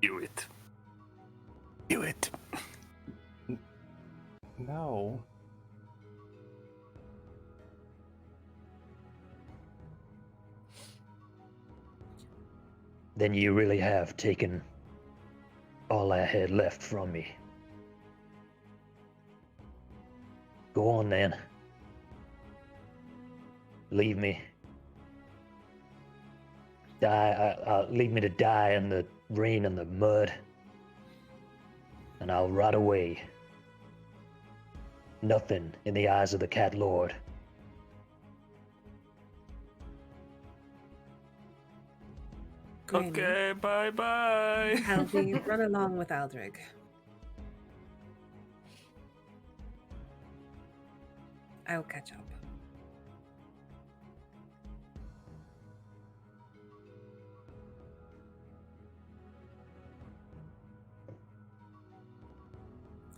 Do it. Do it. No. Then you really have taken all I had left from me. Go on then. Leave me. Leave me to die in the rain and the mud. And I'll rot away. Nothing in the eyes of the Cat Lord. Okay, bye-bye. Alfie, run along with Aldrich. I will catch up.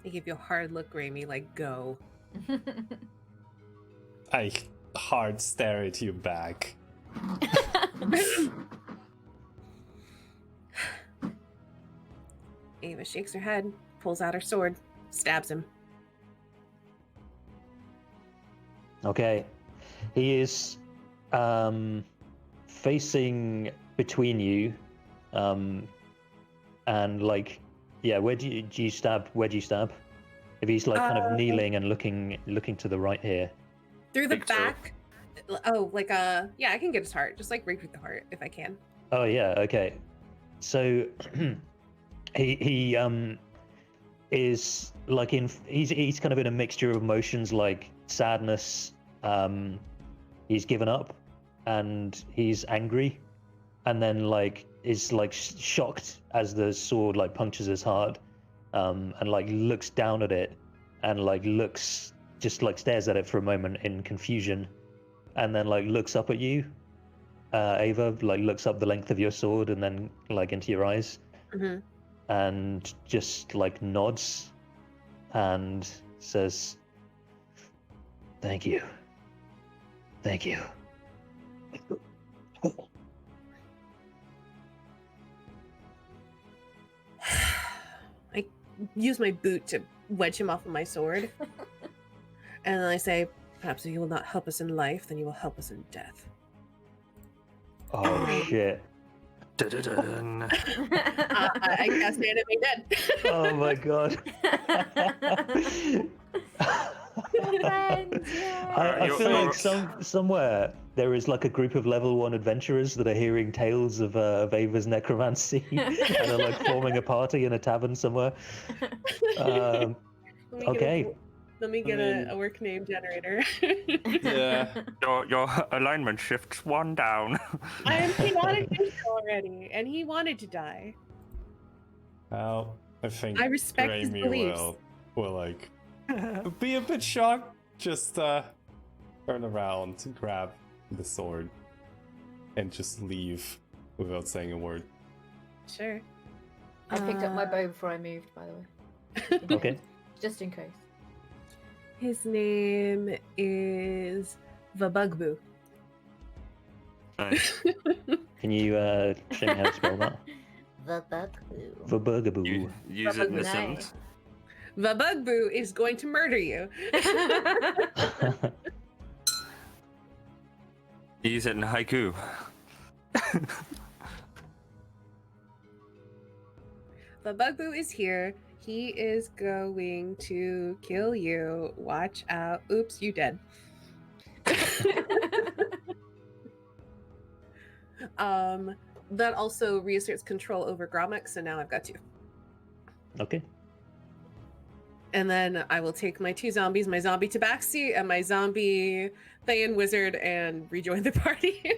I give you a hard look, Grammy, like, go. I hard stare at you back. Ava shakes her head, pulls out her sword, stabs him. Okay. He is facing between you. And like, yeah, where do you stab? Where do you stab? If he's like kind of kneeling and looking to the right here. Through the back. Oh, like yeah, I can get his heart. Just like right through the heart if I can. Oh yeah, okay. So he is like he's kind of in a mixture of emotions like sadness, he's given up, and he's angry, and then like is like shocked as the sword like punctures his heart, and like looks down at it and like just like stares at it for a moment in confusion, and then like looks up at you, Ava, like looks up the length of your sword and then like into your eyes. Mm-hmm. And just like nods and says, thank you. I use my boot to wedge him off of my sword. And then I say, perhaps if you will not help us in life, then you will help us in death. Oh shit. I cast Animate Dead. Oh my god. I feel like somewhere there is like a group of level 1 adventurers that are hearing tales of Ava's necromancy and are like forming a party in a tavern somewhere. Okay. Let me get a work name generator. Yeah. Your alignment shifts 1 down. He wanted to already, and he wanted to die. Well, I think I respect his beliefs. will like be a bit shocked. Just turn around, grab the sword, and just leave without saying a word. Sure. I picked up my bow before I moved, by the way. Okay. Just in case. His name is Vabugboo. Nice. Can you show me how to spell that? Vabugaboo. Use it in the Sims. Vabugboo is going to murder you. Use it in haiku. Vabugboo is here. He is going to kill you. Watch out. Oops, you dead. That also reasserts control over Gromix, so now I've got 2. Okay. And then I will take my 2 zombies, my zombie Tabaxi and my zombie Thayan Wizard, and rejoin the party.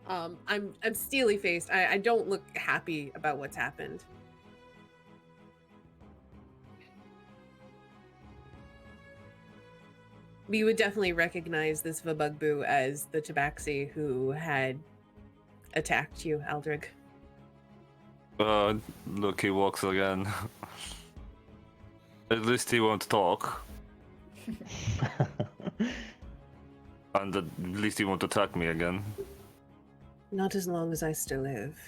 I'm steely faced. I don't look happy about what's happened. We would definitely recognize this Vabugbu as the Tabaxi who had attacked you, Aldrich. Look, he walks again. At least he won't talk. And at least he won't attack me again. Not as long as I still live.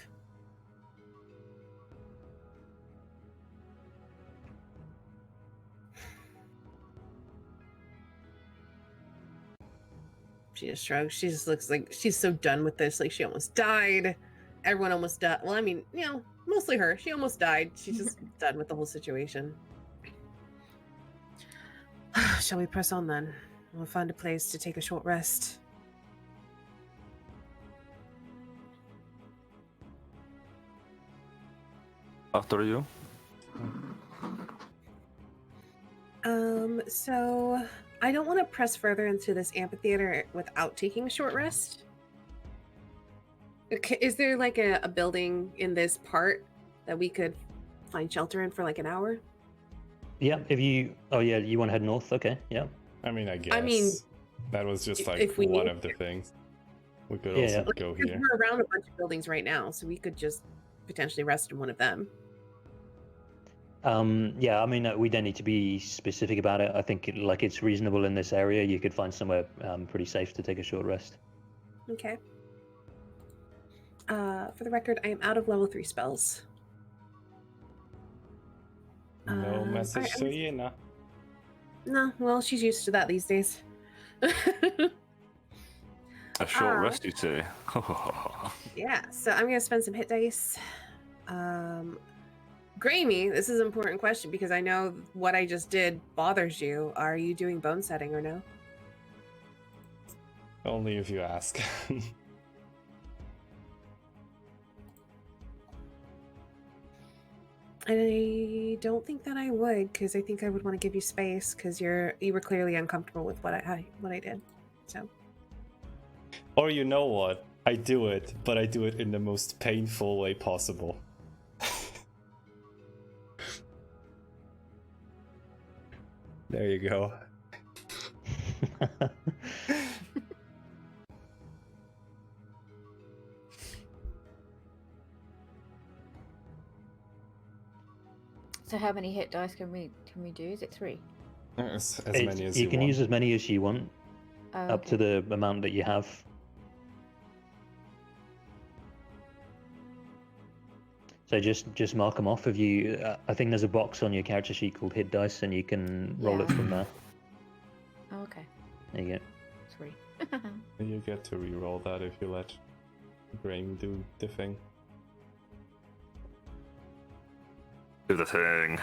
She just shrugs. She just looks like she's so done with this. Like she almost died. Everyone almost died. Well, I mean, mostly her. She almost died. She's just done with the whole situation. Shall we press on then? We'll find a place to take a short rest. After you. So I don't want to press further into this amphitheater without taking a short rest. Okay, is there like a building in this part that we could find shelter in for like an hour? Yeah, you want to head north? Okay, yeah. I mean, that was just like one of the things. We could also go here. We're around a bunch of buildings right now, so we could just potentially rest in one of them. Yeah, I mean, we don't need to be specific about it. I think it's reasonable in this area. You could find somewhere pretty safe to take a short rest. Okay. For the record, I am out of level 3 spells. No message to Yena. No, well, she's used to that these days. A short rest, you say? Yeah, so I'm gonna spend some hit dice. Grammy, this is an important question because I know what I just did bothers you. Are you doing bone setting or no? Only if you ask. I don't think that I would, because I think I would want to give you space, because you were clearly uncomfortable with what I did. So. Or you know what? I do it, but I do it in the most painful way possible. There you go. So how many hit dice can we do? Is it 3? As many as you can want. use as many as you want, up to the amount that you have. So just mark them off. If you, I think there's a box on your character sheet called hit dice, and you can roll it from there. Oh, okay. There you go. 3. You get to re-roll that if you let Graham do the thing. Do the thing.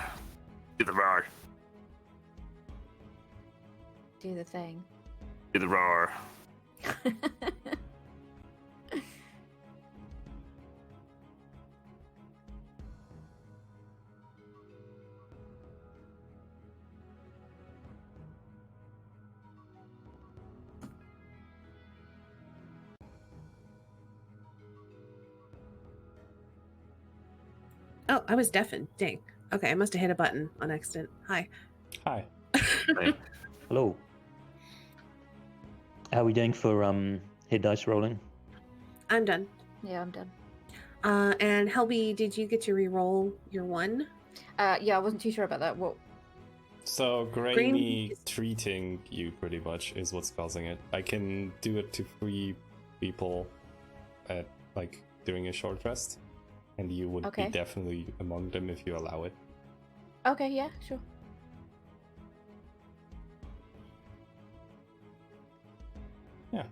Do the roar. Do the thing. Do the roar. Oh, I was deafened. Dang. Okay, I must have hit a button on accident. Hi. Hi. Hey. Hello. How are we doing for hit dice rolling? I'm done. Yeah, I'm done. And Helby, did you get to re-roll your 1? Yeah, I wasn't too sure about that. What? So Grammy treating you pretty much is what's causing it. I can do it to 3 people at doing a short rest, and you would be definitely among them if you allow it. Okay, yeah, sure. Yeah.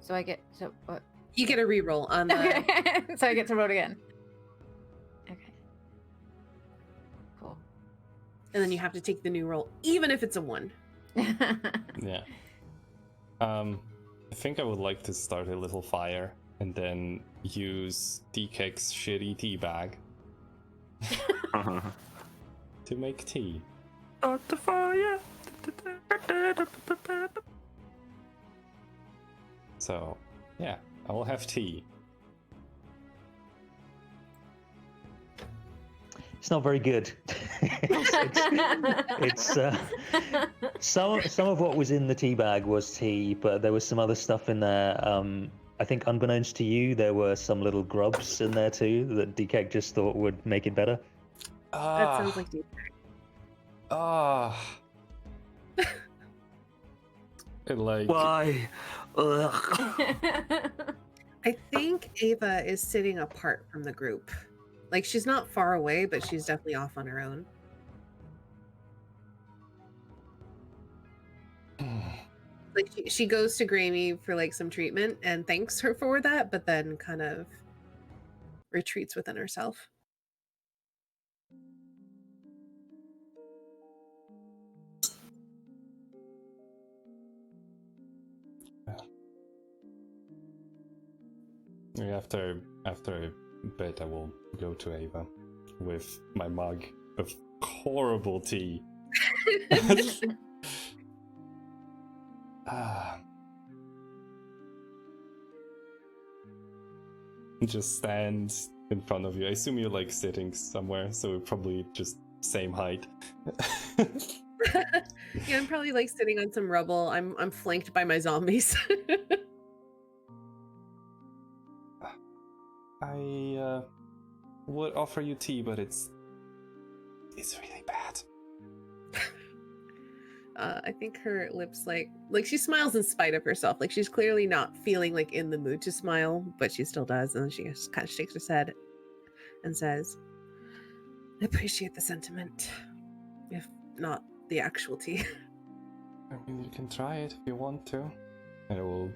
So I get what? You get a re-roll on the. So I get to roll again. Okay. Cool. And then you have to take the new roll, even if it's a 1. Yeah. I think I would like to start a little fire and then use DK's shitty tea bag to make tea. Start the fire. So, yeah, I will have tea. It's not very good. it's some of what was in the tea bag was tea, but there was some other stuff in there. I think unbeknownst to you, there were some little grubs in there too that DK just thought would make it better. That sounds like DK. Why? I think Ava is sitting apart from the group. Like, she's not far away, but she's definitely off on her own. Like, she goes to Grammy for like some treatment and thanks her for that, but then kind of retreats within herself. After a bit, I will go to Ava with my mug of horrible tea. Just stand in front of you. I assume you're like sitting somewhere, so we're probably just same height. Yeah, I'm probably like sitting on some rubble. I'm flanked by my zombies. I would offer you tea, but it's really bad. I think her lips like she smiles in spite of herself. Like, she's clearly not feeling like in the mood to smile, but she still does. And then she just kind of shakes her head and says, "I appreciate the sentiment, if not the actual tea." I mean, you can try it if you want to. And I will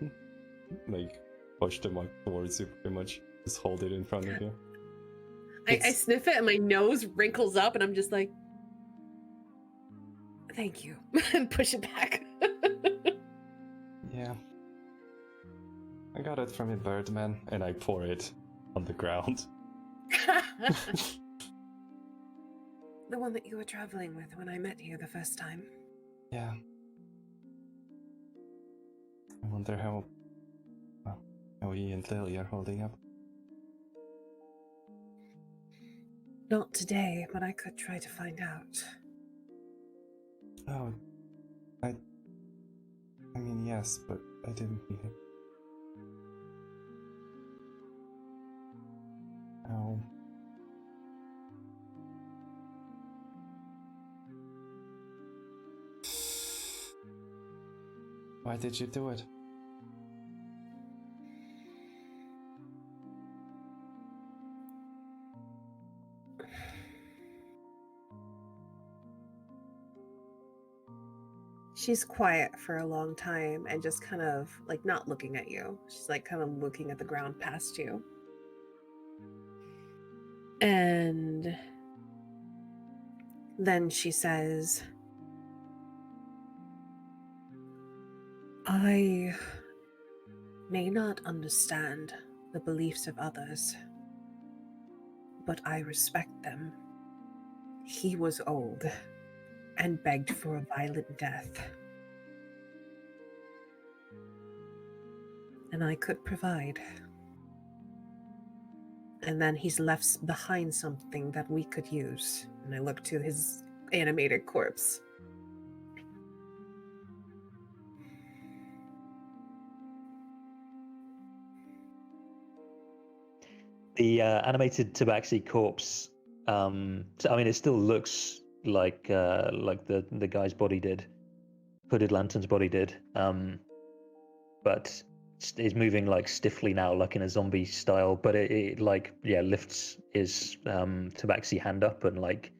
like push the mug towards you pretty much. Just hold it in front of you. I sniff it and my nose wrinkles up and I'm just like, "Thank you," and push it back. Yeah. I got it from a birdman, and I pour it on the ground. The one that you were traveling with when I met you the first time. Yeah. I wonder how he and Lily are holding up. Not today, but I could try to find out. Oh, I mean, yes, but I didn't mean it. Oh. Why did you do it? She's quiet for a long time and just kind of like not looking at you. She's like kind of looking at the ground past you. And then she says, "I may not understand the beliefs of others, but I respect them. He was old and begged for a violent death. And I could provide. And then he's left behind something that we could use." And I look to his animated corpse. The animated Tabaxi corpse. I mean, it still looks like the guy's body did, Hooded Lantern's body did. But is moving like stiffly now, like in a zombie style. But it like lifts his Tabaxi hand up and like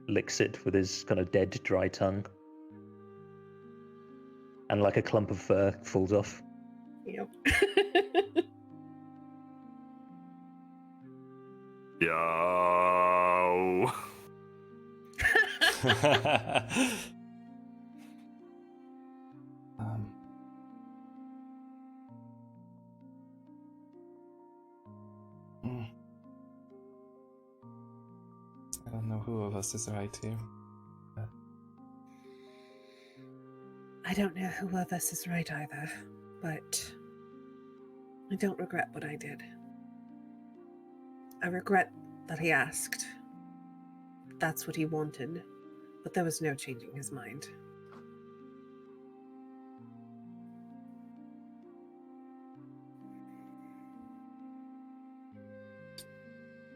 licks it with his kind of dead, dry tongue, and like a clump of fur falls off. Yep. Yo. I don't know who of us is right here. I don't know who of us is right either, but I don't regret what I did. I regret that he asked. That's what he wanted, but there was no changing his mind.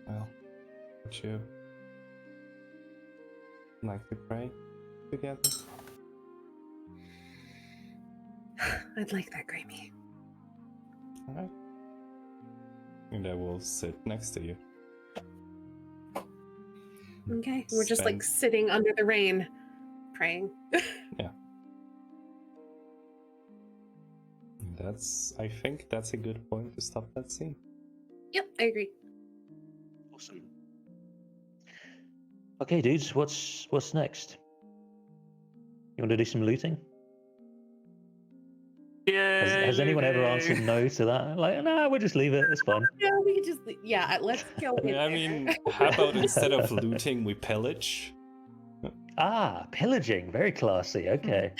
Well, would you like to pray together? I'd like that, Grammy. Alright. And I will sit next to you. Okay, we're just like sitting under the rain, praying. Yeah. I think that's a good point to stop that scene. Yep, I agree. Awesome. Okay, dudes, what's next? You want to do some looting? Yeah. Has anyone ever answered no to that? Like, nah, we'll just leave it. It's fine. Yeah, we could just let's go in I there. mean, how about instead of looting, we pillage? Ah, pillaging. Very classy. Okay.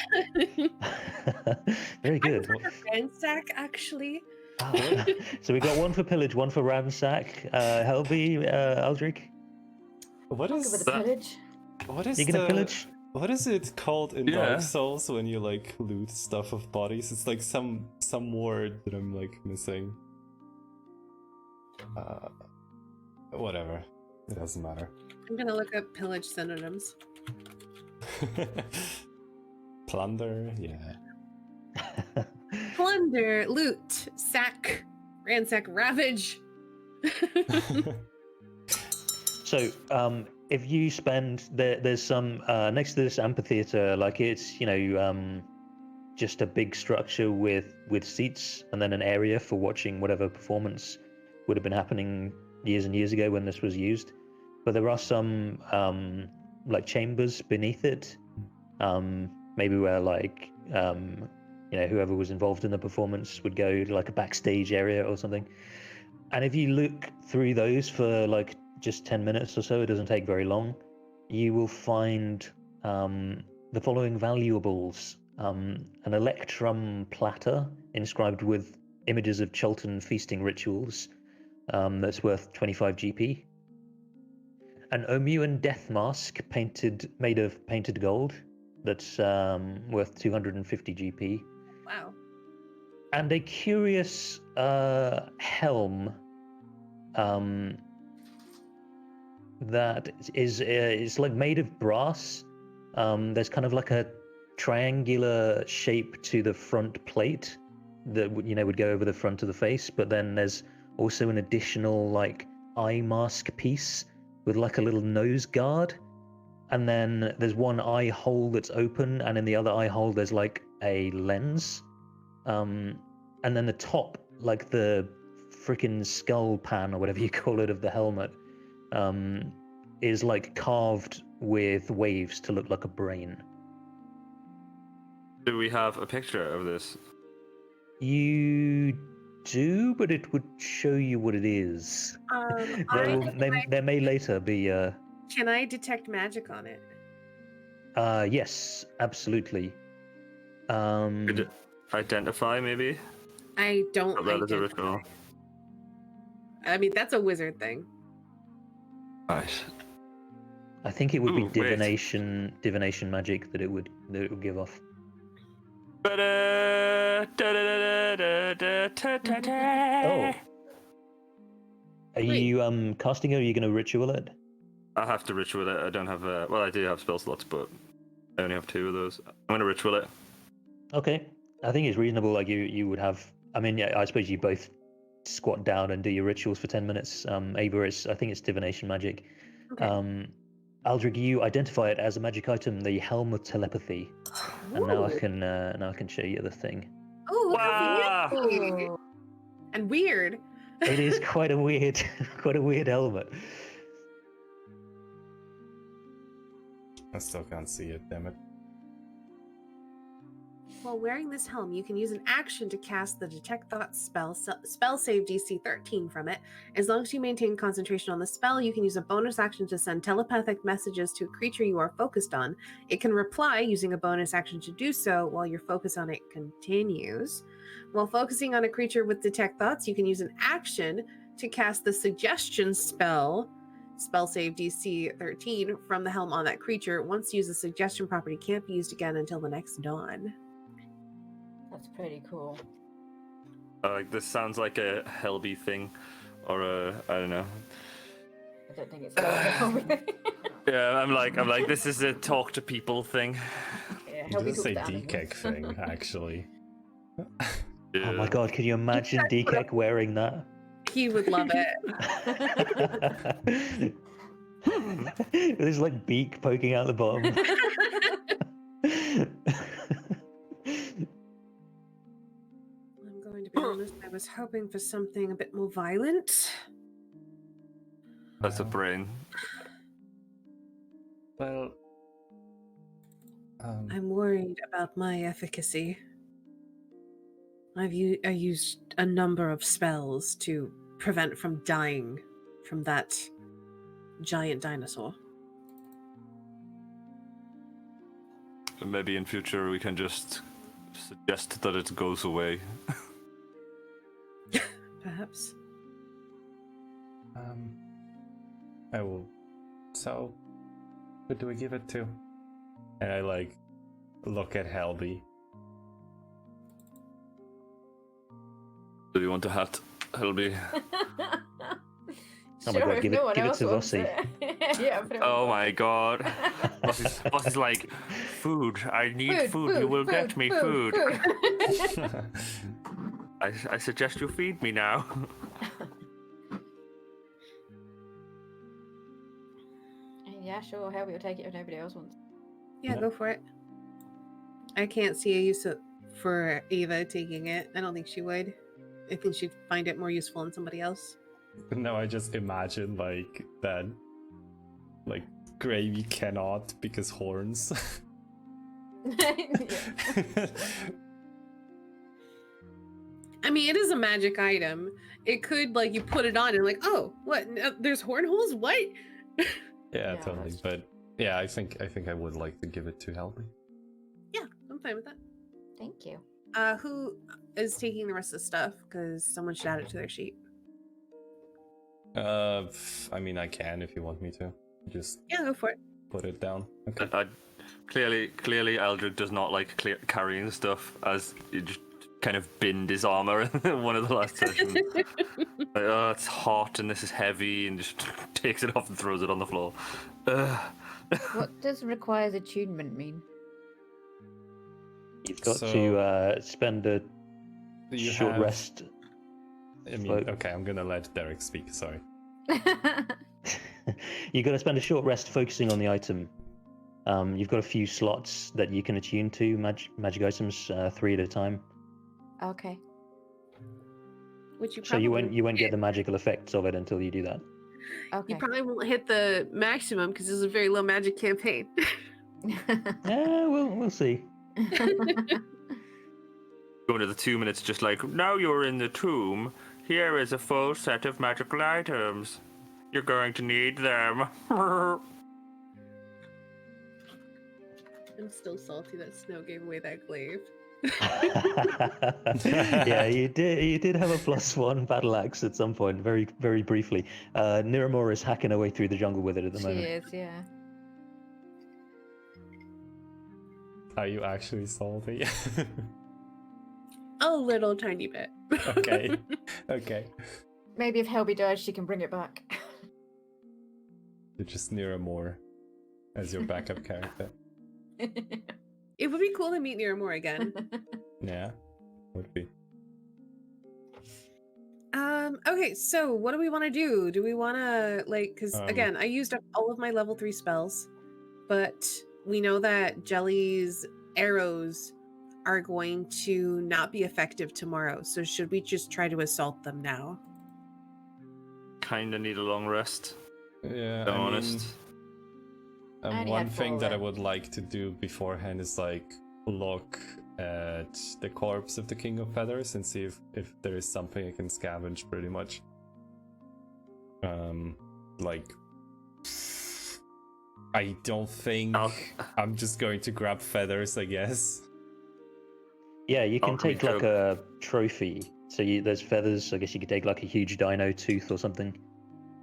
Very good. Ransack, actually. Ah, so we got one for pillage, one for ransack. Helby, Aldrich? What I'll is give it a pillage. What is You gonna pillage? What is it called in Yeah. Dark Souls when you like loot stuff of bodies? It's like some word that I'm like missing. Whatever. It doesn't matter. I'm gonna look up pillage synonyms. Plunder, yeah. Plunder, loot, sack, ransack, ravage. So, if you spend there's some next to this amphitheater, like it's just a big structure with seats and then an area for watching whatever performance would have been happening years and years ago when this was used. But there are some like chambers beneath it, maybe where like whoever was involved in the performance would go to like a backstage area or something. And if you look through those for like just 10 minutes or so, it doesn't take very long, you will find the following valuables. An electrum platter inscribed with images of Chultan feasting rituals, that's worth 25 GP. An Omuan death mask made of painted gold, that's worth 250 GP. Wow. And a curious helm that is like made of brass. There's kind of like a triangular shape to the front plate that would go over the front of the face, but then there's also an additional like eye mask piece with like a little nose guard, and then there's one eye hole that's open, and in the other eye hole there's like a lens, and then the top, like the freaking skull pan or whatever you call it of the helmet, is like carved with waves to look like a brain. Do we have a picture of this? You do, but it would show you what it is. There may later be. Can I detect magic on it? Yes, absolutely. Identify, maybe? I don't. That is a ritual. I mean, that's a wizard thing. Right. I think it would be divination magic that it would give off. Oh. Are you casting it, or are you going to ritual it? I have to ritual it. I don't have well, I do have spell slots, but I only have 2 of those. I'm going to ritual it. Okay. I think it's reasonable. Like you would have. I mean, yeah, I suppose you both squat down and do your rituals for 10 minutes. Ava, I think it's divination magic. Okay. Aldrich, you identify it as a magic item, the Helm of Telepathy. Ooh. And now I can show you the thing. Oh, wow. how fancy! And weird. It is quite a weird helmet. I still can't see it, damn it. While wearing this helm, you can use an action to cast the Detect Thoughts spell save DC 13 from it. As long as you maintain concentration on the spell, you can use a bonus action to send telepathic messages to a creature you are focused on. It can reply using a bonus action to do so while your focus on it continues. While focusing on a creature with Detect Thoughts, you can use an action to cast the Suggestion spell save DC 13 from the helm on that creature. Once used, the suggestion property can't be used again until the next dawn. That's pretty cool. This sounds like a Helby thing, or a I don't know. I don't think it's Helby. Yeah, I'm like this is a talk to people thing. Yeah, You just say DKEK thing, actually. Yeah. Oh my god, can you imagine DKEK wearing that? He would love it. With his like beak poking out the bottom. I'm going to be honest, I was hoping for something a bit more violent. That's a brain. Well, I'm worried about my efficacy. I used a number of spells to prevent from dying from that giant dinosaur. Maybe in future we can just suggest that it goes away. Perhaps. I will. So, who do we give it to? And I look at Helby. Do you want a hat, Helby? Oh my god, give it to Vossi. Yeah, oh my god. Boss is like, food, I need food, you will get me food. I suggest you feed me now. Yeah, sure, Helby will take it if nobody else wants. Yeah, go for it. I can't see a use for Ava taking it. I don't think she would. I think she'd find it more useful in somebody else. No, I just imagine that Gravy cannot because horns. I mean, it is a magic item. It could you put it on and oh, what? There's horn holes? What? Yeah, totally. But yeah, I think I would like to give it to Helby. Yeah, I'm fine with that. Thank you. Who is taking the rest of the stuff? Because someone should add it to their sheet. I mean, I can if you want me to. Just go for it. Put it down. Okay. Clearly, Eldred does not like carrying stuff, as he just kind of binned his armor in one of the last sessions. Oh, it's hot and this is heavy, and just takes it off and throws it on the floor. What does requires attunement mean? You've got to spend a short rest. I mean, okay, I'm gonna let Derek speak. Sorry. You've got to spend a short rest focusing on the item. You've got a few slots that you can attune to magic items, 3 at a time. Okay. Which you won't get the magical effects of it until you do that. Okay. You probably won't hit the maximum because this is a very low magic campaign. Yeah, we'll see. Go into the tomb and it's just now you're in the tomb. Here is a full set of magical items. You're going to need them. I'm still salty that Snow gave away that glaive. Yeah, you did have a +1 battle axe at some point, very very briefly. Niramora is hacking her way through the jungle with it at the moment. She is, yeah. Are you actually salty? A little tiny bit. Okay. Okay. Maybe if Helby dies, she can bring it back. You just Niramore as your backup character. It would be cool to meet Niramore again. Yeah, would be. Okay, so what do we want to do? Do we want to because again, I used up all of my level 3 spells, but we know that Jelly's arrows are going to not be effective tomorrow. So should we just try to assault them now? Kinda need a long rest. Yeah, to be honest. One thing that I would like to do beforehand is look at the corpse of the King of Feathers and see if there is something I can scavenge, pretty much. Like, I don't think I'm just going to grab feathers, I guess. Yeah, you can take like a trophy. So there's feathers. I guess you could take like a huge dino tooth or something,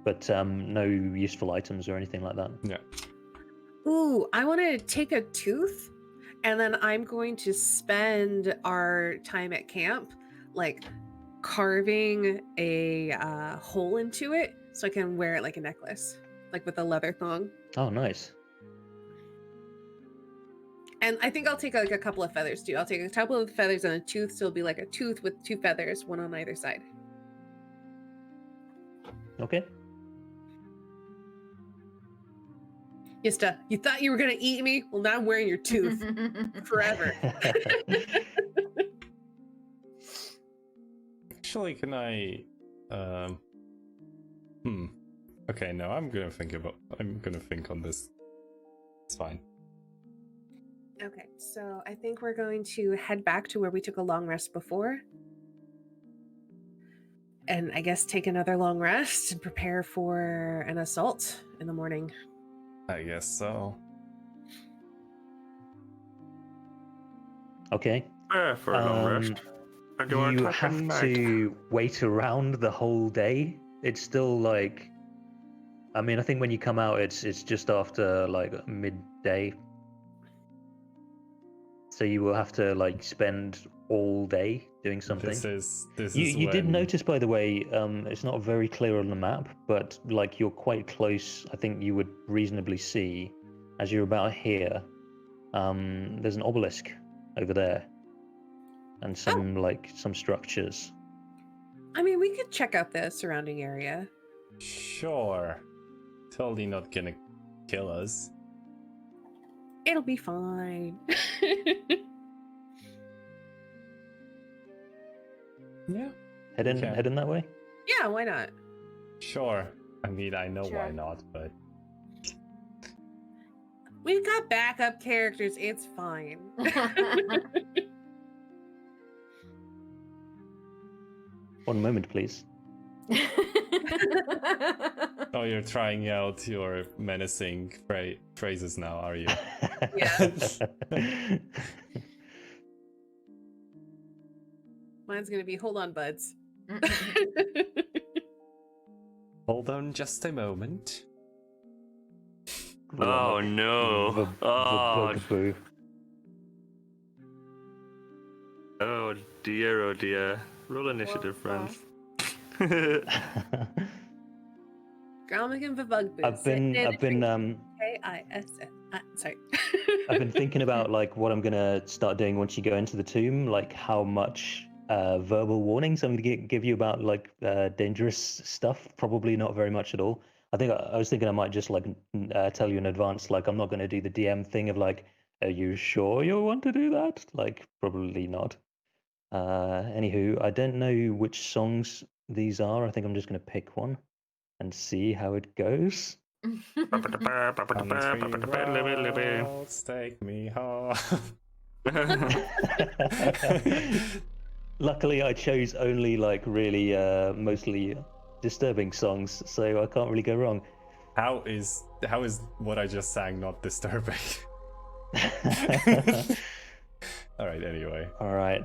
but no useful items or anything like that. Yeah. Ooh, I want to take a tooth, and then I'm going to spend our time at camp, like carving a hole into it, so I can wear it like a necklace, like with a leather thong. Oh, nice. And I think I'll take like a couple of feathers too. I'll take a couple of feathers and a tooth, so it'll be like a tooth with 2 feathers, one on either side. Okay. Yista, you thought you were gonna eat me? Well, now I'm wearing your tooth forever. Actually, can I? Okay, no, I'm gonna think on this. It's fine. Okay, so I think we're going to head back to where we took a long rest before. And I guess take another long rest and prepare for an assault in the morning. I guess so. Okay. For a long rest. You have to wait around the whole day. It's still like, I mean, I think when you come out, it's just after like midday. So you will have to like spend all day doing something. You did notice, by the way, it's not very clear on the map, but like you're quite close. I think you would reasonably see, as you're about here, there's an obelisk over there, and some structures. I mean, we could check out the surrounding area. Sure. Totally not gonna kill us. It'll be fine. Yeah. Head in that way? Yeah, why not? Sure. I mean, I know Sure. why not, but... We've got backup characters. It's fine. One moment, please. Oh, you're trying out your menacing phrases now, are you? Yeah. Mine's gonna be, hold on, buds. Hold on just a moment. Oh no. Bugaboo. Oh dear. Roll initiative, friends. Grommagan Vabugboos. I've been K-I-S-S. Sorry. I've been thinking about like what I'm gonna start doing once you go into the tomb, like how much verbal warnings I'm gonna give you about like dangerous stuff. Probably not very much at all. I was thinking I might just like tell you in advance, like I'm not gonna do the DM thing of like, are you sure you want to do that? Like probably not. Anywho, I don't know which songs these are. I think I'm just gonna pick one and see how it goes. Take me home. Luckily, I chose only like really mostly disturbing songs, so I can't really go wrong. How is what I just sang not disturbing? All right. Anyway. All right.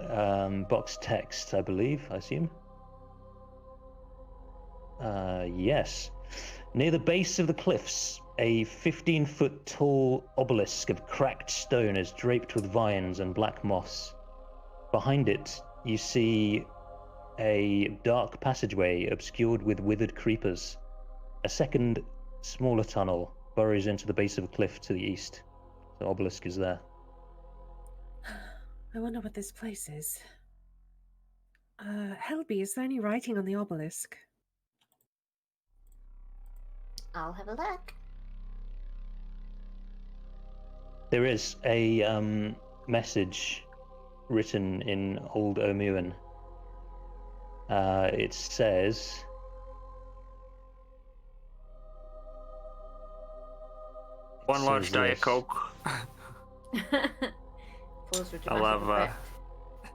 Box text, I assume. Yes. Near the base of the cliffs, a 15-foot tall obelisk of cracked stone is draped with vines and black moss. Behind it, you see a dark passageway obscured with withered creepers. A second, smaller tunnel burrows into the base of a cliff to the east. The obelisk is there. I wonder what this place is. Helby, is there any writing on the obelisk? I'll have a look. There is a message written in Old Omuan. It says... One large Diet Coke. Pause for I'll dramatic have. effect.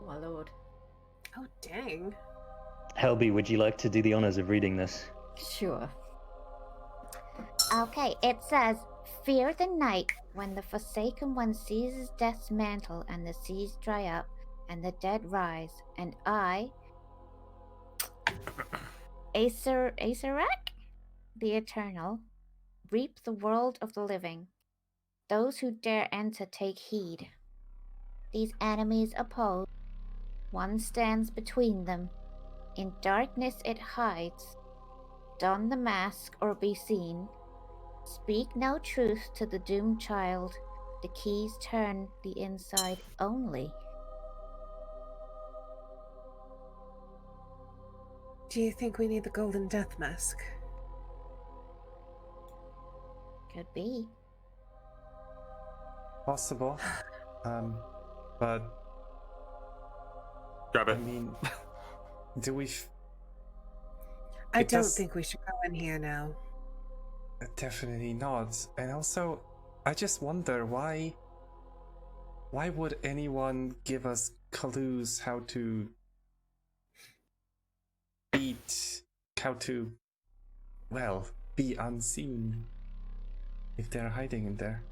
Oh my lord. Oh, dang. Helby, would you like to do the honors of reading this? Sure. Okay, it says, "Fear the night when the Forsaken One seizes death's mantle and the seas dry up and the dead rise, and I, Asarak, the Eternal, reap the world of the living. Those who dare enter take heed. These enemies oppose. One stands between them. In darkness it hides. Don the mask or be seen. Speak no truth to the doomed child. The keys turn the inside only." Do you think we need the golden death mask? Could be. Possible. But Grab I it. mean, do we? I don't think we should go in here now. Definitely not. And also, I just wonder why would anyone give us clues how to be unseen if they're hiding in there?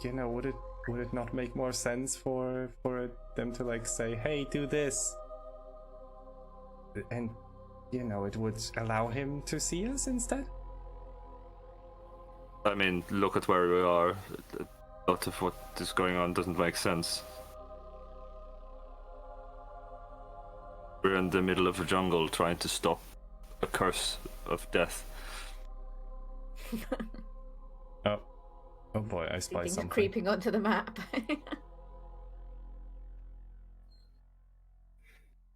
You know, would it not make more sense for them to like say, "Hey, do this," and you know, it would allow him to see us instead? I mean, look at where we are. A lot of what is going on doesn't make sense. We're in the middle of a jungle trying to stop a curse of death. Oh boy, I spy Things something. creeping onto the map.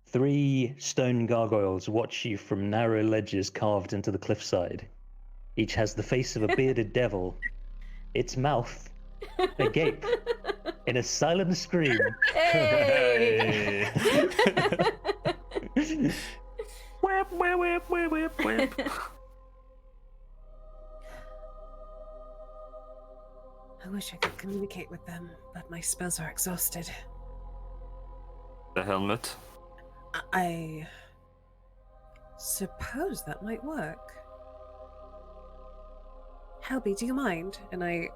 3 stone gargoyles watch you from narrow ledges carved into the cliffside. Each has the face of a bearded devil, its mouth agape in a silent scream. Hey! Whip, whip, whip, whip, whip, whip. I wish I could communicate with them, but my spells are exhausted. The helmet. I suppose that might work. Helby, do you mind? And I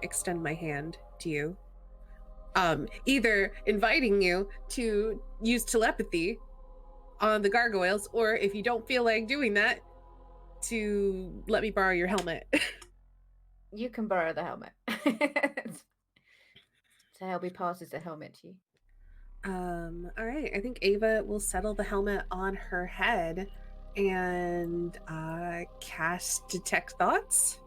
extend my hand to you. Either inviting you to use telepathy on the gargoyles, or if you don't feel like doing that, to let me borrow your helmet. You can borrow the helmet. So Helby passes the helmet to you. All right. I think Ava will settle the helmet on her head and cast Detect Thoughts.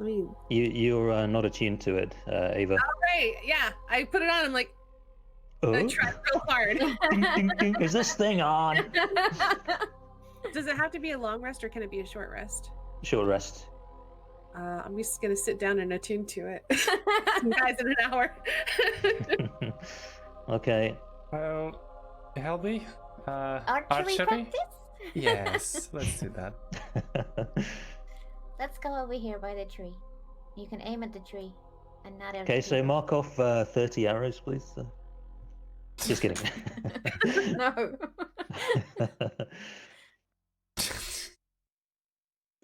Let me. You're not attuned to it, Ava. All right. Yeah, I put it on. I'm like, I tried real hard. Ding, ding, ding. Is this thing on? Does it have to be a long rest or can it be a short rest? Short rest. I'm just gonna sit down and attune to it. See you guys in an hour. Okay. Well, Helby, Archery practice? Yes, let's do that. Let's go over here by the tree. You can aim at the tree and not at Okay, so people. mark off 30 arrows, please. Just kidding. No.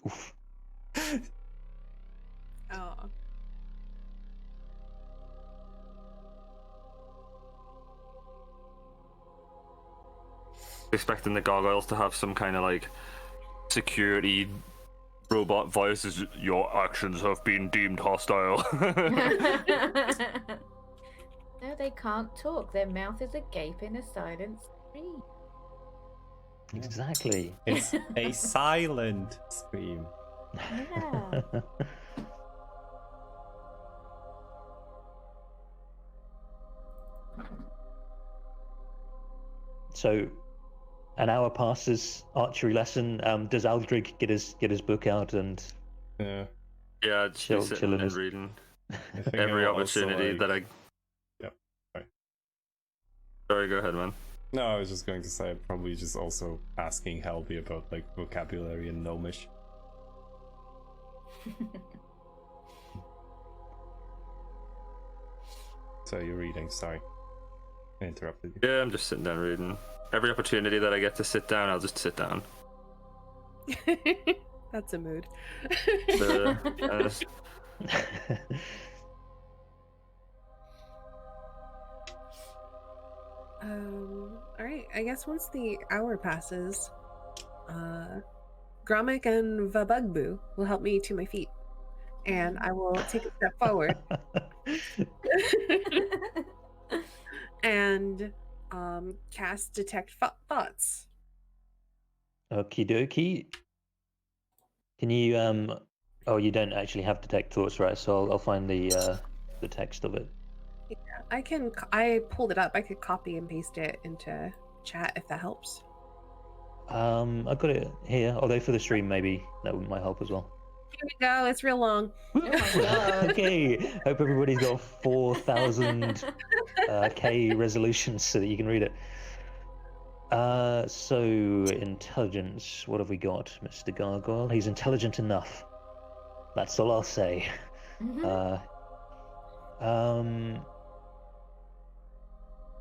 Oof. Oh. Expecting the gargoyles to have some kind of like security robot voices. Your actions have been deemed hostile. No, they can't talk. Their mouth is agape in a silent scream. Exactly. It's a silent scream. Yeah. So, an hour passes. Archery lesson. Does Aldrich get his book out and? Yeah. Yeah, just Chill sitting in and his- reading I think every I'll also, opportunity like- that I. Yep. Sorry. Sorry, go ahead, man. No, I was just going to say probably just also asking Helby about like vocabulary and gnomish. So you're reading, sorry. I interrupted you. Yeah, I'm just sitting down reading. Every opportunity that I get to sit down, I'll just sit down. That's a mood. All right. I guess once the hour passes, Gromit and Vabugbu will help me to my feet, and I will take a step forward and cast Detect Thoughts. Okie dokie. Can you Oh, you don't actually have Detect Thoughts, right? So I'll find the text of it. Yeah, I can. I pulled it up. I could copy and paste it into chat if that helps. I've got it here. Although for the stream, maybe that might help as well. Here we go. It's real long. Oh my god. Okay. Hope everybody's got 4,000 K resolutions so that you can read it. So intelligence. What have we got, Mr. Gargoyle? He's intelligent enough. That's all I'll say.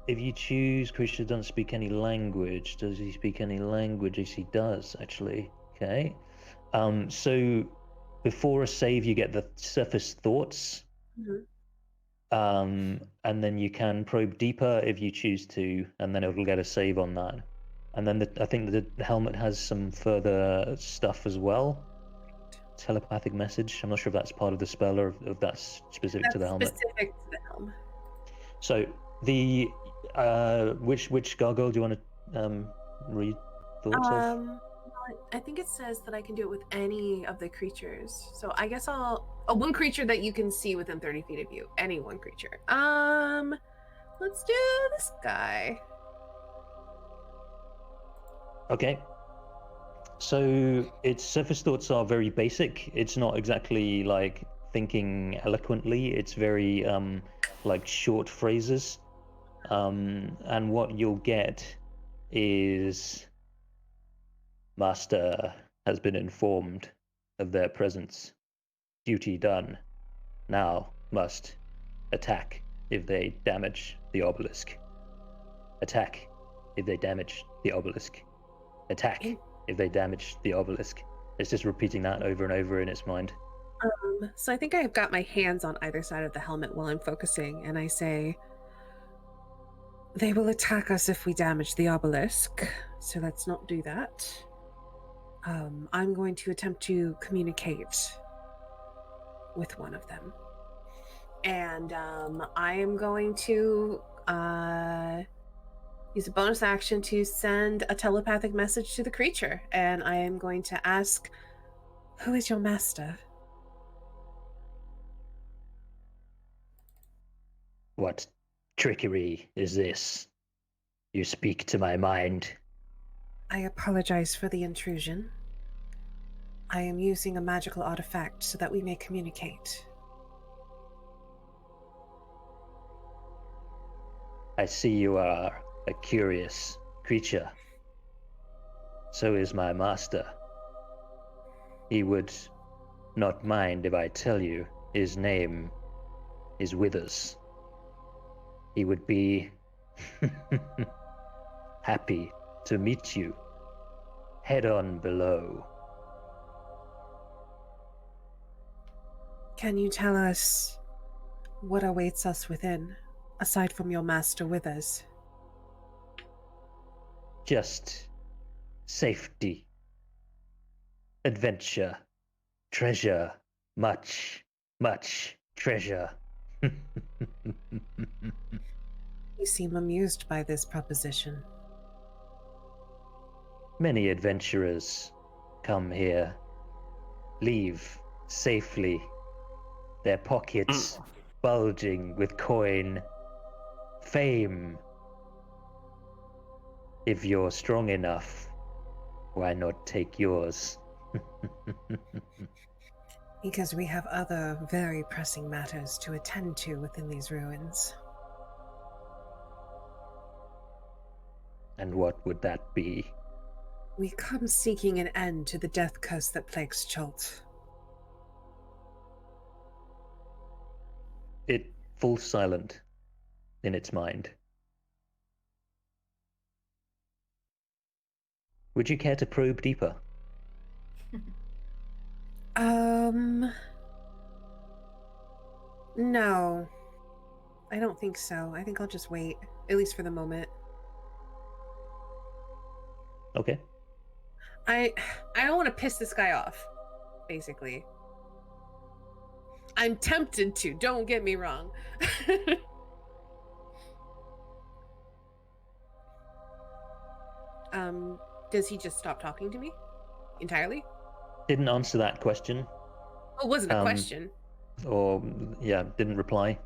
If you choose creature doesn't speak any language, does he speak any languages? He does, actually. Okay. So before a save, you get the surface thoughts. And then you can probe deeper if you choose to, and then it'll get a save on that. And then I think the helmet has some further stuff as well. Telepathic message. I'm not sure if that's part of the spell or if that's specific to the helmet. Specific to the helm. So the which gargoyle do you want to read thoughts of? I think it says that I can do it with any of the creatures. So I guess one creature that you can see within 30 feet of you. Any one creature. Let's do this guy. Okay. So its surface thoughts are very basic. It's not exactly like thinking eloquently. It's very like short phrases. And what you'll get is Master has been informed of their presence. Duty done. Now must attack if they damage the obelisk. Attack if they damage the obelisk. Attack if they damage the obelisk. It's just repeating that over and over in its mind. So I think I've got my hands on either side of the helmet while I'm focusing, and I say, they will attack us if we damage the obelisk, so let's not do that. I'm going to attempt to communicate with one of them. And I am going to use a bonus action to send a telepathic message to the creature. And I am going to ask, who is your master? What trickery is this? You speak to my mind. I apologize for the intrusion. I am using a magical artifact so that we may communicate. I see you are a curious creature. So is my master. He would not mind if I tell you his name is Withers. He would be happy to meet you. Head on below. Can you tell us what awaits us within, aside from your master Withers? Just safety, adventure, treasure, much, much treasure. You seem amused by this proposition. Many adventurers come here, leave safely, their pockets bulging with coin, fame. If you're strong enough, why not take yours? Because we have other very pressing matters to attend to within these ruins. And what would that be? We come seeking an end to the death curse that plagues Chult. It falls silent in its mind. Would you care to probe deeper? No. I don't think so. I think I'll just wait, at least for the moment. Okay. I don't want to piss this guy off, basically. I'm tempted to, don't get me wrong. Does he just stop talking to me entirely? Didn't answer that question. Oh, it wasn't a question. Or, yeah, didn't reply.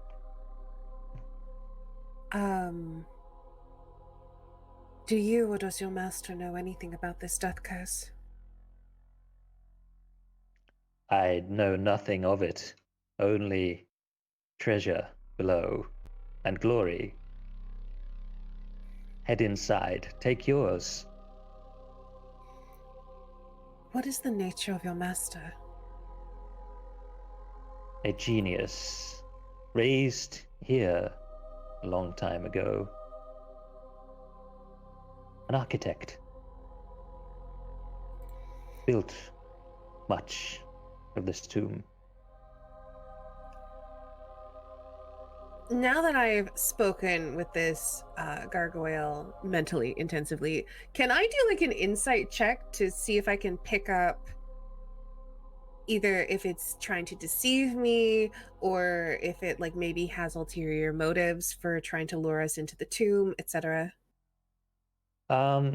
Do you or does your master know anything about this death curse? I know nothing of it. Only treasure below and glory. Head inside. Take yours. What is the nature of your master? A genius. Raised here a long time ago. An architect. Built much of this tomb. Now that I've spoken with this gargoyle mentally intensively, can I do like an insight check to see if I can pick up either if it's trying to deceive me or if it like maybe has ulterior motives for trying to lure us into the tomb, etc.?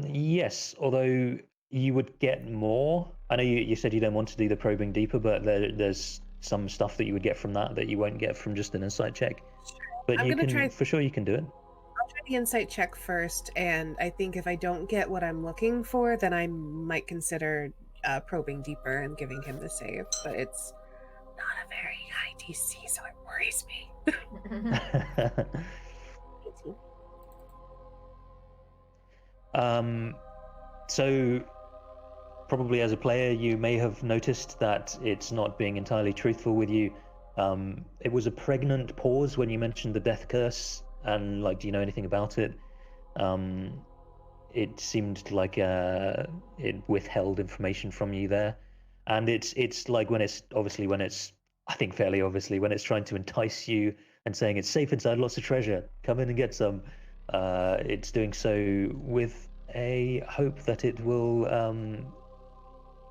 Yes, although you would get more. I know you said you don't want to do the probing deeper, but there's some stuff that you would get from that you won't get from just an insight check. But you can, for sure you can do it. I'll try the insight check first, and I think if I don't get what I'm looking for, then I might consider probing deeper and giving him the save. But it's not a very high DC, so it worries me. 18. So probably as a player, you may have noticed that it's not being entirely truthful with you. It was a pregnant pause when you mentioned the death curse, and like, do you know anything about it? It seemed like it withheld information from you there, and it's like when it's I think fairly obviously when it's trying to entice you and saying it's safe inside, lots of treasure, come in and get some. It's doing so with a hope that it will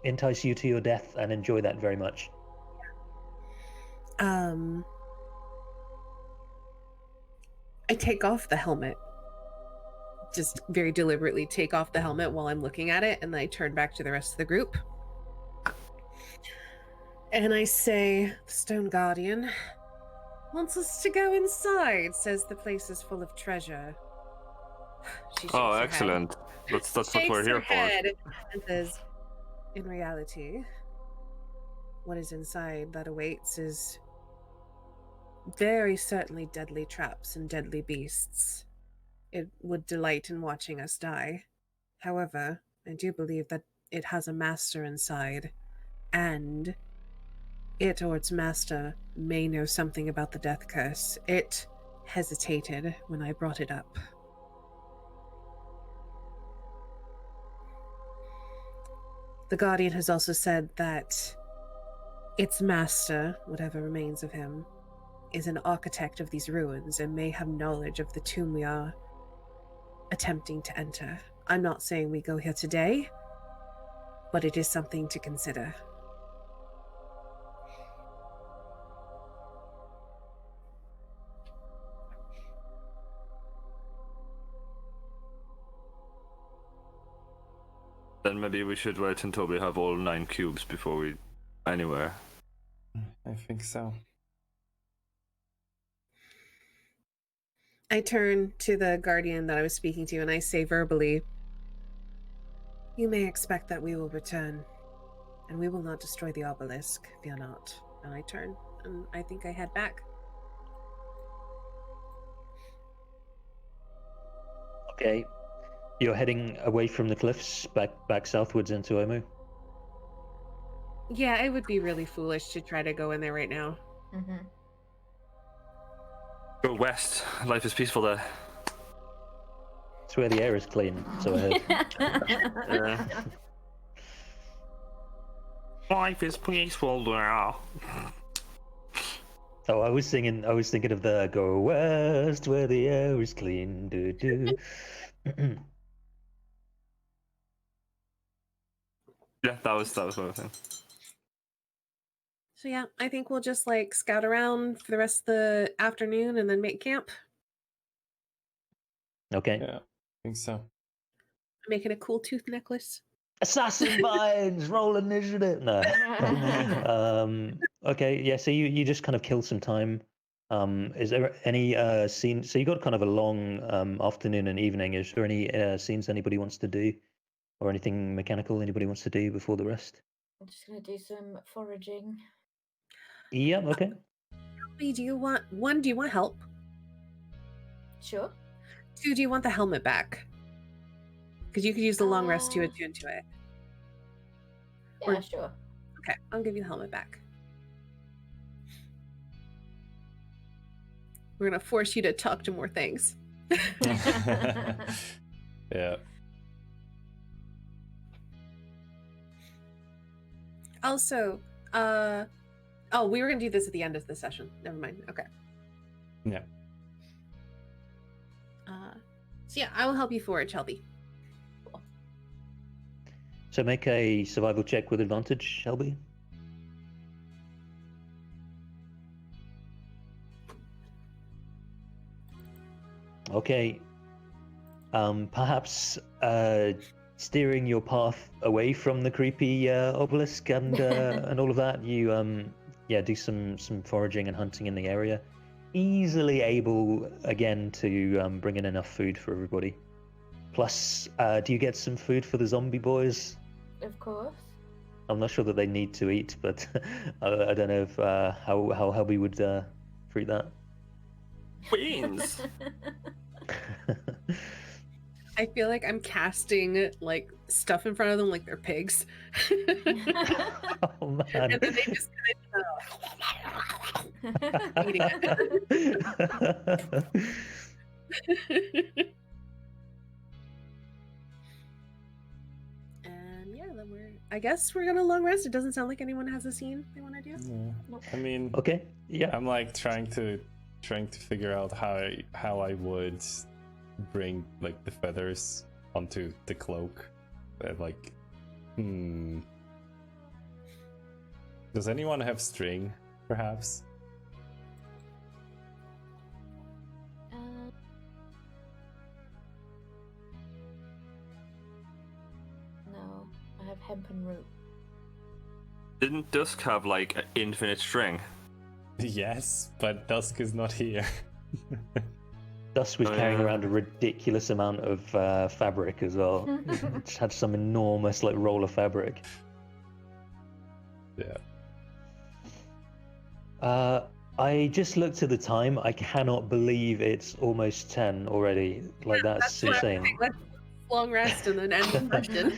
entice you to your death and enjoy that very much. I take off the helmet. Just very deliberately take off the helmet while I'm looking at it, and then I turn back to the rest of the group. And I say, the Stone Guardian wants us to go inside, says the place is full of treasure. Oh, excellent. That's what we're here for. And says, in reality, what is inside that awaits is very certainly deadly traps and deadly beasts. It would delight in watching us die. However, I do believe that it has a master inside, and it or its master may know something about the death curse. It hesitated when I brought it up. The Guardian has also said that its master, whatever remains of him, is an architect of these ruins and may have knowledge of the tomb we are attempting to enter. I'm not saying we go here today, but it is something to consider. Then maybe we should wait until we have all 9 cubes before we anywhere. I think so. I turn to the Guardian that I was speaking to and I say verbally, you may expect that we will return, and we will not destroy the obelisk, fear not. And I turn, and I think I head back. Okay. you're heading away from the cliffs back southwards into Omu. Yeah, it would be really foolish to try to go in there right now. Mm-hmm. Go west. Life is peaceful there. It's where the air is clean. So ahead. Yeah. Life is peaceful there. Oh, I was thinking of the "Go West where the air is clean." Do do. Yeah, that was what I was thinking. So yeah, I think we'll just like scout around for the rest of the afternoon and then make camp. Okay. Yeah, I think so. Making a cool tooth necklace. Assassin vines, roll initiative. No. Okay, yeah. So you just kind of kill some time. Is there any scene? So you got kind of a long afternoon and evening. Is there any scenes anybody wants to do, or anything mechanical anybody wants to do before the rest? I'm just gonna do some foraging. Yeah. Okay. Do you want help? Sure. 2, do you want the helmet back? Because you could use the long rest to attune to it. Yeah, sure. Okay, I'll give you the helmet back. We're gonna force you to talk to more things. Yeah. Also, we were gonna do this at the end of the session. Never mind. Okay. Yeah. So yeah, I will help you forage, Shelby. So make a survival check with advantage, Shelby. Okay. Perhaps steering your path away from the creepy obelisk and all of that, you do some foraging and hunting in the area. Easily able again to bring in enough food for everybody. Plus, do you get some food for the zombie boys? Of course. I'm not sure that they need to eat, but I don't know if how Helby would treat that. Beans. I feel like I'm casting like stuff in front of them like they're pigs. Oh man! And then they just kind of eating it. And yeah, then I guess we're gonna long rest. It doesn't sound like anyone has a scene they want to do. Yeah. Nope. I mean, Okay. Yeah. I'm like trying to figure out how I would bring like the feathers onto the cloak. Like, does anyone have string, perhaps? No, I have hempen rope. Didn't Dusk have like an infinite string? Yes, but Dusk is not here. Dusk was carrying around a ridiculous amount of fabric as well. Just had some enormous like roll of fabric. Yeah. I just looked at the time. I cannot believe it's almost 10 already. Like that's insane. Let's long rest and then end the session.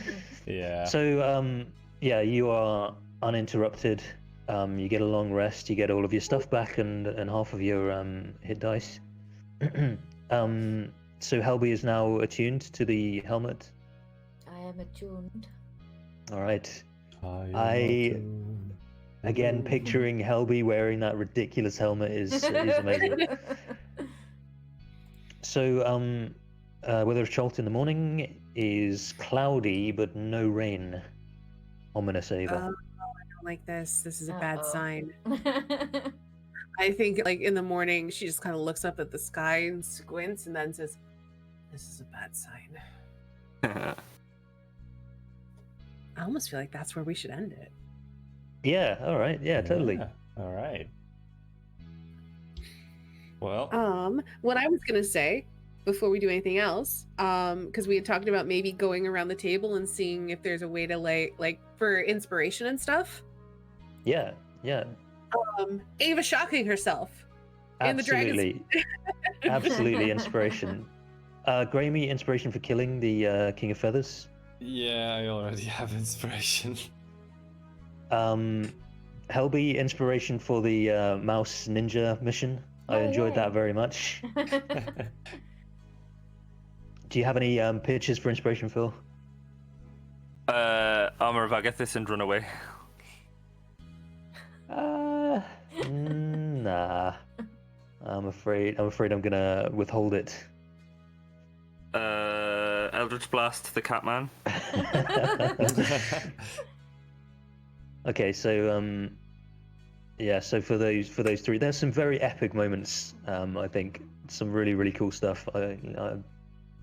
Yeah. So you are uninterrupted. You get a long rest. You get all of your stuff back and half of your hit dice. So Helby is now attuned to the helmet. I am attuned. All right. Again, picturing Helby wearing that ridiculous helmet is amazing. So, weather of Cholt in the morning is cloudy, but no rain. Ominous either. I don't like this. This is a bad sign. I think, like, in the morning, she just kind of looks up at the sky and squints and then says, "This is a bad sign." I almost feel like that's where we should end it. Yeah, all right. Yeah, totally. Yeah, all right. Well, what I was going to say before we do anything else, because we had talked about maybe going around the table and seeing if there's a way to like for inspiration and stuff. Yeah. Ava shocking herself in the dragon's. Absolutely inspiration. Grammy, inspiration for killing the King of Feathers. Yeah, I already have inspiration. Helby, inspiration for the Mouse Ninja mission. I enjoyed that very much. Do you have any pitches for inspiration, Phil? Armor of Agathis and Run Away. Nah. I'm afraid I'm gonna withhold it. Eldritch Blast, the Catman. Okay, so yeah, so for those three, there's some very epic moments. I think some really cool stuff. I'm a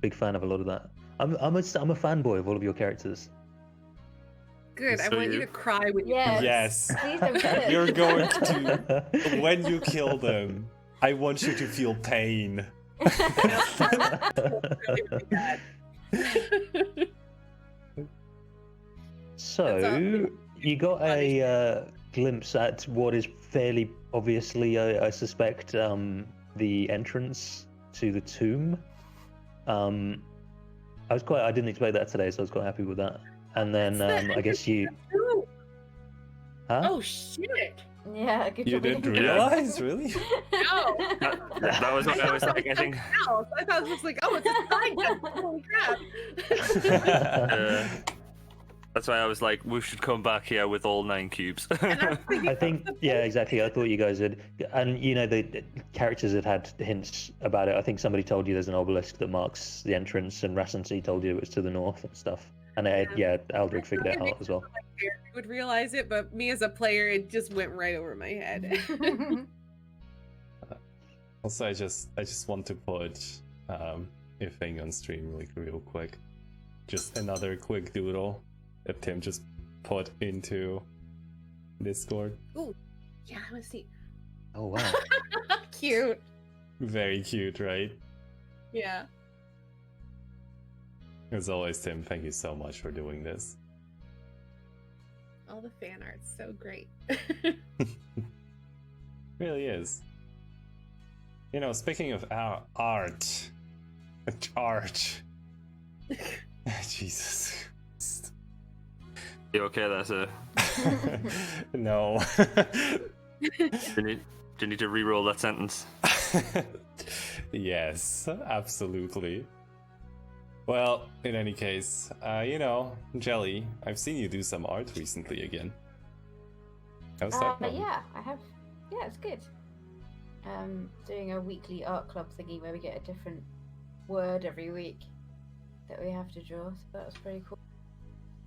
big fan of a lot of that. I'm a fanboy of all of your characters. Good. I want you to cry when you Yes. Yes. You're going to, when you kill them, I want you to feel pain. So you got a glimpse at what is fairly obviously, I suspect, the entrance to the tomb. I didn't expect that today, so I was quite happy with that. And then I guess you. Huh? Oh shit! Yeah, good You job. didn't realize, really? No. That was what I was like. I think. I thought it was like, oh, it's a side gun. Holy crap! That's why I was like, we should come back here with all 9 cubes. I think, yeah, exactly. I thought you guys had, and you know, the characters had hints about it. I think somebody told you there's an obelisk that marks the entrance, and Rassency told you it was to the north and stuff. And Aldrich figured it out as well. You would realize it, but me as a player, it just went right over my head. Also, I just want to put a thing on stream real quick. Just another quick doodle that Tim just put into Discord. Ooh, yeah, I want to see. Oh wow. Cute. Very cute, right? Yeah. As always, Tim, thank you so much for doing this. All the fan art's so great. Really is. You know, speaking of our art, Jesus. You okay there, sir? No. Do you need to re-roll that sentence? Yes, absolutely. Well, in any case, you know, Jelly, I've seen you do some art recently again. How's that going? Yeah, I have. Yeah, it's good. Doing a weekly art club thingy where we get a different word every week that we have to draw. So that was pretty cool.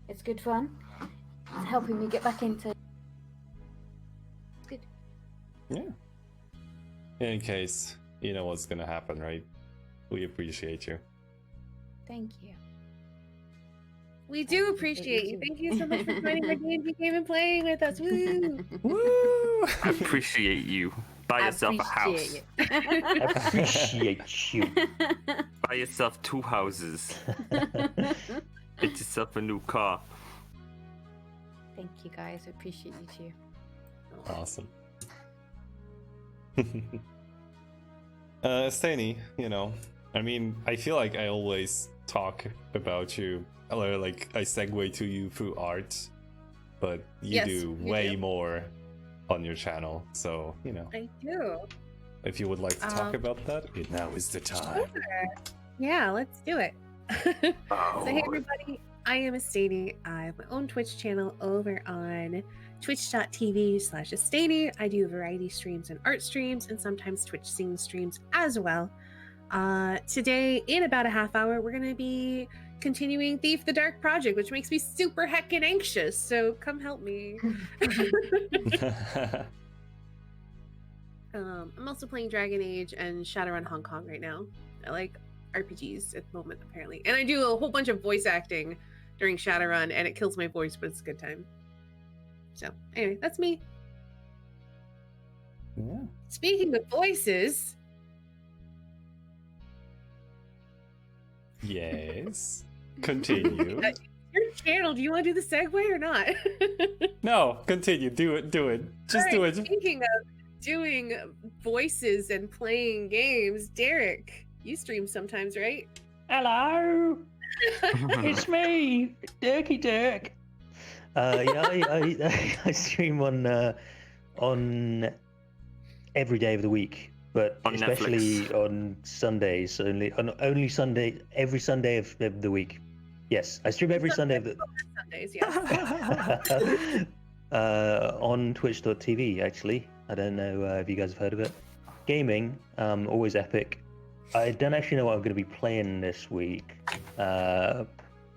It's good fun. It's helping me get back into. It's good. Yeah. In any case, you know what's gonna happen, right? We appreciate you. Thank you. We do appreciate you. Thank you so much for joining our D&D game and playing with us. Woo! Woo! I appreciate you. Buy yourself a house. Appreciate you. Buy yourself 2 houses. Get yourself a new car. Thank you guys. I appreciate you too. Awesome. Steny, you know, I mean, I feel like I always talk about you, or like I segue to you through art, but you do way more on your channel, so, you know. I do. If you would like to talk about that, now is the time. Sure. Yeah, let's do it. So hey everybody, I am Estany. I have my own Twitch channel over on twitch.tv/Estany. I do variety streams and art streams and sometimes Twitch scene streams as well. Today, in about a half hour, we're going to be continuing Thief the Dark Project, which makes me super heckin' anxious, so come help me. I'm also playing Dragon Age and Shadowrun Hong Kong right now. I like RPGs at the moment, apparently. And I do a whole bunch of voice acting during Shadowrun, and it kills my voice, but it's a good time. So, anyway, that's me. Yeah. Speaking of voices... Yes. Continue. Your channel, do you want to do the segue or not? No, continue. Do it. Just do it. Speaking of doing voices and playing games, Derek, You stream sometimes, right? Hello, it's me, Dirky Dirk. I stream on every day of the week, but On especially Netflix. on Sundays. Only Sunday, every Sunday of the week. Yes, I stream every Sunday of the. Sundays, yes. On Twitch.tv, actually. I don't know if you guys have heard of it. Gaming, always epic. I don't actually know what I'm going to be playing this week. I'm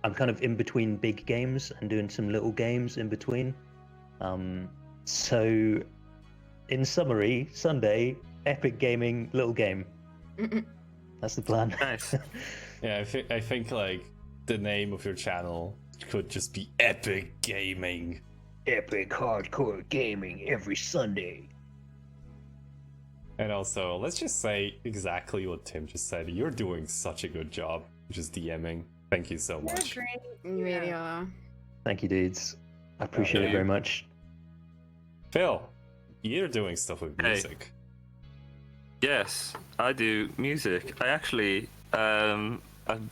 kind of in between big games and doing some little games in between. So, in summary, Sunday, epic gaming, little game. That's the plan. Nice. Yeah, I think like the name of your channel could just be Epic Gaming. Epic hardcore gaming every Sunday. And also, let's just say exactly what Tim just said. You're doing such a good job just DMing. Thank you so much. You're great. You really are. Thank you, dudes. I appreciate it very much. Phil, you're doing stuff with Hey. music. Yes, I do music. I actually I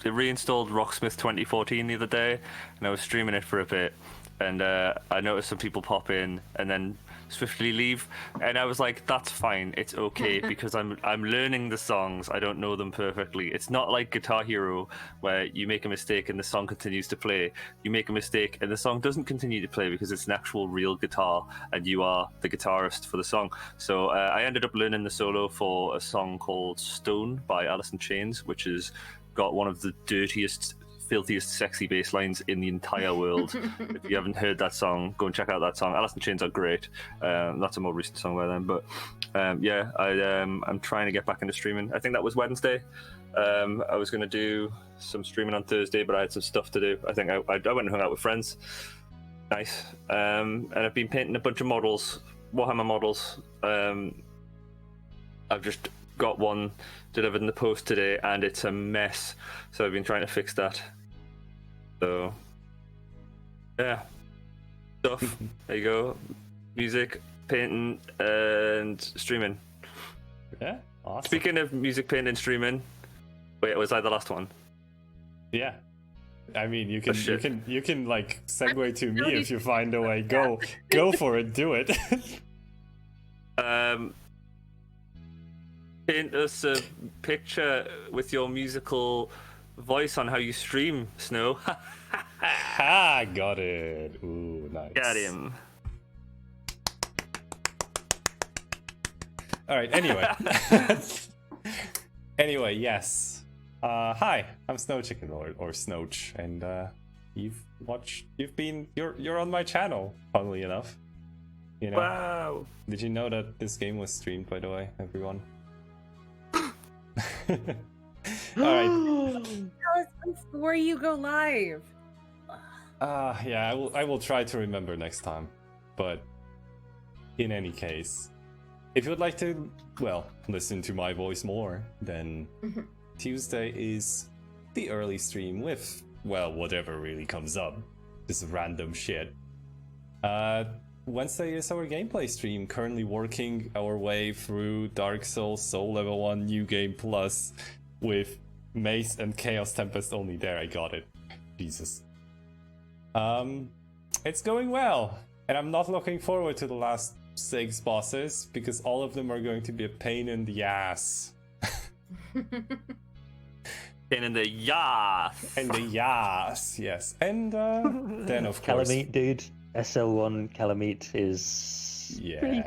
reinstalled Rocksmith 2014 the other day, and I was streaming it for a bit, and I noticed some people pop in and then swiftly leave, and I was like, that's fine, it's okay, because I'm learning the songs. I don't know them perfectly. It's not like Guitar Hero where you make a mistake and the song continues to play. You make a mistake and the song doesn't continue to play because it's an actual real guitar and you are the guitarist for the song. So I ended up learning the solo for a song called Stone by Alice in Chains, which has got one of the dirtiest, filthiest, sexy bass lines in the entire world. If you haven't heard that song, go and check out that song. Alice in Chains are great. That's a more recent song by them, but yeah, I'm trying to get back into streaming. I think that was Wednesday. I was going to do some streaming on Thursday, but I had some stuff to do. I think I went and hung out with friends. Nice. And I've been painting a bunch of models, Warhammer models. I've just got one delivered in the post today and it's a mess, so I've been trying to fix that. So yeah, stuff. There you go. Music, painting, and streaming. Yeah, awesome. Speaking of music, painting, streaming, wait, was I the last one? Yeah, I mean, you can like segue to me really- if you find a way. Go for it, do it. Paint us a picture with your musical voice on how you stream, Snow. Ha, got it. Ooh, nice. Got him. All right, anyway, yes. Hi, I'm Snow Chicken or Snowch, and you're on my channel, funnily enough. You know. Wow. Did you know that this game was streamed, by the way, everyone? Alright. Tell us before you go live. Yeah, I will try to remember next time. But in any case, if you would like to, well, listen to my voice more, then Tuesday is the early stream with, well, whatever really comes up. Just random shit. Wednesday is our gameplay stream, currently working our way through Dark Souls Soul Level 1 New Game Plus with Mace and Chaos Tempest only. There, I got it. Jesus. It's going well, and I'm not looking forward to the last 6 bosses, because all of them are going to be a pain in the ass. Pain in the ass. And the ass, yes. And then, of course... Calamite, dude. SL1 Calamite is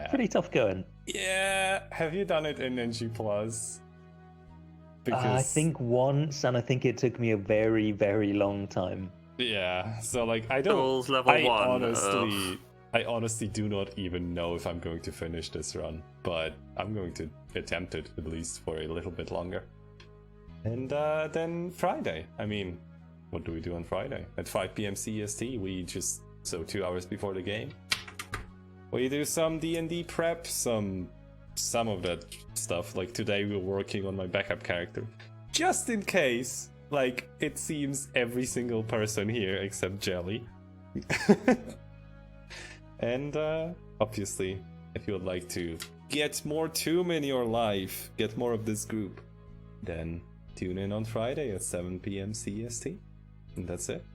pretty tough going. Yeah, have you done it in NG Plus? Because I think once, and I think it took me a very, very long time. yeah, so like I don't. Souls level 1. I honestly do not even know if I'm going to finish this run, but I'm going to attempt it at least for a little bit longer. And then Friday. I mean, what do we do on Friday? At 5 p.m. CEST, we just. So 2 hours before the game, we do some D&D prep, some of that stuff. Like today we're working on my backup character, just in case. Like it seems every single person here except Jelly. And obviously, if you would like to get more Tomb in your life, get more of this group, then tune in on Friday at 7 p.m. CST. And that's it.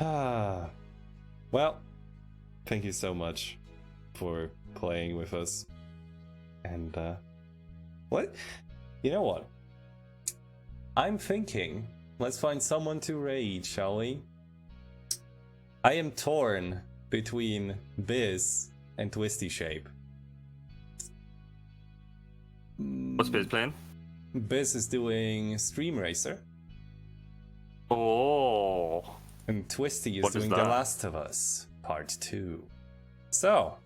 Well, thank you so much for playing with us. And, what? You know what? I'm thinking, let's find someone to raid, shall we? I am torn between Biz and Twisty Shape. What's Biz playing? Biz is doing Stream Racer. Oh. And Twisty is doing The Last of Us Part 2. So,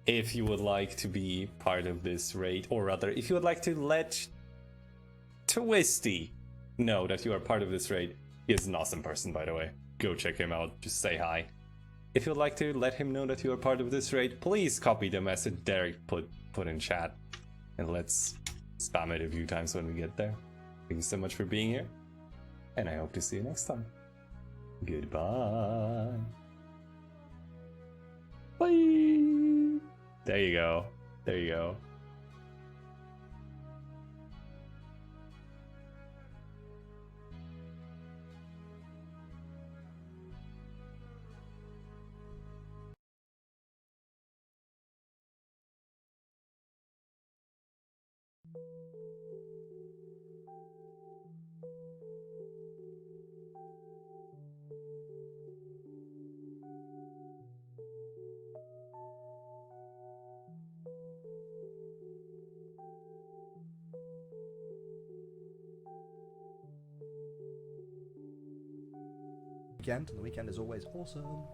if you would like to be part of this raid, or rather, if you would like to let Twisty know that you are part of this raid, he is an awesome person, by the way. Go check him out, just say hi. If you would like to let him know that you are part of this raid, please copy the message Derek put in chat. And let's spam it a few times when we get there. Thank you so much for being here. And I hope to see you next time. Goodbye. Bye. There you go. There you go. And the weekend is always awesome.